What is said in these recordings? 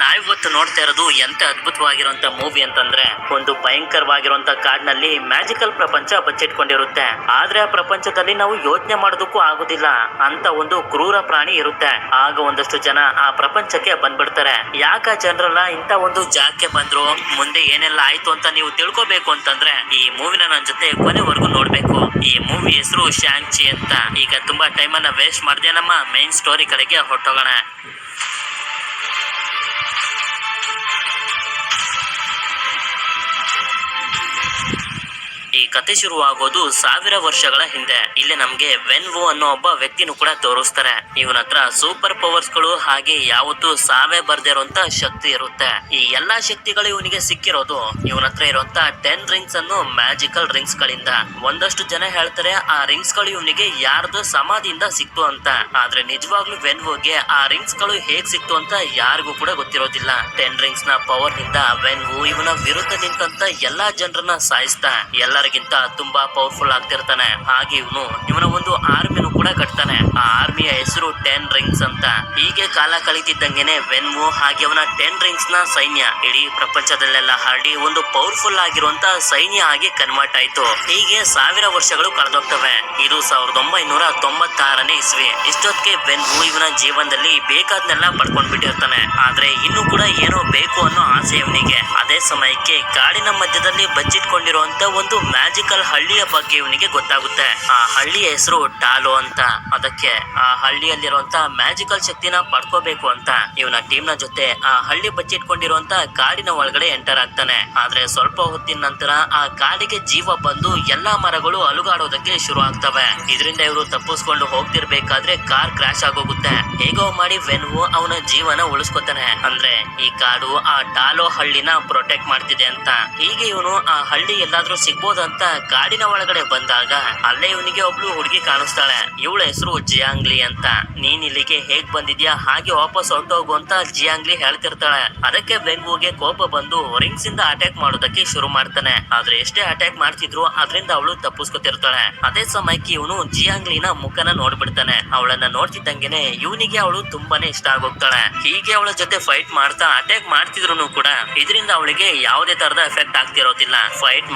ನಾವಿವತ್ತು ನೋಡ್ತಾ ಇರೋದು ಎಂತ ಅದ್ಭುತವಾಗಿರುವಂತ ಮೂವಿ ಅಂತಂದ್ರೆ, ಒಂದು ಭಯಂಕರವಾಗಿರುವಂತ ಕಾಡಿನಲ್ಲಿ ಮ್ಯಾಜಿಕಲ್ ಪ್ರಪಂಚ ಬಚ್ಚಿಟ್ಕೊಂಡಿರುತ್ತೆ. ಆದ್ರೆ ಆ ಪ್ರಪಂಚದಲ್ಲಿ ನಾವು ಯೋಚನೆ ಮಾಡೋದಕ್ಕೂ ಆಗುದಿಲ್ಲ ಅಂತ ಒಂದು ಕ್ರೂರ ಪ್ರಾಣಿ ಇರುತ್ತೆ. ಆಗ ಒಂದಷ್ಟು ಜನ ಆ ಪ್ರಪಂಚಕ್ಕೆ ಬಂದ್ಬಿಡ್ತಾರೆ. ಯಾಕ ಜನರಲ್ಲ ಇಂತ ಒಂದು ಜಾಗಕ್ಕೆ ಬಂದ್ರು, ಮುಂದೆ ಏನೆಲ್ಲ ಆಯ್ತು ಅಂತ ನೀವು ತಿಳ್ಕೊಬೇಕು ಅಂತಂದ್ರೆ ಈ ಮೂವಿನ ನನ್ನ ಜೊತೆ ಕೊನೆವರೆಗೂ ನೋಡ್ಬೇಕು. ಈ ಮೂವಿ ಹೆಸರು ಶಾಂಗ್-ಚಿ ಅಂತ. ಈಗ ತುಂಬಾ ಟೈಮ್ ಅನ್ನ ವೇಸ್ಟ್ ಮಾಡದೆ ನಮ್ಮ ಮೈನ್ ಸ್ಟೋರಿ ಕಡೆಗೆ ಹೊರಟೋಗೋಣ. ಈ ಕತೆ ಶುರುವಾಗೋದು 1000 ವರ್ಷಗಳ ಹಿಂದೆ. ಇಲ್ಲಿ ನಮ್ಗೆ ವೆನ್ ವು ಅನ್ನೋ ಒಬ್ಬ ವ್ಯಕ್ತಿನೂ ಕೂಡ ತೋರಿಸ್ತಾರೆ. ಇವನ ಹತ್ರ ಸೂಪರ್ ಪವರ್ಸ್ ಗಳು ಹಾಗೆ ಯಾವತ್ತೂ ಸಾವೇ ಬರ್ದೇ ಇರುವಂತ ಶಕ್ತಿ ಇರುತ್ತೆ. ಈ ಎಲ್ಲಾ ಶಕ್ತಿಗಳು ಇವನಿಗೆ ಸಿಕ್ಕಿರೋದು ಇವನ ಹತ್ರ ಇರುವಂತ 10 ರಿಂಗ್ಸ್ ಅನ್ನು ಮ್ಯಾಜಿಕಲ್ ರಿಂಗ್ಸ್ ಗಳಿಂದ. ಒಂದಷ್ಟು ಜನ ಹೇಳ್ತಾರೆ ಆ ರಿಂಗ್ಸ್ ಗಳು ಇವನಿಗೆ ಯಾರ್ದು ಸಮಾಧಿಯಿಂದ ಸಿಕ್ತು ಅಂತ. ಆದ್ರೆ ನಿಜವಾಗ್ಲೂ ವೆನ್ ವುಗೆ ಆ ರಿಂಗ್ಸ್ ಗಳು ಹೇಗ್ ಸಿಕ್ತು ಅಂತ ಯಾರಿಗೂ ಕೂಡ ಗೊತ್ತಿರೋದಿಲ್ಲ. 10 ರಿಂಗ್ಸ್ ನ ಪವರ್ ನಿಂದ ವೆನ್ ವು ಇವನ ವಿರುದ್ಧ ನಿಂತಂತ ಎಲ್ಲಾ ಜನರನ್ನ ಸಾಯಿಸ್ತಾ ಎಲ್ಲರಿಗಿಂತ ತುಂಬಾ ಪವರ್ಫುಲ್ ಆಗ್ತಿರ್ತಾನೆ. ಹಾಗೆ ಇವನ ಒಂದು ಆರ್ಮಿನೂ ಕೂಡ ಕಟ್ತಾನೆ. ಆ ಆರ್ಮಿಯ ಹೆಸರು 10 ರಿಂಗ್ಸ್ ಅಂತ. ಹೀಗೆ ಕಾಲ ಕಳೀತಿದ್ದಂಗೆನೆ ವೆನ್ ವು ಹಾಗೆ ಅವನ 10 ರಿಂಗ್ಸ್ ನ ಸೈನ್ಯ ಇಡೀ ಪ್ರಪಂಚದಲ್ಲೆಲ್ಲ ಹರಡಿ ಒಂದು ಪವರ್ಫುಲ್ ಆಗಿರುವಂತ ಸೈನ್ಯ ಆಗಿ ಕನ್ವರ್ಟ್ ಆಯ್ತು. ಹೀಗೆ 1000 ವರ್ಷಗಳು ಕಳೆದೋಗ್ತವೆ. ಇದು 1996ನೇ ಇಸ್ವಿ. ಇಷ್ಟೊತ್ತಿಗೆ ವೆನ್ ವು ಇವನ ಜೀವನದಲ್ಲಿ ಬೇಕಾದ್ನೆಲ್ಲ ಪಡ್ಕೊಂಡ್ ಬಿಟ್ಟಿರ್ತಾನೆ. ಆದ್ರೆ ಇನ್ನು ಕೂಡ ಏನೋ ಬೇಕು ಅನ್ನೋ ಆಸೆ ಇವನಿಗೆ. ಅದೇ ಸಮಯಕ್ಕೆ ಕಾಡಿನ ಮಧ್ಯದಲ್ಲಿ ಬಚ್ಚಿಟ್ಕೊಂಡಿರುವಂತ ಒಂದು ಮ್ಯಾಜಿಕಲ್ ಹಳ್ಳಿಯ ಬಗ್ಗೆ ಇವನಿಗೆ ಗೊತ್ತಾಗುತ್ತೆ. ಆ ಹಳ್ಳಿಯ ಹೆಸರು ಟಾಲೋ ಅಂತ. ಅದಕ್ಕೆ ಆ ಹಳ್ಳಿಯಲ್ಲಿರುವಂತ ಮ್ಯಾಜಿಕಲ್ ಶಕ್ತಿನ ಪಡ್ಕೋಬೇಕು ಅಂತ ಇವನ ಟೀಮ್ ನ ಜೊತೆ ಆ ಹಳ್ಳಿ ಬಚ್ಚಿಟ್ಕೊಂಡಿರುವಂತ ಕಾಡಿನ ಒಳಗಡೆ ಎಂಟರ್ ಆಗ್ತಾನೆ. ಆದ್ರೆ ಸ್ವಲ್ಪ ಹೊತ್ತಿನ ನಂತರ ಆ ಕಾಡಿಗೆ ಜೀವ ಬಂದು ಎಲ್ಲಾ ಮರಗಳು ಅಲುಗಾಡೋದಕ್ಕೆ ಶುರು ಆಗ್ತವೆ. ಇದರಿಂದ ಇವರು ತಪ್ಪಿಸ್ಕೊಂಡು ಹೋಗ್ತಿರ್ಬೇಕಾದ್ರೆ ಕಾರ್ ಕ್ರಾಶ್ ಆಗೋಗುತ್ತೆ. ಹೇಗೋ ಮಾಡಿ ವೆನ್ ವು ಅವನ ಜೀವನ ಉಳಿಸ್ಕೊತಾನೆ. ಅಂದ್ರೆ ಈ ಕಾಡು ಆ ಟಾಲೋ ಹಳ್ಳಿನ ಪ್ರೊಟೆಕ್ಟ್ ಮಾಡ್ತಿದೆ ಅಂತ. ಹೀಗೆ ಇವನು ಆ ಹಳ್ಳಿ ಎಲ್ಲಾದ್ರೂ ಸಿಗ್ಬೋದಂತ ಕಾಡಿನ ಒಳಗಡೆ ಬಂದಾಗ ಅಲ್ಲೇ ಇವನಿಗೆ ಒಬ್ಳು ಹುಡುಗಿ ಕಾಣಿಸ್ತಾಳೆ. ಇವಳ ಹೆಸರು ಜಿಯಾಂಗ್ಲಿ ಅಂತ. ನೀನ್ ಇಲ್ಲಿಗೆ ಹೇಗ್ ಬಂದಿದ್ಯಾ ಹಾಗೆ ವಾಪಸ್ ಹೊರಟೋಗು ಅಂತ ಜಿಯಾಂಗ್ಲಿ ಹೇಳ್ತಿರ್ತಾಳೆ. ಅದಕ್ಕೆ ವೆನ್ ವುಗೆ ಕೋಪ ಬಂದು ರಿಂಗ್ಸ್ ಇಂದ ಅಟ್ಯಾಕ್ ಮಾಡೋದಕ್ಕೆ ಶುರು ಮಾಡ್ತಾನೆ. ಆದ್ರೆ ಎಷ್ಟೇ ಅಟ್ಯಾಕ್ ಮಾಡ್ತಿದ್ರು ಅದರಿಂದ ಅವಳು ತಪ್ಪಿಸ್ಕೊತಿರ್ತಾಳೆ. ಅದೇ ಸಮಯಕ್ಕೆ ಇವನು ಜಿಯಾಂಗ್ಲಿನ ಮುಖನ ನೋಡ್ಬಿಡ್ತಾನೆ. ಅವಳನ್ನ ನೋಡ್ತಿದ್ದಂಗೆನೆ ಇವನಿಗೆ ಅವಳು ತುಂಬಾನೇ ಇಷ್ಟ ಆಗೋಗ್ತಾಳೆ. ಹೀಗೆ ಅವಳ ಜೊತೆ ಫೈಟ್ ಮಾಡ್ತಾ ಅಟ್ಯಾಕ್ ಮಾಡ್ತಿದ್ರು ಕೂಡ ಇದರಿಂದ ಅವಳಿಗೆ ಯಾವುದೇ ತರದ ಎಫೆಕ್ಟ್ ಆಗ್ತಿರೋದಿಲ್ಲ. ಫೈಟ್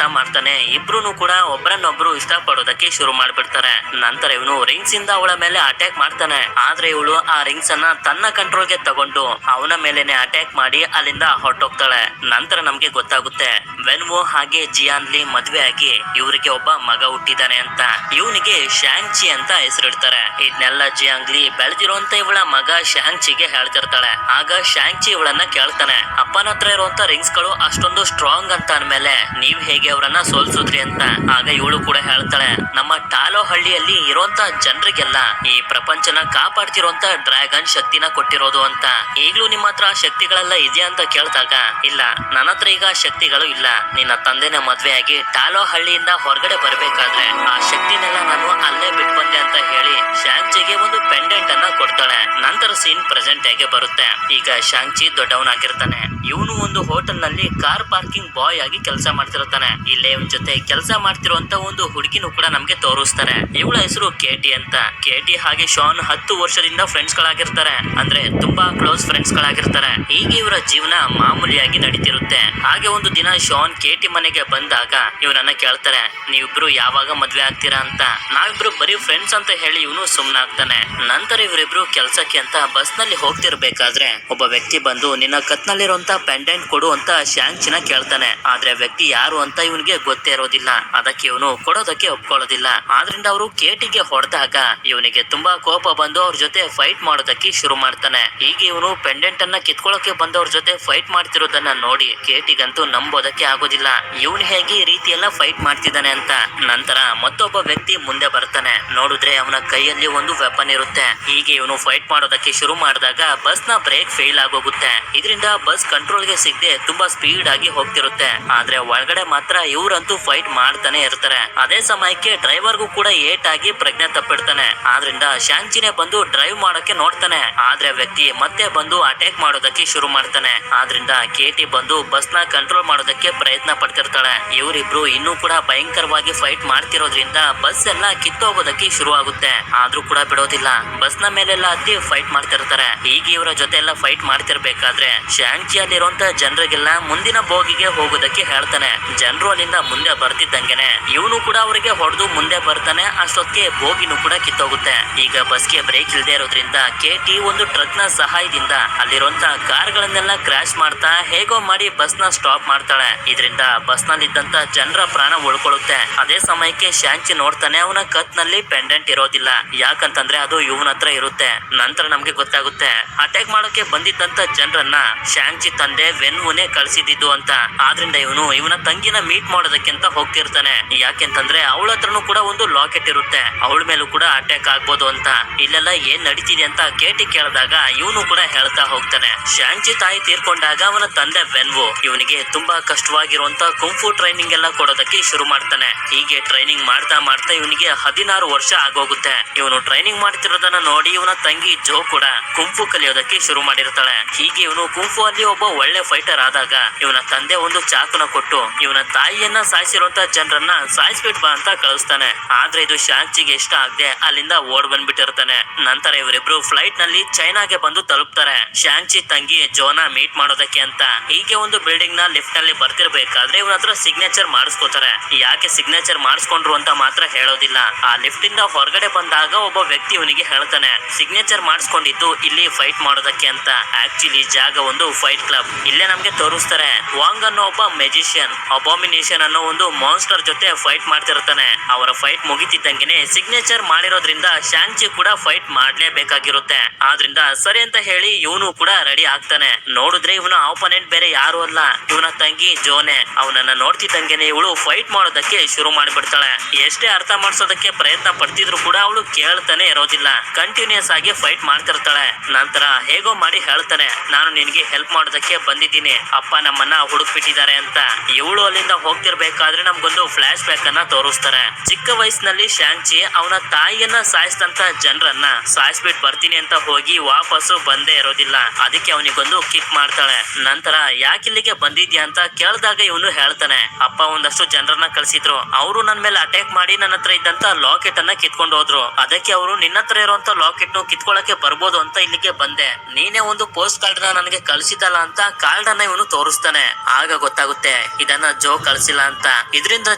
ಮಾಡ್ತಾನೆ ಇಬ್ರು ಕೂಡ ಒಬ್ರನ್ನೊಬ್ರು ಇಷ್ಟ ಪಡೋದಕ್ಕೆ ಶುರು ಮಾಡ್ಬಿಡ್ತಾರೆ. ನಂತರ ಇವನು ರಿಂಗ್ಸ್ ಇಂದ ಅವಳ ಮೇಲೆ ಅಟ್ಯಾಕ್ ಮಾಡ್ತಾನೆ. ಆದ್ರೆ ಇವಳು ಆ ರಿಂಗ್ಸ್ ಅನ್ನ ತನ್ನ ಕಂಟ್ರೋಲ್ ಗೆ ತಗೊಂಡು ಅವನ ಮೇಲೆನೆ ಅಟ್ಯಾಕ್ ಮಾಡಿ ಅಲ್ಲಿಂದ ಹೊರಟೋಗ್ತಾಳೆ. ನಂತರ ನಮ್ಗೆ ಗೊತ್ತಾಗುತ್ತೆ ವೆನ್ ವು ಹಾಗೆ ಜಿಯಾನ್ಲಿ ಮದ್ವೆ ಆಗಿ ಇವರಿಗೆ ಒಬ್ಬ ಮಗ ಹುಟ್ಟಿದಾನೆ ಅಂತ. ಇವನಿಗೆ ಶಾಂಗ್-ಚಿ ಅಂತ ಹೆಸರಿಡ್ತಾರೆ. ಇದನ್ನೆಲ್ಲ ಜಿಯಾಂಗ್ಲಿ ಬೆಳೆದಿರುವಂತ ಇವಳ ಮಗ ಶಾಂಗ್-ಚಿಗೆ ಹೇಳ್ತಿರ್ತಾಳೆ. ಆಗ ಶಾಂಗ್-ಚಿ ಇವಳನ್ನ ಕೇಳ್ತಾನೆ, ಅಪ್ಪನ ಹತ್ರ ಇರುವಂತ ರಿಂಗ್ಸ್ ಗಳು ಅಷ್ಟೊಂದು ಸ್ಟ್ರಾಂಗ್ ಅಂತ ಅಂದ್ಮೇಲೆ ನೀವ್ ಹೇಗೆ ಅವರನ್ನ ಸೋಲ್ಸುದ್ರಿ ಅಂತ. ಆಗ ಇವಳು ಕೂಡ ಹೇಳ್ತಾಳೆ, ನಮ್ಮ ಟಾಲೋ ಹಳ್ಳಿಯಲ್ಲಿ ಇರುವಂತ ಜನರಿಗೆಲ್ಲ ಈ ಪ್ರಪಂಚನ ಕಾಪಾಡ್ತಿರುವಂತ ಡ್ರ್ಯಾಗನ್ ಶಕ್ತಿನ ಕೊಟ್ಟಿರೋದು ಅಂತ. ಈಗ್ಲೂ ನಿಮ್ಮ ಹತ್ರ ಶಕ್ತಿಗಳೆಲ್ಲ ಇದೆಯಾ ಅಂತ ಕೇಳ್ದಾಗ, ಇಲ್ಲ ನನ್ನ ಹತ್ರ ಈಗ ಶಕ್ತಿಗಳು ಇಲ್ಲ. ನಿನ್ನ ತಂದೆನ ಮದ್ವೆ ಆಗಿ ಟಾಲೋ ಹಳ್ಳಿಯಿಂದ ಹೊರಗಡೆ ಬರ್ಬೇಕಾದ್ರೆ ಆ ಶಕ್ತಿನೆಲ್ಲ ನಾನು ಅಲ್ಲೇ ಬಿಟ್ಟು ಬಂದೆ ಅಂತ ಹೇಳಿ ಶಾಂಗ್-ಚಿಗೆ ಒಂದು ಪೆಂಡೆಂಟ್ ಅನ್ನ ಕೊಡ್ತಾಳೆ. ನಂತರ ಸೀನ್ ಪ್ರೆಸೆಂಟ್ ಆಗಿ ಬರುತ್ತೆ. ಈಗ ಶಾಂಗ್-ಚಿ ದೊಡ್ಡವನಾಗಿರ್ತಾನೆ. ಇವನು ಒಂದು ಹೋಟೆಲ್ ನಲ್ಲಿ ಕಾರ್ ಪಾರ್ಕಿಂಗ್ ಬಾಯ್ ಆಗಿ ಕೆಲಸ ಮಾಡ್ತಿರ್ತಾನೆ. ಇಲ್ಲೇ ಇವನ್ ಜೊತೆ ಕೆಲಸ ಮಾಡ್ತಿರುವಂತ ಒಂದು ಹುಡುಗಿನೂ ಕೂಡ ನಮ್ಗೆ ತೋರಿಸ್ತಾರೆ. ಇವಳ ಹೆಸರು ಕೇಟಿ ಅಂತ. ಕೇಟಿ ಹಾಗೆ ಶಾನ್ 10 ವರ್ಷದಿಂದ ಫ್ರೆಂಡ್ಸ್ ಗಳಾಗಿರ್ತಾರೆ. ಅಂದ್ರೆ ತುಂಬಾ ಕ್ಲೋಸ್ ಫ್ರೆಂಡ್ಸ್ ಗಳಾಗಿರ್ತಾರೆ. ಹೀಗೆ ಇವರ ಜೀವನ ಮಾಮೂಲಿಯಾಗಿ ನಡೀತಿರುತ್ತೆ. ಹಾಗೆ ಒಂದು ದಿನ ಶಾನ್ ಕೇಟಿ ಮನೆಗೆ ಬಂದಾಗ ಇವನನ್ನ ಕೇಳ್ತಾರೆ, ನೀವಿಬ್ರು ಯಾವಾಗ ಮದ್ವೆ ಆಗ್ತೀರಾ ಅಂತ. ನಾವಿಬ್ರು ಬರೀ ಫ್ರೆಂಡ್ಸ್ ಅಂತ ಹೇಳಿ ಇವನು ಸುಮ್ನಾಗ್ತಾನೆ. ನಂತರ ಇವರಿಬ್ರು ಕೆಲ್ಸಕ್ಕೆ ಅಂತ ಬಸ್ ನಲ್ಲಿ ಹೋಗ್ತಿರ್ಬೇಕಾದ್ರೆ ಒಬ್ಬ ವ್ಯಕ್ತಿ ಬಂದು ನಿನ್ನ ಕತ್ನಲ್ಲಿರುವಂತ ಪೆಂಡೆಂಟ್ ಕೊಡು ಅಂತ ಶಾಂಗ್-ಚಿನ ಕೇಳ್ತಾನೆ. ಆದ್ರೆ ವ್ಯಕ್ತಿ ಯಾರು ಅಂತ ಇವನಿಗೆ ಗೊತ್ತೇ ಇರೋದಿಲ್ಲ. ಅದಕ್ಕೆ ಇವನು ಕೊಡೋದಕ್ಕೆ ಒಪ್ಕೊಳ್ಳೋದಿಲ್ಲ. ಆದ್ರಿಂದ ಅವರು ಕೇಟಿಗೆ ಹೊಡೆದಾಗ ಇವನಿಗೆ ತುಂಬಾ ಕೋಪ ಬಂದು ಅವ್ರ ಜೊತೆ ಫೈಟ್ ಮಾಡೋದಕ್ಕೆ ಶುರು ಮಾಡ್ತಾನೆ. ಹೀಗೆ ಇವನು ಪೆಂಡೆಂಟ್ ಅನ್ನ ಕಿತ್ಕೊಳ್ಳೋಕೆ ಬಂದವ್ರ ಜೊತೆ ಫೈಟ್ ಮಾಡ್ತಿರೋದನ್ನ ನೋಡಿ ಕೇಟಿಗಂತೂ ನಂಬೋದಕ್ಕೆ ಆಗೋದಿಲ್ಲ. ಇವನು ಹೇಗೆ ಈ ರೀತಿ ಎಲ್ಲ ಫೈಟ್ ಮಾಡ್ತಿದ್ದಾನೆ ಅಂತ. ನಂತರ ಮತ್ತೊಬ್ಬ ವ್ಯಕ್ತಿ ಮುಂದೆ ಬರ್ತಾನೆ. ನೋಡಿದ್ರೆ ಅವನ ಕೈಯಲ್ಲಿ ಒಂದು ವೆಪನ್ ಇರುತ್ತೆ. ಹೀಗೆ ಇವನು ಫೈಟ್ ಮಾಡೋದಕ್ಕೆ ಶುರು ಮಾಡಿದಾಗ ಬಸ್ ನ ಬ್ರೇಕ್ ಫೇಲ್ ಆಗೋಗುತ್ತೆ. ಇದರಿಂದ ಬಸ್ ಕಂಟ್ರೋಲ್ ಗೆ ಸಿಗದೆ ತುಂಬಾ ಸ್ಪೀಡ್ ಆಗಿ ಹೋಗ್ತಿರುತ್ತೆ. ಆದ್ರೆ ಒಳಗಡೆ ಮಾತ್ರ ಇವ್ರಂತೂ ಫೈಟ್ ಮಾಡ್ತಾನೆ ಇರ್ತಾರೆ. ಅದೇ ಸಮಯಕ್ಕೆ ಡ್ರೈವರ್ಗೂ ಕೂಡ ಏಟ್ ಆಗಿ ಪ್ರಜ್ಞೆ ತಪ್ಪಿಡ್ತಾನೆ. ಆದ್ರಿಂದ ಶಾಂಚಿನೇ ಬಂದು ಡ್ರೈವ್ ಮಾಡೋಕೆ ನೋಡ್ತಾನೆ. ಆದ್ರೆ ವ್ಯಕ್ತಿ ಮತ್ತೆ ಬಂದು ಅಟ್ಯಾಕ್ ಮಾಡೋದಕ್ಕೆ ಶುರು ಮಾಡ್ತಾನೆ. ಆದ್ರಿಂದ ಕೇಟಿ ಬಂದು ಬಸ್ ನ ಕಂಟ್ರೋಲ್ ಮಾಡೋದಕ್ಕೆ ಪ್ರಯತ್ನ ಪಡ್ತಿರ್ತಾಳೆ. ಇವರಿಬ್ರು ಇನ್ನೂ ಕೂಡ ಭಯಂಕರವಾಗಿ ಫೈಟ್ ಮಾಡ್ತಿರೋದ್ರಿಂದ ಬಸ್ ಎಲ್ಲ ಕಿತ್ತೋಗೋದಕ್ಕೆ ಶುರು ಆಗುತ್ತೆ. ಆದ್ರೂ ಕೂಡ ಬಿಡೋದಿಲ್ಲ. ಬಸ್ ನ ಮೇಲೆಲ್ಲ ಹತ್ತಿ ಫೈಟ್ ಮಾಡ್ತಿರ್ತಾರೆ. ಈಗ ಇವರ ಜೊತೆ ಎಲ್ಲ ಫೈಟ್ ಮಾಡ್ತಿರ್ಬೇಕಾದ್ರೆ ಶಾಂಚಿ ಅಲ್ಲಿರುವಂತ ಜನರಿಗೆಲ್ಲ ಮುಂದಿನ ಬೋಗಿಗೆ ಹೋಗೋದಕ್ಕೆ ಹೇಳ್ತಾನೆ. ಜನರು ಅಲ್ಲಿಂದ ಮುಂದೆ ಬರ್ತಿದ್ದಂಗೆನೆ ಇವನು ಕೂಡ ಅವರಿಗೆ ಹೊಡೆದು ಮುಂದೆ ಬರ್ತಾನೆ. ಅಷ್ಟೊತ್ತಿಗೆ ಬೋಗಿನೂ ಕೂಡ ಕಿತ್ತೋಗುತ್ತೆ. ಈಗ ಬಸ್ಗೆ ಬ್ರೇಕ್ ಇಲ್ದೇ ಇರೋದ್ರಿಂದ ಕೇಟಿ ಒಂದು ಟ್ರಕ್ ನ ಸಹಾಯದಿಂದ ಅಲ್ಲಿರುವಂತ ಕಾರ್ ಗಳನ್ನೆಲ್ಲ ಕ್ರಾಶ್ ಮಾಡ್ತಾ ಹೇಗೋ ಮಾಡಿ ಬಸ್ ನ ಸ್ಟಾಪ್ ಮಾಡ್ತಾಳೆ. ಇದರಿಂದ ಬಸ್ ನಲ್ಲಿದ್ದಂತ ಜನರ ಪ್ರಾಣ ಉಳ್ಕೊಳ್ಳುತ್ತೆ. ಅದೇ ಸಮಯಕ್ಕೆ ಶಾಂಚಿ ನೋಡ್ತಾನೆ, ಅವನ ಕತ್ ನಲ್ಲಿ ಪೆಂಡೆಂಟ್ ಇರೋದಿಲ್ಲ. ಯಾಕಂತಂದ್ರೆ ಅದು ಇವನ ಹತ್ರ ಇರುತ್ತೆ. ನಂತರ ನಮ್ಗೆ ಗೊತ್ತಾಗುತ್ತೆ ಅಟ್ಯಾಕ್ ಮಾಡೋಕೆ ಬಂದಿದ್ದಂತ ಜನರನ್ನ ಶಾಂಚಿ ತಂದೆ ವೆನ್ವುನೇ ಕಳ್ಸಿದ್ದು ಅಂತ. ಆದ್ರಿಂದ ಇವನ ತಂಗಿನ ಮೀಟ್ ಮಾಡೋದಕ್ಕೆ ಅಂತ ಹೋಗ್ತಿರ್ತಾನೆ. ಯಾಕೆಂತಂದ್ರೆ ಅವಳ ಹತ್ರನೂ ಕೂಡ ಒಂದು ಲಾಕೆಟ್ ಇರುತ್ತೆ. ಅವಳ ಮೇಲೂ ಕೂಡ ಅಟ್ಯಾಕ್ ಆಗ್ಬೋದು ಅಂತ. ಇಲ್ಲೆಲ್ಲ ಏನ್ ನಡೀತಿದೆ ಅಂತ ಕೇಟಿ ಕೇಳಿದಾಗ ಇವನು ಕೂಡ ಹೇಳ್ತಾ ಹೋಗ್ತಾನೆ. ಶಾಂಚಿ ತಾಯಿ ತೀರ್ಕೊಂಡಾಗ ಅವನ ತಂದೆ ವೆನ್ವು ಇವನಿಗೆ ತುಂಬಾ ಕಷ್ಟವಾಗಿರುವಂತ ಕುಂಫು ಟ್ರೈನಿಂಗ್ ಎಲ್ಲ ಕೊಡೋದಕ್ಕೆ ಶುರು ಮಾಡ್ತಾನೆ. ಹೀಗೆ ಟ್ರೈನಿಂಗ್ ಮಾಡ್ತಾ ಮಾಡ್ತಾ ಇವನಿಗೆ 16 ವರ್ಷ ಆಗೋಗುತ್ತೆ. ಇವನು ಟ್ರೈನಿಂಗ್ ಮಾಡ್ತಿರೋದನ್ನ ನೋಡಿ ಇವನ ತಂಗಿ ಜೋ ಕೂಡ ಕುಂಫು ಕಲಿಯೋದಕ್ಕೆ ಶುರು ಮಾಡಿರ್ತಾಳೆ. ಹೀಗೆ ಇವನು ಕುಂಫು ಅಲ್ಲಿ ಒಬ್ಬ ಒಳ್ಳೆ ಫೈಟರ್ ಆದಾಗ ಇವನ ತಂದೆ ಒಂದು ಚಾಕುನ ಕೊಟ್ಟು ಇವನ ತಾಯಿಯನ್ನ ಸಾಯಿಸಿರುವಂತ ಜನರನ್ನ ಸಾಯಿಸ್ಬಿಟ್ ಬಾ ಅಂತ ಕಳಿಸ್ತಾನೆ. ಆದ್ರೆ ಇದು ಶಾಂಚಿಗೆ ಇಷ್ಟ ಆಗದೆ ಅಲ್ಲಿಂದ ಓಡ್ ಬಂದ್ಬಿಟ್ಟಿರ್ತಾನೆ. ನಂತರ ಇವರಿಬ್ರು ಫ್ಲೈಟ್ ನಲ್ಲಿ ಚೈನಾಗೆ ಬಂದು ತಲುಪ್ತಾರೆ. ಶಾಂಚಿ ತಂಗಿ ಜೋನ ಮೀಟ್ ಮಾಡೋದಕ್ಕೆ ಅಂತ. ಹೀಗೆ ಒಂದು ಬಿಲ್ಡಿಂಗ್ ನ ಲಿಫ್ಟ್ ನಲ್ಲಿ ಬರ್ತಿರ್ಬೇಕಾದ್ರೆ ಇವನ ಹತ್ರ ಸಿಗ್ನೇಚರ್ ಮಾಡಿಸ್ಕೋತಾರೆ. ಯಾಕೆ ಸಿಗ್ನೇಚರ್ ಮಾಡಿಸ್ಕೊಂಡ್ರು ಅಂತ ಮಾತ್ರ ಹೇಳೋದಿಲ್ಲ. ಆ ಲಿಫ್ಟ್ ಇಂದ ಹೊರಗಡೆ ಬಂದಾಗ ಒಬ್ಬ ವ್ಯಕ್ತಿ ಇವನಿಗೆ ಹೇಳ್ತಾನೆ, ಸಿಗ್ನೇಚರ್ ಮಾಡಿಸ್ಕೊಂಡಿದ್ದು ಇಲ್ಲಿ ಫೈಟ್ ಮಾಡೋದಕ್ಕೆ ಅಂತ. ಆಕ್ಚುಲಿ ಜಾಗ ಒಂದು ಫೈಟ್ ಕ್ಲಬ್. ಇಲ್ಲೇ ನಮ್ಗೆ ತೋರಿಸ್ತಾರೆ ವಾಂಗ್ ಅನ್ನೋ ಒಬ್ಬ ಮೆಜಿಷಿಯನ್ ಅಬಾಮಿನೇಷನ್ ಅನ್ನೋ ಒಂದು ಮಾನ್ಸ್ಟರ್ ಜೊತೆ ಫೈಟ್ ಮಾಡ್ತಿರ್ತಾನೆ. ಅವರ ಫೈಟ್ ಮುಗಿತಿದ್ದಂಗೆನೆ ಸಿಗ್ನೇಚರ್ ಮಾಡಿರೋದ್ರಿಂದ ಶಾಂಚಿ ಕೂಡ ಫೈಟ್ ಮಾಡ್ಲೇಬೇಕಾಗಿರುತ್ತೆ. ಆದ್ರಿಂದ ಸರಿ ಅಂತ ಹೇಳಿ ಇವನು ಕೂಡ ರೆಡಿ ಆಗ್ತಾನೆ. ನೋಡಿದ್ರೆ ಇವನ ಆಪೋನೆಂಟ್ ಬೇರೆ ಯಾರು ಅಲ್ಲ, ಇವನ ತಂಗಿ ಜೋನೆ. ಅವನನ್ನ ನೋಡ್ತಿದ್ದಂಗೆನೆ ಇವಳು ಫೈಟ್ ಮಾಡೋದಕ್ಕೆ ಶುರು ಮಾಡ್ಬಿಡ್ತಾಳೆ. ಎಷ್ಟೇ ಅರ್ಥ ಮಾಡ್ಸೋದಕ್ಕೆ ಪ್ರಯತ್ನ ಪಡ್ತಿದ್ರು ಕೂಡ ಅವಳು ಕೇಳ್ತಾನೆ ಇರೋದಿಲ್ಲ. ಕಂಟಿನ್ಯೂಸ್ ಆಗಿ ಫೈಟ್ ಮಾಡ್ತಿರ್ತಾಳೆ. ನಂತರ ಹೇಗೋ ಮಾಡಿ ಹೇಳ್ತಾನೆ, ನಾನು ನಿನ್ಗೆ ಹೆಲ್ಪ್ ಮಾಡೋದಕ್ಕೆ ಬಂದಿದ್ದೀನಿ, ಅಪ್ಪ ನಮ್ಮನ್ನ ಹುಡುಕ್ಬಿಟ್ಟಿದ್ದಾರೆ ಅಂತ. ಇವಳು ಅಲ್ಲಿಂದ ಹೋಗ್ತಿರ್ಬೇಕಾದ್ರೆ ನಮ್ಗೊಂದು ಫ್ಲಾಶ್ ಬ್ಯಾಕ್ ಅನ್ನ ತೋರಿಸ್ತಾರೆ. ಚಿಕ್ಕ ವಯಸ್ಸಿನಲ್ಲಿ ಶಾಂಚಿ ಅವನ ತಾಯಿಯನ್ನ ಸಾಯಿಸಿದಂತ ಜನರನ್ನ ಸಾಯಿಸ್ಬಿಟ್ಟು ಬರ್ತೀನಿ ಅಂತ ಹೋಗಿ ವಾಪಸ್ಸು ಬಂದೇ ಇರೋದಿಲ್ಲ. ಅದಕ್ಕೆ ಅವನಿಗೊಂದು ಕಿಕ್ ಮಾಡ್ತಾಳೆ. ನಂತರ ಯಾಕಿಲ್ಲಿಗೆ ಬಂದಿದ್ಯಾ ಅಂತ ಕೇಳಿದಾಗ ಇವನು ಹೇಳ್ತಾನೆ, ಅಪ್ಪ ಒಂದಷ್ಟು ಜನರನ್ನ ಕಳ್ಸಿದ್ರು. ಅವರು ನನ್ ಮೇಲೆ ಅಟ್ಯಾಕ್ ಮಾಡಿ ನನ್ನ ಹತ್ರ ಇದ್ದಂತ ಲಾಕೆಟ್ ಅನ್ನ ಕಿತ್ಕೊಂಡು ಹೋದ್ರು. ಅದಕ್ಕೆ ಅವರು ನಿನ್ನ ಹತ್ರ ಇರುವಂತ ಲಾಕೆಟ್ ನು ಕಿತ್ಕೊಳ್ಳಕ್ಕೆ ಬರ್ಬೋದು ಅಂತ ಇಲ್ಲಿಗೆ ಬಂದೆ. ನೀನೇ ಒಂದು ಪೋಸ್ಟ್ ಕಾರ್ಡ್ ನ ನನಗೆ ಕಳ್ಸಿದಲ್ಲ ಅಂತ ಕಾರ್ಡ್ ಅನ್ನ ಇವನು ತೋರಿಸ್ತಾನೆ. ಆಗ ಗೊತ್ತಾಗುತ್ತೆ ಇದನ್ನ ಜೋ ಕಳ್ಸಿಲ್ಲ ಅಂತ. ಇದರಿಂದ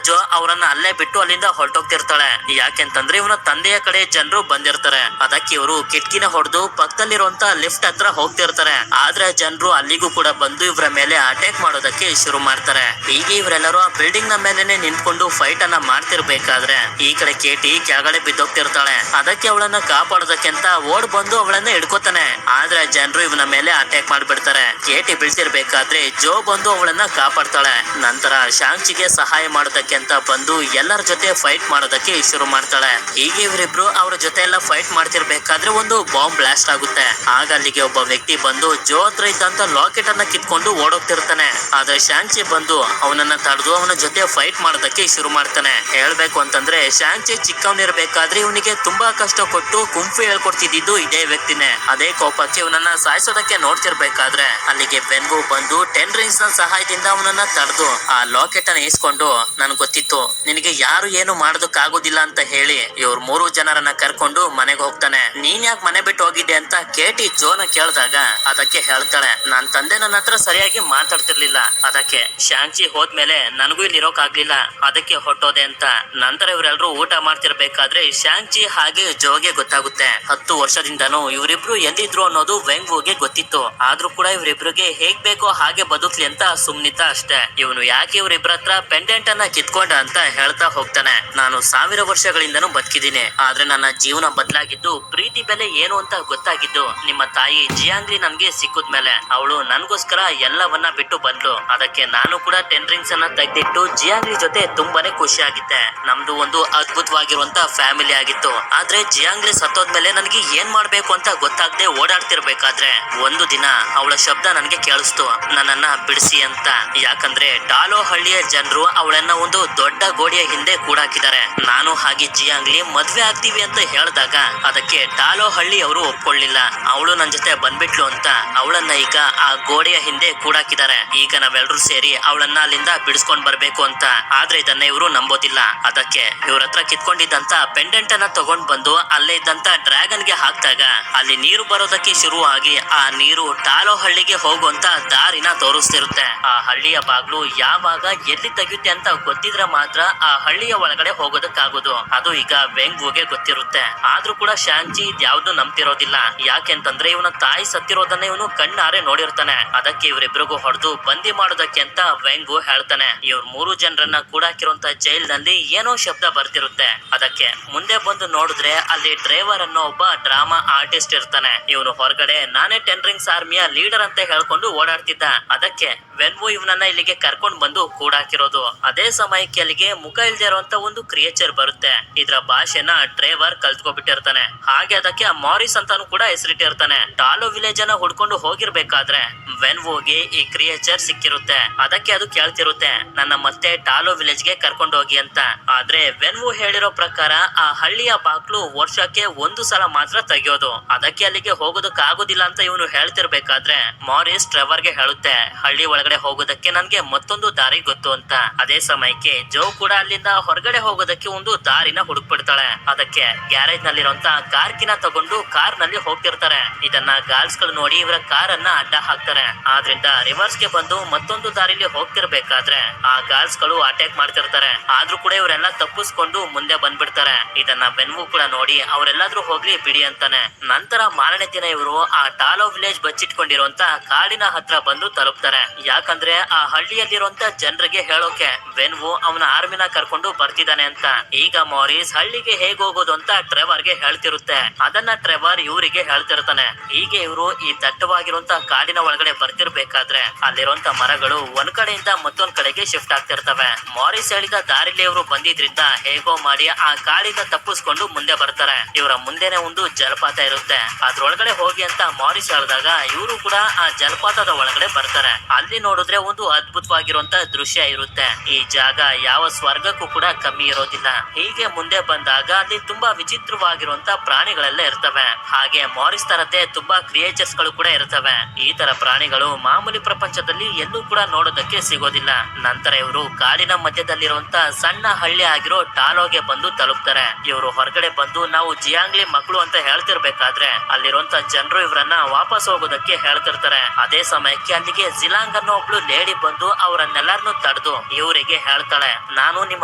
ಜೋ ಅವರನ್ನ ಅಲ್ಲೇ ಬಿಟ್ಟು ಅಲ್ಲಿಂದ ಹೊರಟೋಗ್ತಿರ್ತಾಳೆ. ಯಾಕೆಂತಂದ್ರೆ ಇವನ ತಂದೆಯ ಕಡೆ ಜನರು ಬಂದಿರ್ತಾರೆ. ಅದಕ್ಕೆ ಇವರು ಕಿಟಕಿನ ಹೊಡೆದು ಪಕ್ಕದಲ್ಲಿರುವಂತ ಲಿಫ್ಟ್ ಹತ್ರ ಹೋಗ್ತಿರ್ತಾರೆ. ಆದ್ರೆ ಜನರು ಅಲ್ಲಿಗೂ ಕೂಡ ಬಂದು ಇವರ ಮೇಲೆ ಅಟ್ಯಾಕ್ ಮಾಡೋದಕ್ಕೆ ಶುರು ಮಾಡ್ತಾರೆ. ಹೀಗೆ ಇವರೆಲ್ಲರೂ ಆ ಬಿಲ್ಡಿಂಗ್ ನ ಮೇಲೆನೆ ನಿಂತ್ಕೊಂಡು ಫೈಟ್ ಅನ್ನ ಮಾಡ್ತಿರ್ಬೇಕಾದ್ರೆ ಈ ಕಡೆ ಕೇಟಿ ಕೆಳಗಡೆ ಬಿದ್ದೋಗ್ತಿರ್ತಾಳೆ. ಅದಕ್ಕೆ ಅವಳನ್ನ ಕಾಪಾಡೋದಕ್ಕೆ ಅಂತ ಓಡ್ ಬಂದು ಅವಳನ್ನ ಹಿಡ್ಕೋತಾನೆ. ಆದ್ರೆ ಜನರು ಇವನ ಮೇಲೆ ಅಟ್ಯಾಕ್ ಮಾಡ್ಬಿಡ್ತಾರೆ. ಕೇಟಿ ಬೀಳ್ತಿರ್ಬೇಕಾದ್ರೆ ಜೋ ಬಂದು ಅವಳನ್ನ ಕಾಪಾಡ್ತಾಳೆ. ನಂತರ ಶಾಂಚಿಗೆ ಸಹಾಯ ಮಾಡೋದಕ್ಕೆ ಅಂತ ಬಂದು ಎಲ್ಲರ ಜೊತೆ ಫೈಟ್ ಮಾಡೋದಕ್ಕೆ ಶುರು ಮಾಡ್ತಾಳೆ. ಹೀಗೆ ಇವರಿಬ್ರು ಅವ್ರ ಜೊತೆ ಎಲ್ಲ ಫೈಟ್ ಮಾಡ್ತಿರ್ಬೇಕಾದ್ರೆ ಒಂದು ಬಾಂಬ್ ಬ್ಲಾಸ್ಟ್ ಆಗುತ್ತೆ. ಆಗ ಅಲ್ಲಿಗೆ ಒಬ್ಬ ವ್ಯಕ್ತಿ ಬಂದು ಜೋ ಹತ್ರ ಇದ್ದಂತ ಲಾಕೆಟ್ ಅನ್ನ ಕಿತ್ಕೊಂಡು ಓಡೋಗ್ತಿರ್ತಾನೆ. ಆದ್ರೆ ಶಾಂಚಿ ಬಂದು ಅವನನ್ನ ತಡೆದು ಅವನ ಜೊತೆ ಫೈಟ್ ಮಾಡೋದಕ್ಕೆ ಶುರು ಮಾಡ್ತಾನೆ. ಹೇಳ್ಬೇಕು ಅಂತಂದ್ರೆ ಶಾಂಚಿ ಚಿಕ್ಕವನಿರ್ಬೇಕಾದ್ರೆ ಇವನಿಗೆ ತುಂಬಾ ಕಷ್ಟ ಕೊಟ್ಟು ಕುಂಫು ಹೇಳ್ಕೊಡ್ತಿದ್ದು ಇದೇ ವ್ಯಕ್ತಿನೇ. ಅದೇ ಕೋಪಕ್ಕೆ ಇವನನ್ನ ಸಾಯಿಸೋದಕ್ಕೆ ನೋಡ್ತಿರ್ಬೇಕಾದ್ರೆ ಅಲ್ಲಿಗೆ ವೆನ್ವು ಬಂದು 10 ರಿಂಗ್ಸ್ ನ ಸಹಾಯದಿಂದ ಅವನನ್ನ ತಡೆದು ಆ ಲಾಕೆಟ್ ಅನ್ನ ಇಸ್ಕೊಂಡು, ನನ್ಗೆ ಗೊತ್ತಿತ್ತು ನಿನಗೆ ಯಾರು ಏನು ಮಾಡೋದಕ್ಕಾಗೋದಿಲ್ಲ ಅಂತ ಹೇಳಿ ಇವ್ರ 3 ಜನರನ್ನ ಕರ್ಕೊಂಡು ಮನೆಗೆ ಹೋಗ್ತಾನೆ. ನೀನ್ ಯಾಕೆ ಮನೆ ಬಿಟ್ಟು ಹೋಗಿದ್ದೆ ಅಂತ ಕೇಟಿ ಜೋನ ಕೇಳಿದಾಗ ಅದಕ್ಕೆ ಹೇಳ್ತಾಳೆ, ನನ್ ತಂದೆ ನನ್ನ ಹತ್ರ ಸರಿಯಾಗಿ ಮಾತಾಡ್ತಿರ್ಲಿಲ್ಲ. ಅದಕ್ಕೆ ಶಾಂಚಿ ಹೋದ್ಮೇಲೆ ನನಗೂ ಇಲ್ಲಿ ಇರೋಕ್ ಆಗ್ಲಿಲ್ಲ, ಅದಕ್ಕೆ ಹೊಟ್ಟೋದೆ ಅಂತ. ನಂತರ ಇವರೆಲ್ಲರೂ ಊಟ ಮಾಡ್ತಿರ್ಬೇಕಾದ್ರೆ ಶಾಂಚಿ ಹಾಗೆ ಜೋಗೆ ಗೊತ್ತಾಗುತ್ತೆ 10 ವರ್ಷದಿಂದನೂ ಇವರಿಬ್ರು ಎಲ್ಲಿದ್ರು ಅನ್ನೋದು ವೆಂಗ್ವುಗೆ ಗೊತ್ತಿತ್ತು. ಆದ್ರೂ ಕೂಡ ಇವರಿಬ್ರಿಗೆ ಹೇಗ್ ಬೇಕೋ ಹಾಗೆ ಬದುಕ್ಲಿ ಅಂತ ಸುಮ್ನಿತ ಅಷ್ಟೇ. ಇವನು ಯಾಕೆ ಇವರಿಬ್ರ ಹತ್ರ ಪೆಂಡೆಂಟ್ ಅನ್ನ ಕಿತ್ಕೊಂಡ ಅಂತ ಹೇಳ್ತಾ ಹೋಗ್ತಾನೆ. ನಾನು 1000 ವರ್ಷಗಳಿಂದನೂ ಬದುಕಿದ್ದೀನಿ, ಆದ್ರೆ ನನ್ನ ಜೀವನ ಬದಲಾಗಿದ್ದು, ಪ್ರೀತಿ ಬೆಲೆ ಏನು ಅಂತ ಗೊತ್ತಾಗಿದ್ದು ನಿಮ್ಮ ತಾಯಿ ಜಿಯಾಂಗ್ಲಿ ನನ್ಗೆ ಸಿಕ್ಕುದ್ಮೇಲೆ. ಆದ್ಮೇಲೆ ಅವಳು ನನ್ಗೋಸ್ಕರ ಎಲ್ಲವನ್ನ ಬಿಟ್ಟು ಬಂದ್ಲು. ಅದಕ್ಕೆ ನಾನು ಕೂಡ 10 ರಿಂಗ್ಸ್ ಅನ್ನ ತೆಗೆದಿಟ್ಟು ಜಿಯಾಂಗ್ಲಿ ಜೊತೆ ತುಂಬಾನೇ ಖುಷಿ ಆಗಿದ್ದೆ. ನಮ್ದು ಒಂದು ಅದ್ಭುತವಾಗಿರುವಂತ ಫ್ಯಾಮಿಲಿ ಆಗಿತ್ತು. ಆದ್ರೆ ಜಿಯಾಂಗ್ಲಿ ಸತ್ತೋದ್ಮೇಲೆ ನನಗೆ ಏನ್ ಮಾಡ್ಬೇಕು ಅಂತ ಗೊತ್ತಾಗದೆ ಓಡಾಡ್ತಿರ್ಬೇಕಾದ್ರೆ ಒಂದು ದಿನ ಅವಳ ಶಬ್ದ ನನಗೆ ಕೇಳಿಸ್ತು, ನನ್ನನ್ನ ಬಿಡಿಸಿ ಅಂತ. ಯಾಕಂದ್ರೆ ಟಾಲೋ ಹಳ್ಳಿಯ ಜನರು ಅವಳನ್ನ ಒಂದು ದೊಡ್ಡ ಗೋಡೆಯ ಹಿಂದೆ ಕೂಡಾಕಿದ್ದಾರೆ. ನಾನು ಹಾಗೆ ಜಿಯಾಂಗ್ಲಿ ಮದ್ವೆ ಆಗ್ತೀವಿ ಅಂತ ಹೇಳಿದಾಗ ಅದಕ್ಕೆ ಟಾಲೋ ಹಳ್ಳಿ ಅವರು ಒಪ್ಕೊಳ್ಳಿಲ್ಲ. ಅವಳು ನನ್ ಜೊತೆ ಬಂದ್ಬಿಟ್ಲು ಅಂತ ಅವಳನ್ನ ಈಗ ಆ ಗೋಡೆಯ ಹಿಂದೆ ಕೂಡಾಕಿದ್ದಾರೆ. ಈಗ ನಾವೆಲ್ಲರೂ ಸೇರಿ ಅವಳನ್ನ ಅಲ್ಲಿಂದ ಬಿಡಿಸ್ಕೊಂಡ್ ಬರ್ಬೇಕು ಅಂತ. ಆದ್ರೆ ಇದನ್ನ ಇವರು ನಂಬೋದಿಲ್ಲ. ಅದಕ್ಕೆ ಇವ್ರ ಹತ್ರ ಕಿತ್ಕೊಂಡಿದ್ದಂತ ಪೆಂಡೆಂಟ್ ಅನ್ನ ತಗೊಂಡ್ ಬಂದು ಅಲ್ಲೇ ಇದ್ದಂತ ಡ್ರ್ಯಾಗನ್ ಗೆ ಹಾಕ್ದಾಗ ಅಲ್ಲಿ ನೀರು ಬರೋದಕ್ಕೆ ಶುರುವಾಗಿ ಆ ನೀರು ಟಾಲೋ ಹಳ್ಳಿಗೆ ಹೋಗುವಂತ ದಾರಿನ ತೋರಿಸ್ತಿರುತ್ತೆ. ಆ ಹಳ್ಳಿಯ ಬಾಗ್ಲು ಯಾವಾಗ ಎಲ್ಲಿ ತೆಗೆಯುತ್ತೆ ಅಂತ ಗೊತ್ತಿದ್ರೆ ಮಾತ್ರ ಆ ಹಳ್ಳಿಯ ಒಳಗಡೆ ಹೋಗೋದಕ್ಕಾಗೋದು. ಅದು ಈಗ ವೆಂಗ್ವುಗೆ ಗೊತ್ತಿರುತ್ತೆ. ಆದ್ರೂ ಕೂಡ ಶಾಂಗ್ಚಿ ಇದ್ಯಾವ್ದು ನಂಬ್ತಿರೋದಿಲ್ಲ. ಯಾಕೆಂತಂದ್ರೆ ಇವನ ತಾಯಿ ಸತ್ತಿರೋದನ್ನ ಇವನು ಕಣ್ಣಾರೆ ನೋಡಿರ್ತಾನೆ. ಅದಕ್ಕೆ ಇವರಿಬ್ರಿಗೂ ಹೊಡೆದು ಬಂದಿ ಮಾಡೋದಕ್ಕೆ ಅಂತ ವೆಂಗು ಹೇಳ್ತಾನೆ. ಇವ್ರ 3 ಜನರನ್ನ ಕೂಡಾಕಿರುವಂತ ಜೈಲ್ ನಲ್ಲಿ ಏನೋ ಶಬ್ದ ಬರ್ತಿರುತ್ತೆ. ಅದಕ್ಕೆ ಮುಂದೆ ಬಂದು ನೋಡಿದ್ರೆ ಅಲ್ಲಿ ಡ್ರೈವರ್ ಅನ್ನೋ ಒಬ್ಬ ಡ್ರಾಮಾ ಆರ್ಟಿಸ್ಟ್ ಇರ್ತಾನೆ. ಇವನು ಹೊರಗಡೆ ನಾನೇ 10 ರಿಂಗ್ಸ್ ಆರ್ಮಿಯ ಲೀಡರ್ ಅಂತ ಹೇಳ್ಕೊಂಡು ಓಡಾಡ್ತಿದ್ದ. ಅದಕ್ಕೆ ವೆನ್ವು ಇವನನ್ನ ಇಲ್ಲಿಗೆ ಕರ್ಕೊಂಡ್ ಬಂದು ಕೂಡಾಕಿರೋದು. ಅದೇ ಸಮಯಕ್ಕೆ ಅಲ್ಲಿಗೆ ಮುಖ ಇಲ್ದೇ ಇರುವಂತ ಒಂದು ಕ್ರಿಯೇಚರ್ ಬರುತ್ತೆ. ಇದ್ರ ಭಾಷೆನ ಡ್ರೈವರ್ ಕಲ್ತ್ಕೊಬಿಟ್ಟಿರ್ತಾನೆ. ಹಾಗೆ ಅದಕ್ಕೆ ಮಾರಿಸ್ ಅಂತಾನು ಕೂಡ ಹೆಸರಿಟ್ಟಿರ್ತಾನೆ. ಟಾಲೋ ವಿಲೇಜ್ ಅನ್ನ ಹುಡ್ಕೊಂಡು ಹೋಗಿರ್ಬೇಕಾದ್ರೆ ವೆನ್ವುಗೆ ಈ ಕ್ರಿಯೇಚರ್ ಸಿಕ್ಕಿರುತ್ತೆ. ಅದಕ್ಕೆ ಅದು ಕೇಳ್ತಿರುತ್ತೆ, ನನ್ನ ಮತ್ತೆ ಟಾಲೋ ವಿಲೇಜ್ ಗೆ ಕರ್ಕೊಂಡು ಹೋಗಿ ಅಂತ. ಆದ್ರೆ ವೆನ್ವು ಹೇಳಿರೋ ಪ್ರಕಾರ ಆ ಹಳ್ಳಿಯ ಬಾಗ್ಲು ವರ್ಷಕ್ಕೆ 1 ಸಲ ಮಾತ್ರ ತೆಗೆಯೋದು. ಅದಕ್ಕೆ ಅಲ್ಲಿಗೆ ಹೋಗೋದಕ್ಕೆ ಆಗೋದಿಲ್ಲ ಅಂತ ಇವನು ಹೇಳ್ತಿರ್ಬೇಕಾದ್ರೆ ಮಾರಿಸ್ ಟ್ರೆವರ್ ಗೆ ಹೇಳುತ್ತೆ, ಹಳ್ಳಿ ಒಳಗಡೆ ಹೋಗೋದಕ್ಕೆ ನನ್ಗೆ ಮತ್ತೊಂದು ದಾರಿ ಗೊತ್ತು ಅಂತ. ಅದೇ ಸಮಯಕ್ಕೆ ಜೋ ಕೂಡ ಅಲ್ಲಿಂದ ಹೊರಗಡೆ ಹೋಗೋದಕ್ಕೆ ಒಂದು ದಾರಿನ ಹುಡುಕ್ಬಿಡ್ತಾಳೆ. ಅದಕ್ಕೆ ಗ್ಯಾರೇಜ್ ನಲ್ಲಿರುವಂತ ಕಾರ್ಕಿನ ತಗೊಂಡು ಕಾರ್ ನಲ್ಲಿ ಹೋಗ್ತಿರ್ತಾರೆ. ಇದನ್ನ ಗಾರ್ಡ್ಸ್ ಗಳು ನೋಡಿ ಇವರ ಕಾರ್ ಅನ್ನ ಅಡ್ಡ ಹಾಕ್ತಾರೆ. ಆದ್ರಿಂದ ರಿವರ್ಸ್ ಗೆ ಬಂದು ಮತ್ತೊಂದು ದಾರಿಲಿ ಹೋಗ್ತಿರ್ಬೇಕಾದ್ರೆ ಆ ಗಾರ್ಡ್ಸ್ ಗಳು ಅಟ್ಯಾಕ್ ಮಾಡ್ತಿರ್ತಾರೆ. ಆದ್ರೂ ಕೂಡ ಇವರೆಲ್ಲ ತಪ್ಪಿಸ್ಕೊಂಡು ಮುಂದೆ ಬಂದ್ಬಿಡ್ತಾರೆ. ಇದನ್ನ ವೆನ್ವು ಕೂಡ ನೋಡಿ ಅವರೆಲ್ಲಾದ್ರೂ ಹೋಗ್ಲಿ ಬಿಡಿ ಅಂತಾನೆ. ನಂತರ ಮಾರನೇ ದಿನ ಇವರು ಆ ಟಾಲೋ ವಿಲೇಜ್ ಬಚ್ಚಿಟ್ಕೊಂಡಿರುವಂತ ಕಾಡಿನ ಹತ್ರ ಬಂದು ತಲುಪ್ತಾರೆ. ಯಾಕಂದ್ರೆ ಆ ಹಳ್ಳಿಯಲ್ಲಿರುವಂತ ಜನರಿಗೆ ಹೇಳೋಕೆ ವೆನ್ವು ಅವನ ಆರ್ಮಿನ ಕರ್ಕೊಂಡು ಬರ್ತಿದ್ದಾನೆ ಅಂತ. ಈಗ ಮಾರಿಸ್ ಹಳ್ಳಿಗೆ ಹೇಗ್ ಹೋಗೋದು ಅಂತ ಟ್ರೆವರ್ ಗೆ ಹೇಳ್ತಿರುತ್ತೆ. ಅದನ್ನ ಟ್ರೆವರ್ ಇವರಿಗೆ ಹೇಳ್ತಿರ್ತಾನೆ. ಹೀಗೆ ಇವರು ಈ ದಟ್ಟವಾಗಿರುವಂತ ಕಾಡಿನ ಒಳಗಡೆ ಬರ್ತಿರ್ಬೇಕಾದ್ರೆ ಅಲ್ಲಿರುವಂತ ಮರಗಳು ಒಂದ್ ಕಡೆಯಿಂದ ಮತ್ತೊಂದ್ ಕಡೆಗೆ ಶಿಫ್ಟ್ ಆಗ್ತಿರ್ತವೆ. ಮಾರಿಸ್ ಹೇಳಿದ ದಾರಿಲಿ ಇವರು ಬಂದಿದ್ರಿಂದ ಹೇಗೋ ಮಾಡಿ ಆ ಕಾಡಿಂದ ತಪ್ಪಿಸ್ಕೊಂಡು ಮುಂದೆ ಬರ್ತಾರೆ. ಇವರ ಮುಂದೆನೆ ಒಂದು ಜಲಪಾತ ಇರುತ್ತೆ. ಅದ್ರೊಳಗಡೆ ಹೋಗಿ ಅಂತ ಮಾರಿಸ್ ಹೇಳಿದಾಗ ಇವರು ಕೂಡ ಆ ಜಲಪಾತದ ಒಳಗಡೆ ಬರ್ತಾರೆ. ಅಲ್ಲಿ ನೋಡಿದ್ರೆ ಒಂದು ಅದ್ಭುತವಾಗಿರುವಂತ ದೃಶ್ಯ ಇರುತ್ತೆ. ಈ ಜಾಗ ಯಾವ ಸ್ವರ್ಗಕ್ಕೂ ಕೂಡ ಕಮ್ಮಿ ಇರೋದಿಲ್ಲ. ಹೀಗೆ ಮುಂದೆ ಬಂದಾಗ ಅಲ್ಲಿ ತುಂಬಾ ವಿಚಿತ್ರವಾಗಿರುವಂತ ಪ್ರಾಣಿಗಳೆಲ್ಲ ಇರ್ತವೆ. ಹಾಗೆ ಮಾರಿಸ್ ತರದ್ದೇ ತುಂಬಾ ಕ್ರಿಯೇಚರ್ಸ್ ಗಳು ಕೂಡ ಇರ್ತವೆ. ಈ ತರ ಪ್ರಾಣಿಗಳು ಮಾಮೂಲಿ ಪ್ರಪಂಚದಲ್ಲಿ ಎಲ್ಲೂ ಕೂಡ ನೋಡೋದಕ್ಕೆ ಸಿಗೋದಿಲ್ಲ. ನಂತರ ಇವರು ಕಾಡಿನ ಮಧ್ಯದಲ್ಲಿರುವಂತ ಸಣ್ಣ ಹಳ್ಳಿ ಆಗಿರೋ ಟಾಲೋಗೆ ಬಂದು ತಲುಪ್ತಾರೆ. ಇವರು ಹೊರಗಡೆ ಬಂದು ನಾವು ಜಿಯಾಂಗ್ಲಿ ಮಕ್ಕಳು ಅಂತ ಹೇಳ್ತಿರ್ಬೇಕಾದ್ರೆ ಅಲ್ಲಿರುವಂತ ಜನರು ಇವರನ್ನ ವಾಪಸ್ ಹೋಗೋದಕ್ಕೆ ಹೇಳ್ತಿರ್ತಾರೆ. ಅದೇ ಸಮಯಕ್ಕೆ ಅಲ್ಲಿಗೆ ಜಿಲಾಂಗ್ ಅನ್ನೋ ಒಬ್ಳು ಲೇಡಿ ಬಂದು ಅವರನ್ನೆಲ್ಲಾರನ್ನು ತಡೆದು ಇವರಿಗೆ ಹೇಳ್ತಾಳೆ, ನಾನು ನಿಮ್ಮ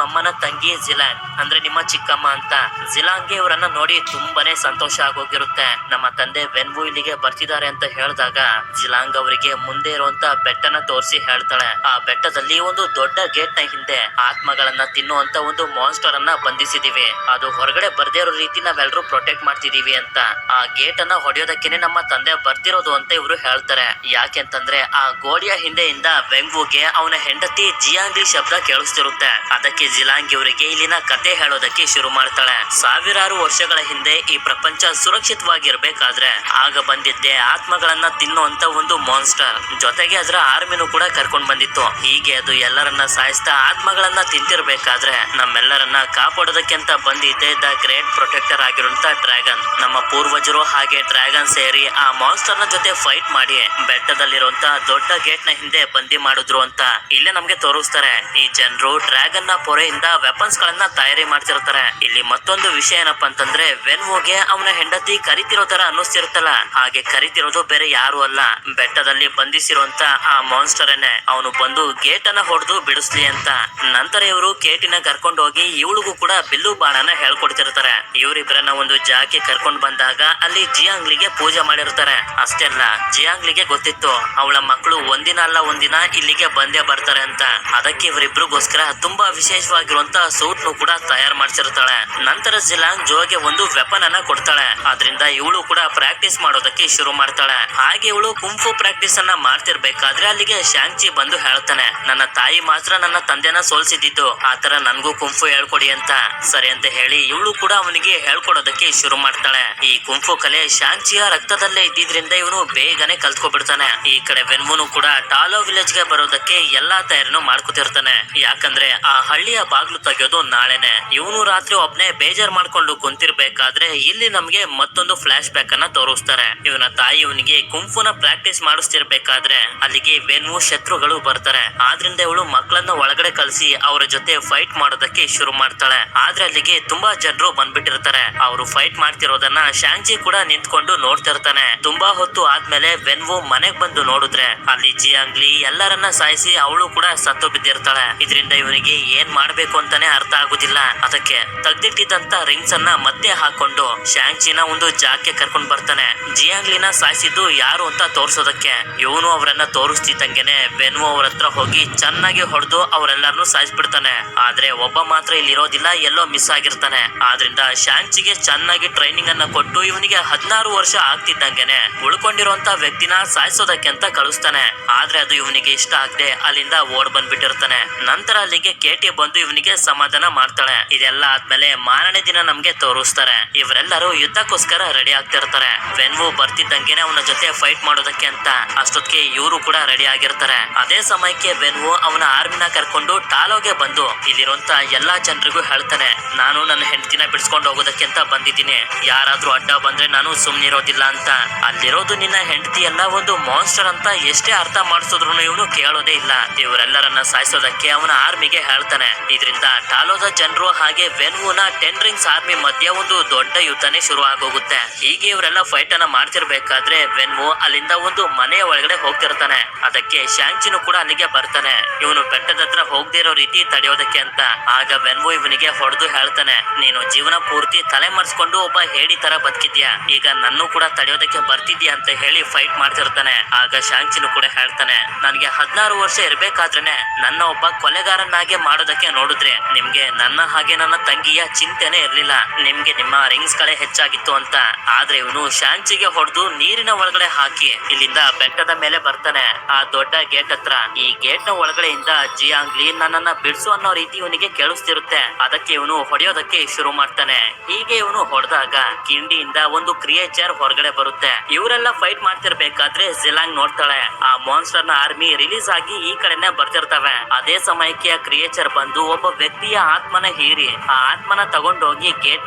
ಅಮ್ಮನ ತಂಗಿ ಜಿಲಾಂಗ್, ಅಂದ್ರೆ ನಿಮ್ಮ ಚಿಕ್ಕಮ್ಮ ಅಂತ. ಜಿಲಾಂಗ್ಗೆ ಇವರನ್ನ ನೋಡಿ ತುಂಬಾನೇ ಸಂತೋಷ ಆಗೋಗಿರುತ್ತೆ. ನಮ್ಮ ತಂದೆ ವೆನ್ವು ಇಲ್ಲಿಗೆ ಬರ್ತಿದ್ದಾರೆ ಅಂತ ಹೇಳಿದಾಗ ಜಿಲಾಂಗ್ ಅವರಿಗೆ ಮುಂದೆ ಇರುವಂತ ಬೆಟ್ಟನ ತೋರಿಸಿ ಹೇಳ್ತಾಳೆ, ಆ ಬೆಟ್ಟದಲ್ಲಿ ಒಂದು ದೊಡ್ಡ ಗೇಟ್ ನ ಹಿಂದೆ ಆತ್ಮಗಳನ್ನ ತಿನ್ನುವಂತ ಒಂದು ಮಾನ್ಸ್ಟರ್ ಅನ್ನ ಬಂಧಿಸಿದೀವಿ. ಅದು ಹೊರಗಡೆ ಬರ್ದೇ ಇರೋ ರೀತಿ ನಾವೆಲ್ಲರೂ ಪ್ರೊಟೆಕ್ಟ್ ಮಾಡ್ತಿದೀವಿ ಅಂತ. ಆ ಗೇಟ್ ಅನ್ನ ಹೊಡೆಯೋದಕ್ಕೇನೆ ನಮ್ಮ ತಂದೆ ಬರ್ತಿರೋದು ಅಂತ ಇವರು ಹೇಳ್ತಾರೆ. ಯಾಕೆಂತಂದ್ರೆ ಆ ಗೋಡೆಯ ಹಿಂದೆಯಿಂದ ವೆಂಗ್ವುಗೆ ಅವನ ಹೆಂಡತಿ ಜಿಯಾಂಗ್ಲಿ ಶಬ್ದ ಕೇಳಿಸ್ತಿರುತ್ತೆ. ಅದಕ್ಕೆ ಜಿಲಾಂಗ್ ಇವರಿಗೆ ಇಲ್ಲಿನ ಕತೆ ಹೇಳೋದಕ್ಕೆ ಶುರು ಮಾಡ್ತಾಳೆ. ಸಾವಿರಾರು ವರ್ಷಗಳ ಹಿಂದೆ ಈ ಪ್ರಪಂಚ ಸುರಕ್ಷಿತವಾಗಿರ್ಬೇಕಾದ್ರೆ ಆಗ ಬಂದಿದ್ದೆ ಆತ್ಮಗಳನ್ನ ತಿನ್ನುವಂತ ಒಂದು ಮಾನ್ಸ್ಟರ್. ಜೊತೆಗೆ ಅದರ ಆರ್ಮಿನೂ ಕೂಡ ಕರ್ಕೊಂಡ್ ಬಂದಿತ್ತು. ಹೀಗೆ ಅದು ಎಲ್ಲರನ್ನ ಸಾಯಿಸ್ತಾ ಆತ್ಮಗಳನ್ನ ತಿಂತಿರ್ಬೇಕಾದ್ರೆ ನಮ್ಮೆಲ್ಲರನ್ನ ಕಾಪಾಡೋದಕ್ಕೆ ಅಂತ ಬಂದಿದ್ದೆ ದ ಗ್ರೇಟ್ ಪ್ರೊಟೆಕ್ಟರ್ ಆಗಿರುವಂತ ಡ್ರ್ಯಾಗನ್. ನಮ್ಮ ಪೂರ್ವಜರು ಹಾಗೆ ಡ್ರ್ಯಾಗನ್ ಸೇರಿ ಆ ಮಾನ್ಸ್ಟರ್ ನ ಜೊತೆ ಫೈಟ್ ಮಾಡಿ ಬೆಟ್ಟದಲ್ಲಿರುವಂತ ದೊಡ್ಡ ಗೇಟ್ ನ ಹಿಂದೆ ಬಂದಿ ಮಾಡಿದ್ರು ಅಂತ ಇಲ್ಲೇ ನಮ್ಗೆ ತೋರಿಸ್ತಾರೆ. ಈ ಜನರು ಡ್ರ್ಯಾಗನ್ ನ ಪೊರೆಯಿಂದ ವೆಪನ್ಸ್ ಗಳನ್ನ ತಯಾರಿ ಮಾಡ್ತಿರ್ತಾರೆ. ಇಲ್ಲಿ ಮತ್ತೊಂದು ವಿಷಯ ಏನಪ್ಪಾ ಅಂತಂದ್ರೆ ವೆನ್ವುಗೆ ಅವನ ಹೆಂಡತಿ ಕರಿತಿರೋ ತರ ಅನ್ನಿಸ್ತಿರುತ್ತಲ್ಲ, ಹಾಗೆ ಕರಿತಿರೋದು ಬೇರೆ ಯಾರು ಅಲ್ಲ, ಬೆಟ್ಟದಲ್ಲಿ ಬಂಧಿಸಿರುವಂತ ಆ ಮಾನ್ಸ್ಟರ್ ಅನ್ನೇ. ಅವನು ಬಂದು ಗೇಟ್ ಅನ್ನ ಹೊಡೆದು ಬಿಡಿಸ್ಲಿ ಅಂತ. ನಂತರ ಇವರು ಕೇಟಿನ ಕರ್ಕೊಂಡು ಹೋಗಿ ಇವಳಿಗೂ ಕೂಡ ಬಿಲ್ಲು ಬಾಣನ ಹೇಳ್ಕೊಡ್ತಿರ್ತಾರೆ. ಇವರಿಬ್ಬರನ್ನ ಒಂದು ಜಾಗಕ್ಕೆ ಕರ್ಕೊಂಡ್ ಬಂದಾಗ ಅಲ್ಲಿ ಜಿಯಾಂಗ್ಲಿಗೆ ಪೂಜೆ ಮಾಡಿರ್ತಾರೆ. ಅಷ್ಟೇ ಅಲ್ಲ, ಜಿಯಾಂಗ್ಲಿಗೆ ಗೊತ್ತಿತ್ತು ಅವಳ ಮಕ್ಕಳು ಒಂದಿನ ಅಲ್ಲ ಒಂದಿನ ಇಲ್ಲಿಗೆ ಬಂದೇ ಬರ್ತಾರೆ ಅಂತ. ಅದಕ್ಕೆ ಇವರಿಬ್ರಿಗೋಸ್ಕರ ತುಂಬಾ ವಿಶೇಷವಾಗಿರುವಂತ ಸೂಟ್ ನು ಕೂಡ ತಯಾರು ಮಾಡ್ಸಿರ್ತಾಳೆ. ನಂತರ ಜಿಲಾಂಗ್ ಜೋಗೆ ಒಂದು ವೆಪನ್ ಅನ್ನ ಕೊಡ್ತಾಳೆ. ಅದರಿಂದ ಇವಳು ಕೂಡ ಪ್ರಾಕ್ಟೀಸ್ ಮಾಡೋದಕ್ಕೆ ಶುರು ಮಾಡ್ತಾಳೆ. ಹಾಗೆ ಹಾಗೆ ಇವಳು ಕುಂಫು ಪ್ರಾಕ್ಟೀಸ್ ಅನ್ನ ಮಾಡ್ತಿರ್ಬೇಕಾದ್ರೆ ಅಲ್ಲಿಗೆ ಶಾಂಗ್ಚಿ ಬಂದು ಹೇಳ್ತಾನೆ, ನನ್ನ ತಾಯಿ ಮಾತ್ರ ನನ್ನ ತಂದೆನ ಸೋಲ್ಸಿದ್ದು, ಆತರ ನನ್ಗೂ ಕುಂಫು ಹೇಳ್ಕೊಡಿ ಅಂತ. ಸರಿ ಅಂತ ಹೇಳಿ ಇವಳು ಕೂಡ ಅವನಿಗೆ ಹೇಳ್ಕೊಡೋದಕ್ಕೆ ಶುರು ಮಾಡ್ತಾಳೆ. ಈ ಕುಂಫು ಕಲೆ ಶಾಂಗ್ಚಿಯ ರಕ್ತದಲ್ಲೇ ಇದ್ದಿದ್ರಿಂದ ಇವನು ಬೇಗನೆ ಕಲ್ತ್ಕೊಬಿಡ್ತಾನೆ. ಈ ಕಡೆ ವೆನ್ವುನು ಕೂಡ ಟಾಲೋ ವಿಲೇಜ್ ಗೆ ಬರೋದಕ್ಕೆ ಎಲ್ಲಾ ತಯಾರಿನೂ ಮಾಡ್ಕೊತಿರ್ತಾನೆ. ಯಾಕಂದ್ರೆ ಆ ಹಳ್ಳಿಯ ಬಾಗ್ಲು ತೆಗೆಯೋದು ನಾಳೆನೆ. ಇವನು ರಾತ್ರಿ ಒಬ್ನೇ ಬೇಜಾರ್ ಮಾಡ್ಕೊಂಡು ಕುಂತಿರ್ಬೇಕಾದ್ರೆ ಇಲ್ಲಿ ನಮ್ಗೆ ಮತ್ತೊಂದು ಫ್ಲಾಶ್ ಬ್ಯಾಕ್ ಅನ್ನ ತೋರಿಸ್ತಾರೆ. ಇವನ ತಾಯಿ ಇವನಿಗೆ ಕುಂಫುನ ಪ್ರಾಕ್ಟೀಸ್ ಮಾಡಿಸ್ತಿರ್ಬೇಕಾದ್ರೆ ಅಲ್ಲಿಗೆ ವೆನ್ವು ಶತ್ರುಗಳು ಬರ್ತಾರೆ. ಆದ್ರಿಂದ ಇವಳು ಮಕ್ಕಳನ್ನ ಒಳಗಡೆ ಕಳಿಸಿ ಅವರ ಜೊತೆ ಫೈಟ್ ಮಾಡೋದಕ್ಕೆ ಶುರು ಮಾಡ್ತಾಳೆ. ಆದ್ರೆ ಅಲ್ಲಿಗೆ ತುಂಬಾ ಜನರು ಬಂದ್ಬಿಟ್ಟಿರ್ತಾರೆ. ಅವರು ಫೈಟ್ ಮಾಡ್ತಿರೋದನ್ನ ಶಾಂಗ್ಚಿ ಕೂಡ ನಿಂತ್ಕೊಂಡು ನೋಡ್ತಿರ್ತಾನೆ. ತುಂಬಾ ಹೊತ್ತು ಆದ್ಮೇಲೆ ವೆನ್ವು ಮನೆಗ್ ಬಂದು ನೋಡಿದ್ರೆ ಅಲ್ಲಿ ಜಿಯಾಂಗ್ಲಿ ಎಲ್ಲರನ್ನ ಸಾಯಿಸಿ ಅವಳು ಕೂಡ ಸತ್ತು ಬಿದ್ದಿರ್ತಾಳೆ. ಇದರಿಂದ ಇವನಿಗೆ ಏನ್ ಮಾಡ್ಬೇಕು ಅಂತಾನೆ ಅರ್ಥ ಆಗುದಿಲ್ಲ. ಅದಕ್ಕೆ ತೆಗ್ದಿಟ್ಟಿದ್ದಂತ ರಿಂಗ್ಸ್ ಅನ್ನ ಮತ್ತೆ ಹಾಕೊಂಡು ಶಾಂಗ್ಚಿನ ಒಂದು ಜಾಗಕ್ಕೆ ಕರ್ಕೊಂಡ್ ಬರ್ತಾನೆ. ಜಿಯಾಂಗ್ಲಿನ ಸಾಯಿಸಿದ್ದು ಯಾರು ಅಂತ ತೋರ್ಸೋದಕ್ಕೆ. ಇವನು ಅವರನ್ನ ತೋರಿಸ್ತಿದ್ದಂಗೆನೆ ವೆನ್ವು ಅವ್ರ ಹತ್ರ ಹೋಗಿ ಚೆನ್ನಾಗಿ ಹೊಡೆದು ಅವರೆಲ್ಲರನ್ನು ಸಾಯಿಸ್ಬಿಡ್ತಾನೆ. ಆದ್ರೆ ಒಬ್ಬ ಮಾತ್ರ ಇಲ್ಲಿ ಇರೋದಿಲ್ಲ, ಎಲ್ಲೋ ಮಿಸ್ ಆಗಿರ್ತಾನೆ. ಆದ್ರಿಂದ ಶಾಂಗ್ಚಿಗೆ ಚೆನ್ನಾಗಿ ಟ್ರೈನಿಂಗ್ ಅನ್ನ ಕೊಟ್ಟು ಇವನಿಗೆ 16 ವರ್ಷ ಆಗ್ತಿದ್ದಂಗೆನೆ ಉಳ್ಕೊಂಡಿರುವಂತ ವ್ಯಕ್ತಿನ ಸಾಯಿಸೋದಕ್ಕೆ ಅಂತ ಕಳಿಸ್ತಾನೆ. ಆದ್ರೆ ಅದು ಇವನಿಗೆ ಇಷ್ಟ ಆಗದೆ ಅಲ್ಲಿಂದ ಓಡ್ ಬಂದ್ಬಿಟ್ಟಿರ್ತಾನೆ. ನಂತರ ಅಲ್ಲಿಗೆ ಕೇಟಿ ಬಂದು ಇವನಿಗೆ ಸಮಾಧಾನ ಮಾಡ್ತಾಳೆ. ಇದೆಲ್ಲ ಆದ್ಮೇಲೆ ಮಾರನೇ ದಿನ ನಮ್ಗೆ ತೋರಿಸ್ತಾರೆ. ಇವರೆಲ್ಲರೂ ಯುದ್ಧಕ್ಕೋಸ್ಕರ ರೆಡಿ ಆಗ್ತಿರ್ತಾರೆ. ವೆನ್ವು ಬರ್ತಿದ್ದಂಗೆನೆ ಅವನ ಜೊತೆ ಫೈಟ್ ಮಾಡೋದಕ್ಕೆ ಅಂತ. ಅಷ್ಟೊತ್ತಿಗೆ ಇವರು ಕೂಡ ರೆಡಿ ಆಗಿರ್ತಾರೆ. ಅದೇ ಸಮಯಕ್ಕೆ ವೆನ್ವು ಅವನ ಆರ್ಮಿನ ಕರ್ಕೊಂಡು ಟಾಲೋಗೆ ಬಂದು ಇಲ್ಲಿರುವಂತ ಎಲ್ಲಾ ಜನರಿಗೂ ಹೇಳ್ತಾನೆ, ನಾನು ನನ್ನ ಹೆಂಡತಿನ ಬಿಡಿಸ್ಕೊಂಡು ಹೋಗೋದಕ್ಕೆ ಅಂತ ಬಂದಿದ್ದೀನಿ. ಯಾರಾದ್ರೂ ಅಡ್ಡ ಬಂದ್ರೆ ನಾನು ಸುಮ್ನಿರೋದಿಲ್ಲ ಅಂತ. ಅಲ್ಲಿರೋದು ನಿನ್ನ ಹೆಂಡತಿ ಎಲ್ಲ ಒಂದು ಮಾನ್ಸ್ಟರ್ ಅಂತ ಎಷ್ಟೇ ಅರ್ಥ ಮಾಡಿಸಿದ್ರು ಇವನು ಕೇಳೋದೇ ಇಲ್ಲ. ಇವರೆಲ್ಲರನ್ನ ಸಾಯಿಸೋದಕ್ಕೆ ಅವನ ಆರ್ಮಿಗೆ ಹೇಳ್ತಾನೆ. ಇದರಿಂದ ಟಾಲೋದ ಜನರು ಹಾಗೆ ವೆನ್ವುನ 10 ರಿಂಗ್ಸ್ ಆರ್ಮಿ ಮಧ್ಯೆ ಒಂದು ದೊಡ್ಡ ಯುದ್ಧನೇ ಶುರು ಆಗೋಗುತ್ತೆ. ಹೀಗೆ ಇವರೆಲ್ಲ ಫೈಟ್ ಅನ್ನ ಮಾಡ್ತಿರ್ಬೇಕಾದ್ರೆ ವೆನ್ವು ಅಲ್ಲಿಂದ ಒಂದು ಮನೆಯ ಒಳಗಡೆ ಹೋಗ್ತಿರ್ತಾನೆ. ಅದಕ್ಕೆ ಶಾಂಗ್ಚಿನು ಕೂಡ ಅಲ್ಲಿಗೆ ಬರ್ತಾನೆ. ಇವನು ಬೆಟ್ಟದ ಹತ್ರ ಹೋಗದೆ ಇರೋ ರೀತಿ ತಡೆಯೋದಕ್ಕೆ ಅಂತ. ಆಗ ವೆನ್ವು ಇವನಿಗೆ ಹೊಡೆದು ಹೇಳ್ತಾನೆ, ನೀನು ಜೀವನ ಪೂರ್ತಿ ತಲೆ ಮರೆಸ್ಕೊಂಡು ಒಬ್ಬ ಹೇಡಿ ತರ ಬದುಕಿದ್ಯಾ, ಈಗ ನನ್ನೂ ಕೂಡ ತಡೆಯೋದಕ್ಕೆ ಬರ್ತಿದ್ಯಾ ಅಂತ ಹೇಳಿ ಫೈಟ್ ಮಾಡ್ತಿರ್ತಾನೆ. ಆಗ ಶಾಂಗ್ಚಿನು ಕೂಡ ಹೇಳ್ತಾನೆ, ನನಗೆ 16 ವರ್ಷ ಇರ್ಬೇಕಾದ್ರೇನೆ ನನ್ನ ಒಬ್ಬ ಕೊಲೆಗಾರನಾಗೆ ಮಾಡೋದಕ್ಕೆ ನೋಡಿದ್ರೆ ನಿಮ್ಗೆ ನನ್ನ ಹಾಗೆ ನನ್ನ ತಂಗಿಯ ಚಿಂತೆನೆ ಇರ್ಲಿಲ್ಲ. ನಿಮ್ಗೆ ನಿಮ್ಮ ರಿಂಗ್ಸ್ ಗಳೇ ಹೆಚ್ಚಾಗಿತ್ತು ಅಂತ. ಆದ್ರೆ ಇವನು ಶಾಂಗ್ಚಿಗೆ ಹೊಡೆದು ನೀರಿನ ಒಳಗಡೆ ಹಾಕಿ ಇಲ್ಲಿಂದ ಬೆಟ್ಟದ ಮೇಲೆ ಬರ್ತಾನೆ. ಆ ದೊಡ್ಡ ಗೇಟ್ ಹತ್ರ. ಈ ಗೇಟ್ ನ ಒಳಗಡೆಯಿಂದ ಜಿಯಾಂಗ್ಲಿ ನನ್ನನ್ನ ಬಿಡಿಸು ಅನ್ನೋ ರೀತಿ ಇವನಿಗೆ ಕೇಳಿಸ್ತಿರುತ್ತೆ. ಅದಕ್ಕೆ ಇವನು ಹೊಡೆಯೋದಕ್ಕೆ ಶುರು ಮಾಡ್ತಾನೆ. ಹೀಗೆ ಇವನು ಹೊಡೆದಾಗ ಕಿಂಡಿಯಿಂದ ಒಂದು ಕ್ರಿಯೇಚರ್ ಹೊರಗಡೆ ಬರುತ್ತೆ. ಇವರೆಲ್ಲ ಫೈಟ್ ಮಾಡ್ತಿರ್ಬೇಕಾದ್ರೆ ಜಿಲಾಂಗ್ ನೋಡ್ತಾಳೆ. ಆ ಮಾನ್ಸ್ಟರ್ ನ ಆರ್ಮಿ ರಿಲೀಸ್ ಆಗಿ ಈ ಕಡೆನೆ ಬರ್ತಿರ್ತವೆ. ಅದೇ ಸಮಯಕ್ಕೆ ಆ ಕ್ರಿಯೇಚರ್ ಬಂದು ಒಬ್ಬ ವ್ಯಕ್ತಿಯ ಆತ್ಮನ ಹೀರಿ ಆ ಆತ್ಮನ ತಗೊಂಡೋಗಿ ಗೇಟ್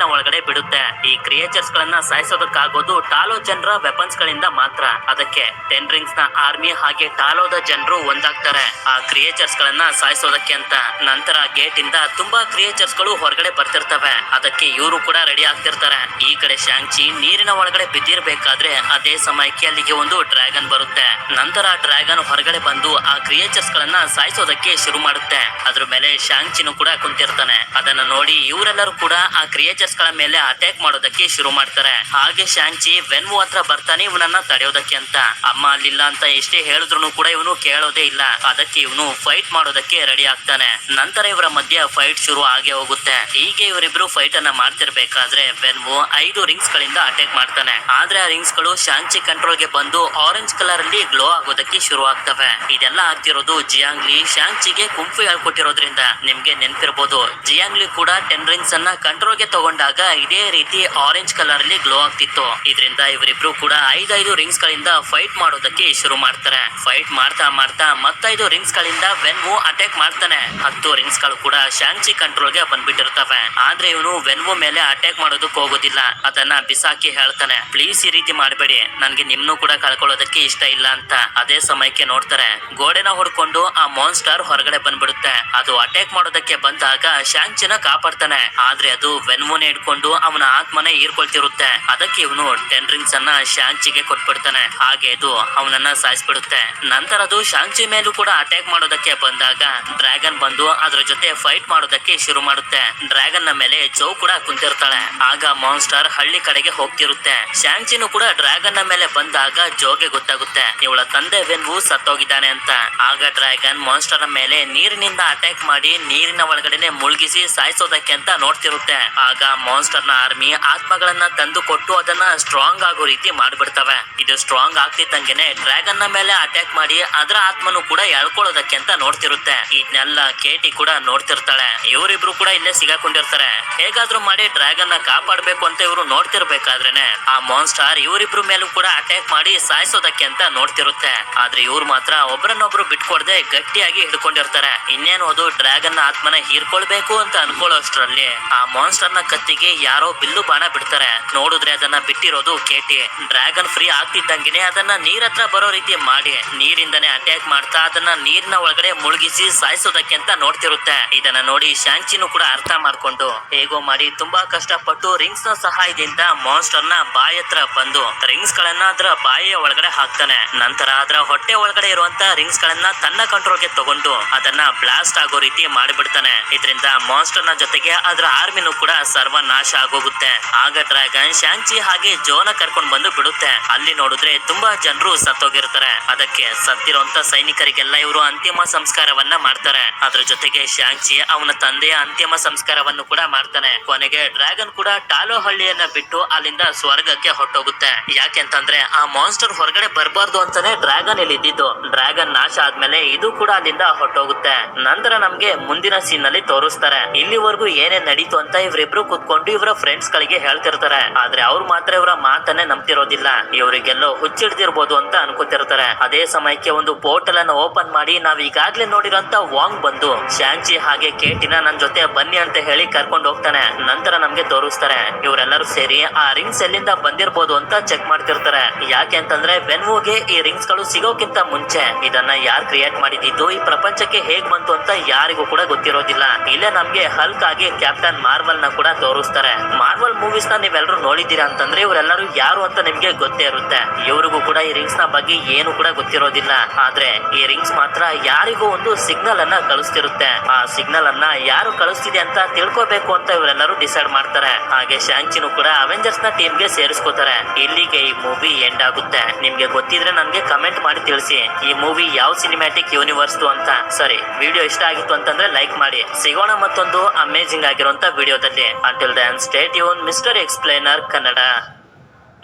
ನ ಒಳಗಡೆ ಬಿಡುತ್ತೆ. ಈ ಕ್ರಿಯೇಚರ್ಸ್ ಗಳನ್ನ ಸಾಯಿಸೋದಕ್ಕಾಗೋದು ಟಾಲೋ ಜನರ ವೆಪನ್ಸ್ ಗಳಿಂದ ಮಾತ್ರ. ಅದಕ್ಕೆ 10 ರಿಂಗ್ಸ್ ನ ಆರ್ಮಿ ಹಾಗೆ ಟಾಲೋದ ಜನರು ಒಂದಾಗ್ತಾರೆ ಆ ಕ್ರಿಯೇಚರ್ಸ್ ಗಳನ್ನ ಸಾಯಿಸೋದಕ್ಕೆ ಅಂತ. ನಂತರ ಗೇಟ್ ಇಂದ ತುಂಬಾ ಕ್ರಿಯೇಚರ್ಸ್ ಗಳು ಹೊರಗಡೆ ಬರ್ತಿರ್ತವೆ. ಅದಕ್ಕೆ ಇವರು ಕೂಡ ರೆಡಿ ಆಗ್ತಿರ್ತಾರೆ. ಈ ಕಡೆ ಶಾಂಗ್ಚಿ ನೀರಿನ ಒಳಗಡೆ ಬಿದ್ದಿರ್ಬೇಕಾದ್ರೆ ಅದೇ ಸಮಯಕ್ಕೆ ಅಲ್ಲಿಗೆ ಒಂದು ಡ್ರ್ಯಾಗನ್ ಬರುತ್ತೆ. ನಂತರ ಡ್ರ್ಯಾಗನ್ ಹೊರಗಡೆ ಬಂದು ಆ ಕ್ರಿಯೇಚರ್ಸ್ ಗಳನ್ನ ಸಾಯಿಸೋದಕ್ಕೆ ಶುರು ಮಾಡುತ್ತೆ. ಅದ್ರ ಮೇಲೆ ಶಾಂಗ್ಚಿನು ಕೂಡ ಕುಂತಿರ್ತಾನೆ. ಅದನ್ನ ನೋಡಿ ಇವರೆಲ್ಲರೂ ಕೂಡ ಆ ಕ್ರಿಯೇಚರ್ಸ್ ಗಳ ಮೇಲೆ ಅಟ್ಯಾಕ್ ಮಾಡೋದಕ್ಕೆ ಶುರು ಮಾಡ್ತಾರೆ. ಹಾಗೆ ಶಾಂಗ್ಚಿ ವೆನ್ವು ಹತ್ರ ಬರ್ತಾನೆ ಇವನನ್ನ ತಡೆಯೋದಕ್ಕೆ ಅಂತ. ಅಮ್ಮ ಅಲ್ಲಿಲ್ಲ ಅಂತ ಎಷ್ಟೇ ಹೇಳಿದ್ರು ಕೂಡ ಇವನು ಕೇಳೋದೇ ಇಲ್ಲ. ಅದಕ್ಕೆ ಇವನು ಫೈಟ್ ಮಾಡೋದಕ್ಕೆ ರೆಡಿ ಆಗ್ತಾನೆ. ನಂತರ ಇವರ ಮಧ್ಯೆ ಫೈಟ್ ಶುರು ಆಗೇ ಹೋಗುತ್ತೆ. ಹೀಗೆ ಇವರಿಬ್ರು ಫೈಟ್ ಅನ್ನ ಮಾಡ್ತಿರ್ಬೇಕಾದ್ರೆ ವೆನ್ವು 5 ರಿಂಗ್ಸ್ ಗಳಿಂದ ಅಟ್ಯಾಕ್ ಮಾಡ್ತಾನೆ. ಆದ್ರೆ ಆ ರಿಂಗ್ಸ್ ಗಳು ಶಾಂಗ್ಚಿ ಕಂಟ್ರೋಲ್ ಗೆ ಬಂದು ಆರೆಂಜ್ ಕಲರ್ ಅಲ್ಲಿ ಗ್ಲೋ ಆಗೋದಕ್ಕೆ ಶುರು ಆಗ್ತವೆ. ಇದೆಲ್ಲ ಆಗ್ತಿರೋದು ಜಿಯಾಂಗ್ಲಿ ಶಾಂಗ್ಚಿಗೆ ಕುಂಫು ಹೇಳ್ಕೊಟ್ಟಿರೋದ್ರಿಂದ. ನಿಮ್ಗೆ ನೆನ್ಪಿರ್ಬೋದು, ಜಿಯಾಂಗ್ಲಿ ಕೂಡ 10 ರಿಂಗ್ಸ್ ಅನ್ನ ಕಂಟ್ರೋಲ್ ಗೆ ತಗೊಂಡಾಗ ಇದೇ ರೀತಿ ಆರೆಂಜ್ ಕಲರ್ ಅಲ್ಲಿ ಗ್ಲೋ ಆಗ್ತಿತ್ತು. ಇದರಿಂದ ಇವರಿಬ್ರು ಕೂಡ 5 ರಿಂಗ್ಸ್ ಗಳಿಂದ ಫೈಟ್ ಮಾಡೋದಕ್ಕೆ ಶುರು ಮಾಡ್ತಾರೆ. ಫೈಟ್ ಮಾಡ್ತಾ ಮಾಡ್ತಾ ಮತ್ತೈದು ರಿಂಗ್ಸ್ ಗಳಿಂದ ವೆನ್ವು ಅಟ್ಯಾಕ್ ಮಾಡ್ತಾನೆ. 10 ರಿಂಗ್ಸ್ ಗಳು ಕೂಡ ಶಾಂಗ್ಚಿ ಕಂಟ್ರೋಲ್ ಗೆ ಬಂದ್ಬಿಟ್ಟಿರ್ತವೆ. ಆದ್ರೆ ಇವನು ವೆನ್ವು ಮೇಲೆ ಅಟ್ಯಾಕ್ ಮಾಡೋದಕ್ಕೆ ಹೋಗೋದಿಲ್ಲ. ಅದನ್ನ ಬಿಸಾಕಿ ಹೇಳ್ತಾನೆ, ಪ್ಲೀಸ್ ಈ ರೀತಿ ಮಾಡಬೇಡಿ, ನನ್ಗೆ ನಿಮ್ನು ಕೂಡ ಕಳ್ಕೊಳ್ಳೋದಕ್ಕೆ ಇಷ್ಟ ಇಲ್ಲ ಅಂತ. ಅದೇ ಸಮಯಕ್ಕೆ ನೋಡ್ತಾರೆ ಗೋಡೆನ ಹೊಡ್ಕೊಂಡು ಆ ಮಾನ್ಸ್ಟರ್ ಹೊರಗಡೆ ಬಂದ್ಬಿಡುತ್ತೆ. ಅದು ಅಟ್ಯಾಕ್ ಮಾಡೋದಕ್ಕೆ ಬಂದಾಗ ಶಾಂಗ್ಚಿನ ಕಾಪಾಡ್ತಾನೆ. ಆದ್ರೆ ಅದು ವೆನ್ವುನೇ ಹಿಡ್ಕೊಂಡು ಅವನ ಆತ್ಮನೆ ಹೀರ್ಕೊಳ್ತಿರುತ್ತೆ. ಅದಕ್ಕೆ ಇವನು 10 ರಿಂಗ್ಸ್ ಅನ್ನ ಶಾಂಗ್ಚಿಗೆ ಕೊಟ್ಬಿಡ್ತಾನೆ. ಹಾಗೆ ಅದು ಅವನನ್ನ ಸಾಯಿಸ್ಬಿಡುತ್ತೆ. ನಂತರ ಅದು ಶಾಂಗ್ಚಿ ಮೇಲೂ ಕೂಡ ಅಟ್ಯಾಕ್ ಮಾಡೋದಕ್ಕೆ ಬಂದಾಗ ಡ್ರ್ಯಾಗನ್ ಬಂದು ಅದ್ರ ಜೊತೆ ಫೈಟ್ ಮಾಡೋದಕ್ಕೆ ಶುರು ಮಾಡುತ್ತೆ. ಡ್ರ್ಯಾಗನ್ ನ ಮೇಲೆ ಜೋ ಕೂಡ ಕುಂತಿರ್ತಾಳೆ. ಆಗ ಮಾನ್ಸ್ಟರ್ ಹಳ್ಳಿ ಕಡೆಗೆ ಹೋಗ್ತಿರುತ್ತೆ. ಶಾಂಗ್ಚಿನು ಕೂಡ ಡ್ರ್ಯಾಗನ್ ನ ಮೇಲೆ ಬಂದಾಗ ಜೋಗೆ ಗೊತ್ತಾಗುತ್ತೆ ಇವಳ ತಂದೆ ವೆನ್ವು ಸತ್ತೋಗಿದ್ದಾನೆ ಅಂತ. ಆಗ ಡ್ರ್ಯಾಗನ್ ಮಾನ್ಸ್ಟರ್ ನ ಮೇಲೆ ನೀರಿನಿಂದ ಅಟ್ಯಾಕ್ ಮಾಡಿ ನೀರಿನ ಒಳಗಡೆನೆ ಮುಳುಗಿಸಿ ಸಾಯಿಸೋದಕ್ಕೆ ಅಂತ ನೋಡ್ತಿರುತ್ತೆ. ಆಗ ಮಾನ್ಸ್ಟರ್ ನ ಆರ್ಮಿ ಆತ್ಮಗಳನ್ನ ತಂದು ಕೊಟ್ಟು ಅದನ್ನ ಸ್ಟ್ರಾಂಗ್ ಆಗೋ ರೀತಿ ಮಾಡ್ಬಿಡ್ತವೆ. ಇದು ಸ್ಟ್ರಾಂಗ್ ಆಗ್ತಿದ್ದಂಗೆನೆ ಡ್ರ್ಯಾಗನ್ ನ ಮೇಲೆ ಅಟ್ಯಾಕ್ ಮಾಡಿ ಅದರ ಆತ್ಮನು ಕೂಡ ಎಳ್ಕೊಳ್ಳೋದಕ್ಕೆ ಅಂತ ನೋಡ್ತಿರುತ್ತೆ. ಇದನ್ನೆಲ್ಲ ಕೇಟಿ ಕೂಡ ನೋಡ್ತಿರ್ತಾಳೆ. ಇವರಿಬ್ರು ಕೂಡ ಇಲ್ಲೇ ಸಿಗಾಕೊಂಡಿರ್ತಾರೆ. ಹೇಗಾದ್ರೂ ಮಾಡಿ ಡ್ರ್ಯಾಗನ್ ನ ಕಾಪಾಡ್ಬೇಕು ಅಂತ ಇವರು ನೋಡ್ತಿರ್ಬೇಕಾದ್ರೇನೆ ಆ ಮಾನ್ಸ್ಟರ್ ಇವರಿಬ್ರು ಮೇಲೂ ಕೂಡ ಅಟ್ಯಾಕ್ ಮಾಡಿ ಸಾಯಿಸೋದಕ್ಕೆ ಅಂತ ನೋಡ್ತಿರುತ್ತೆ. ಆದ್ರೆ ಇವ್ರು ಮಾತ್ರ ಒಬ್ರನ್ನೊಬ್ರು ಬಿಟ್ಕೊಡ್ದೆ ಗಟ್ಟಿಯಾಗಿ ಹಿಡ್ಕೊಂಡಿರ್ತಾರೆ. ಇನ್ನೇನು ಅದು ಡ್ರ್ಯಾಗನ್ ನ ಆತ್ಮನ ಹೀರ್ಕೊಳ್ಬೇಕು ಅಂತ ಅನ್ಕೊಳ್ಳೋಷ್ಟ್ರಲ್ಲಿ ಆ ಮಾನ್ಸ್ಟರ್ ನ ಕತ್ತಿಗೆ ಯಾರೋ ಬಿಲ್ಲು ಬಾಣ ಬಿಡ್ತಾರೆ. ನೋಡಿದ್ರೆ ಅದನ್ನ ಬಿಟ್ಟಿರೋದು ಕೇಟಿ. ಡ್ರ್ಯಾಗನ್ ಫ್ರೀ ಆಗ್ತಿದ್ದಂಗೆನೆ ಅದನ್ನ ನೀರ್ ಹತ್ರ ಬರೋ ರೀತಿ ಮಾಡಿ ನೀರಿಂದನೇ ಅಟ್ಯಾಕ್ ಮಾಡ್ತಾ ಅದನ್ನ ನೀರಿನ ಒಳಗಡೆ ಮುಳುಗಿಸಿ ಸಾಯಿಸೋದಕ್ಕೆ ಅಂತ ನೋಡ್ತಿರುತ್ತೆ. ಇದನ್ನ ನೋಡಿ ಶಾಂಚಿನೂ ಕೂಡ ಅರ್ಥ ಮಾಡ್ಕೊಂಡು ಹೇಗೋ ಮಾಡಿ ತುಂಬಾ ಕಷ್ಟಪಟ್ಟು ರಿಂಗ್ಸ್ ನ ಸಹಾಯದಿಂದ ಮಾನ್ಸ್ಟರ್ ನ ಬಾಯಿ ಹತ್ರ ಬಂದು ರಿಂಗ್ಸ್ ಗಳನ್ನ ಅದರ ಬಾಯಿಯ ಒಳಗಡೆ ಹಾಕ್ತಾನೆ. ನಂತರ ಅದರ ಹೊಟ್ಟೆ ಒಳಗಡೆ ಇರುವಂತ ರಿಂಗ್ಸ್ ಗಳನ್ನ ತನ್ನ ಕಂಟ್ರೋಲ್ಗೆ ತಗೊಂಡು ಅದನ್ನ ಬ್ಲಾಸ್ಟ್ ಆಗೋ ರೀತಿ ಮಾಡಿಬಿಡ್ತಾನೆ. ಇದರಿಂದ ಮಾನ್ಸ್ಟರ್ ನ ಜೊತೆಗೆ ಅದರ ಆರ್ಮಿನೂ ಕೂಡ ಸರ್ವನಾಶ ಆಗೋಗುತ್ತೆ. ಆಗ ಡ್ರ್ಯಾಗನ್ ಶಾಂಚಿ ಹಾಗೆ ಜೋನ ಕರ್ಕೊಂಡ್ ಬಂದು ಬಿಡುತ್ತೆ. ಅಲ್ಲಿ ನೋಡಿದ್ರೆ ತುಂಬಾ ಜನರು ಸತ್ತೋಗಿರ್ತಾರೆ. ಅದಕ್ಕೆ ಸತ್ತಿರುವಂತ ಸೈನಿಕರಿಗೆಲ್ಲ ಇವರು ಅಂತಿಮ ಸಂಸ್ಕಾರವನ್ನ ಮಾಡ್ತಾರೆ. ಅದ್ರ ಜೊತೆಗೆ ಶಾಂಚಿ ಅವನ ತಂದೆಯ ಅಂತಿಮ ಸಂಸ್ಕಾರವನ್ನು ಕೂಡ ಮಾಡ್ತಾನೆ. ಕೊನೆಗೆ ಡ್ರ್ಯಾಗನ್ ಕೂಡ ಟಾಲೋ ಹಳ್ಳಿಯನ್ನ ಬಿಟ್ಟು ಅಲ್ಲಿಂದ ಸ್ವರ್ಗಕ್ಕೆ ಹೊಟ್ಟೋಗುತ್ತೆ. ಯಾಕೆಂತಂದ್ರೆ ಆ ಮಾನ್ಸ್ಟರ್ ಹೊರಗಡೆ ಬರಬಾರ್ದು ಅಂತಾನೆ ಡ್ರ್ಯಾಗನ್ ಇಲ್ಲಿ ಇದ್ದಿದ್ದು. ಡ್ರ್ಯಾಗನ್ ನಾಶ ಆದ್ಮೇಲೆ ಇದು ಕೂಡ ಅಲ್ಲಿಂದ ಹೊಟ್ಟೋಗುತ್ತೆ. ನಂತರ ನಮ್ಗೆ ಮುಂದಿನ ಸೀನ್ ನಲ್ಲಿ ತೋರಿಸ್ತಾರೆ. ಇಲ್ಲಿವರೆಗೂ ಏನೇನ್ ನಡೀತು ಅಂತ ಇವರಿಬ್ರು ಕುತ್ಕೊಂಡು ಇವರ ಫ್ರೆಂಡ್ಸ್ ಗಳಿಗೆ ಹೇಳ್ತಿರ್ತಾರೆ. ಆದ್ರೆ ಅವ್ರು ಮಾತ್ರ ಇವರ ಮಾತನ್ನೇ ನಂಬ್ತಿರೋದಿಲ್ಲ. ಇವರಿಗೆಲ್ಲೋ ಹುಚ್ಚಿಡ್ದಿರ್ಬೋದು ಅಂತ ಅನ್ಕೋತಿರ್ತಾರೆ. ಅದೇ ಸಮಯಕ್ಕೆ ಒಂದು ಪೋರ್ಟಲ್ ಅನ್ನು ಓಪನ್ ಮಾಡಿ ನಾವ್ ಈಗಾಗ್ಲೇ ನೋಡಿರೋಂತ ವಾಂಗ್ ಬಂದು ಶಾಂಚಿ ಹಾಗೆ ಕೇಟಿನ ನನ್ ಜೊತೆ ಬನ್ನಿ ಅಂತ ಹೇಳಿ ಕರ್ಕೊಂಡು ಹೋಗ್ತಾನೆ. ನಂತರ ನಮ್ಗೆ ತೋರಿಸ್ತಾರೆ ಇವರೆಲ್ಲರೂ ಸೇರಿ ಆ ರಿಂಗ್ಸ್ ಎಲ್ಲಿಂದ ಬಂದಿರ್ಬೋದು ಅಂತ ಚೆಕ್ ಮಾಡ್ತಿರ್ತಾರೆ. ಯಾಕೆ ಅಂತಂದ್ರೆ ವೆನ್ವುಗೆ ಈ ರಿಂಗ್ಸ್ ಗಳು ಸಿಗೋಕ್ಕಿಂತ ಮುಂಚೆ ಇದನ್ನ ಯಾರು ಕ್ರಿಯೇಟ್ ಮಾಡಿದ್ದು ಈ ಪ್ರಪಂಚಕ್ಕೆ ಹೇಗ್ ಬಂತು ಅಂತ ಯಾರಿಗೂ ಕೂಡ ಗೊತ್ತಿರೋದಿಲ್ಲ. ಇಲ್ಲೇ ನಮ್ಗೆ ಹಲ್ಕ್ ಆಗಿ ಕ್ಯಾಪ್ಟನ್ ಮಾರ್ವಲ್ ನ ಕೂಡ ತೋರಿಸ್ತಾರೆ. ಮಾರ್ವಲ್ ಮೂವೀಸ್ ನ ನೀವೆಲ್ಲರೂ ನೋಡಿದ್ದೀರಾ ಅಂತಂದ್ರೆ ಇವರೆಲ್ಲರೂ ಯಾರು ಅಂತ ನಿಮ್ಗೆ ಗೊತ್ತೇ ಇರುತ್ತೆ. ಇವ್ರಿಗೂ ಕೂಡ ಈ ರಿಂಗ್ಸ್ ನ ಬಗ್ಗೆ ಏನು ಕೂಡ ಗೊತ್ತಿರೋದಿಲ್ಲ. ಆದ್ರೆ ಈ ರಿಂಗ್ಸ್ ಮಾತ್ರ ಯಾರಿಗೂ ಒಂದು ಸಿಗ್ನಲ್ ಅನ್ನ ಕಳಿಸ್ತಿರುತ್ತೆ. ಆ ಸಿಗ್ನಲ್ ಅನ್ನ ಯಾರು ಕಳಿಸ್ತಿದೆ ಅಂತ ತಿಳ್ಕೋಬೇಕು ಅಂತ ಇವರೆಲ್ಲರೂ ಡಿಸೈಡ್ ಮಾಡ್ತಾರೆ. ಹಾಗೆ ಶಾಂಚಿನೂ ಕೂಡ ಅವೆಂಜರ್ಸ್ ನ ಟೀಮ್ ಗೆ ಸೇರಿಸ್ಕೋತಾರೆ. ಇಲ್ಲಿಗೆ ಈ ಮೂವಿ ಎಂಡ್ ಆಗುತ್ತೆ. ನಿಮ್ಗೆ ಗೊತ್ತಿದ್ರೆ ನನ್ಗೆ ಕಮೆಂಟ್ ಮಾಡಿ ತಿಳಿಸಿ ಈ ಮೂವಿ ಯಾವ ಸಿನಿಮ್ಯಾಟಿಕ್ ಯೂನಿವರ್ಸ್ ಅಂತ. ಸರಿ, ವಿಡಿಯೋ ಇಷ್ಟ ಆಗಿತ್ತು ಅಂತಂದ್ರೆ ಲೈಕ್ ಮಾಡಿ. ಸಿಗೋಣ ಮತ್ತೊಂದು ಅಮೇಜಿಂಗ್ ಆಗಿರುವಂತ ವಿಡಿಯೋದಲ್ಲಿ. Until then stay tune mister explainer Kannada.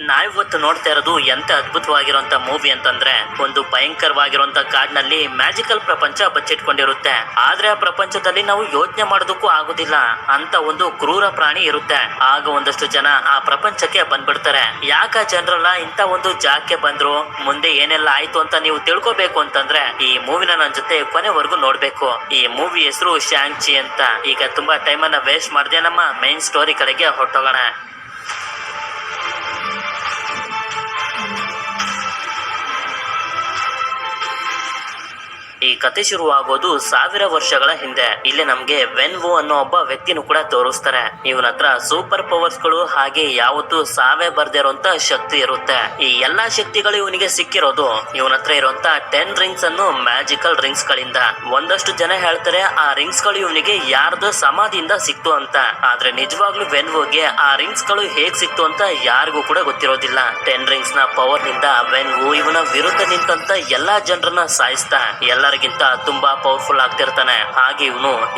ನಾವಿವತ್ತು ನೋಡ್ತಾ ಇರೋದು ಎಂತ ಅದ್ಭುತವಾಗಿರುವಂತ ಮೂವಿ ಅಂತಂದ್ರೆ ಒಂದು ಭಯಂಕರವಾಗಿರುವಂತ ಕಾಡ್ನಲ್ಲಿ ಮ್ಯಾಜಿಕಲ್ ಪ್ರಪಂಚ ಬಚ್ಚಿಟ್ಕೊಂಡಿರುತ್ತೆ. ಆದ್ರೆ ಆ ಪ್ರಪಂಚದಲ್ಲಿ ನಾವು ಯೋಚನೆ ಮಾಡೋದಕ್ಕೂ ಆಗುದಿಲ್ಲ ಅಂತ ಒಂದು ಕ್ರೂರ ಪ್ರಾಣಿ ಇರುತ್ತೆ. ಆಗ ಒಂದಷ್ಟು ಜನ ಆ ಪ್ರಪಂಚಕ್ಕೆ ಬಂದ್ಬಿಡ್ತಾರೆ. ಯಾಕ ಜನರಲ್ಲ ಇಂತ ಒಂದು ಜಾಗಕ್ಕೆ ಬಂದ್ರು, ಮುಂದೆ ಏನೆಲ್ಲ ಆಯ್ತು ಅಂತ ನೀವು ತಿಳ್ಕೊಬೇಕು ಅಂತಂದ್ರೆ ಈ ಮೂವಿನ ನನ್ನ ಜೊತೆ ಕೊನೆವರೆಗೂ ನೋಡ್ಬೇಕು. ಈ ಮೂವಿ ಹೆಸರು ಶಾಂಚಿ ಅಂತ. ಈಗ ತುಂಬಾ ಟೈಮ್ ಅನ್ನ ವೇಸ್ಟ್ ಮಾಡದೆ ನಮ್ಮ ಮೈನ್ ಸ್ಟೋರಿ ಕಡೆಗೆ ಹೊಟ್ಟೋಗೋಣ. ಈ ಕತೆ ಶುರುವಾಗೋದು 1000 ವರ್ಷಗಳ ಹಿಂದೆ. ಇಲ್ಲಿ ನಮ್ಗೆ ವೆನ್ವು ಅನ್ನೋ ಒಬ್ಬ ವ್ಯಕ್ತಿನೂ ಕೂಡ ತೋರಿಸ್ತಾರೆ. ಇವನ ಹತ್ರ ಸೂಪರ್ ಪವರ್ಸ್ ಗಳು ಹಾಗೆ ಯಾವತ್ತೂ ಸಾವೇ ಬರ್ದೇ ಇರುವಂತ ಶಕ್ತಿ ಇರುತ್ತೆ. ಈ ಎಲ್ಲಾ ಶಕ್ತಿಗಳು ಇವನಿಗೆ ಸಿಕ್ಕಿರೋದು ಇವನ ಹತ್ರ ಇರುವಂತ 10 ರಿಂಗ್ಸ್ ಅನ್ನು ಮ್ಯಾಜಿಕಲ್ ರಿಂಗ್ಸ್ ಗಳಿಂದ. ಒಂದಷ್ಟು ಜನ ಹೇಳ್ತಾರೆ ಆ ರಿಂಗ್ಸ್ ಗಳು ಇವನಿಗೆ ಯಾರ್ದು ಸಮಾಧಿಯಿಂದ ಸಿಕ್ತು ಅಂತ. ಆದ್ರೆ ನಿಜವಾಗ್ಲೂ ವೆನ್ವುಗೆ ಆ ರಿಂಗ್ಸ್ ಗಳು ಹೇಗ್ ಸಿಕ್ತು ಅಂತ ಯಾರಿಗೂ ಕೂಡ ಗೊತ್ತಿರೋದಿಲ್ಲ. 10 ರಿಂಗ್ಸ್ ನ ಪವರ್ ನಿಂದ ವೆನ್ವು ಇವನ ವಿರುದ್ಧ ನಿಂತಂತ ಎಲ್ಲಾ ಜನರನ್ನ ಸಾಯಿಸ್ತಾ ಎಲ್ಲರಿಗಿಂತ ತುಂಬಾ ಪವರ್ಫುಲ್ ಆಗ್ತಿರ್ತಾನೆ. ಹಾಗೆ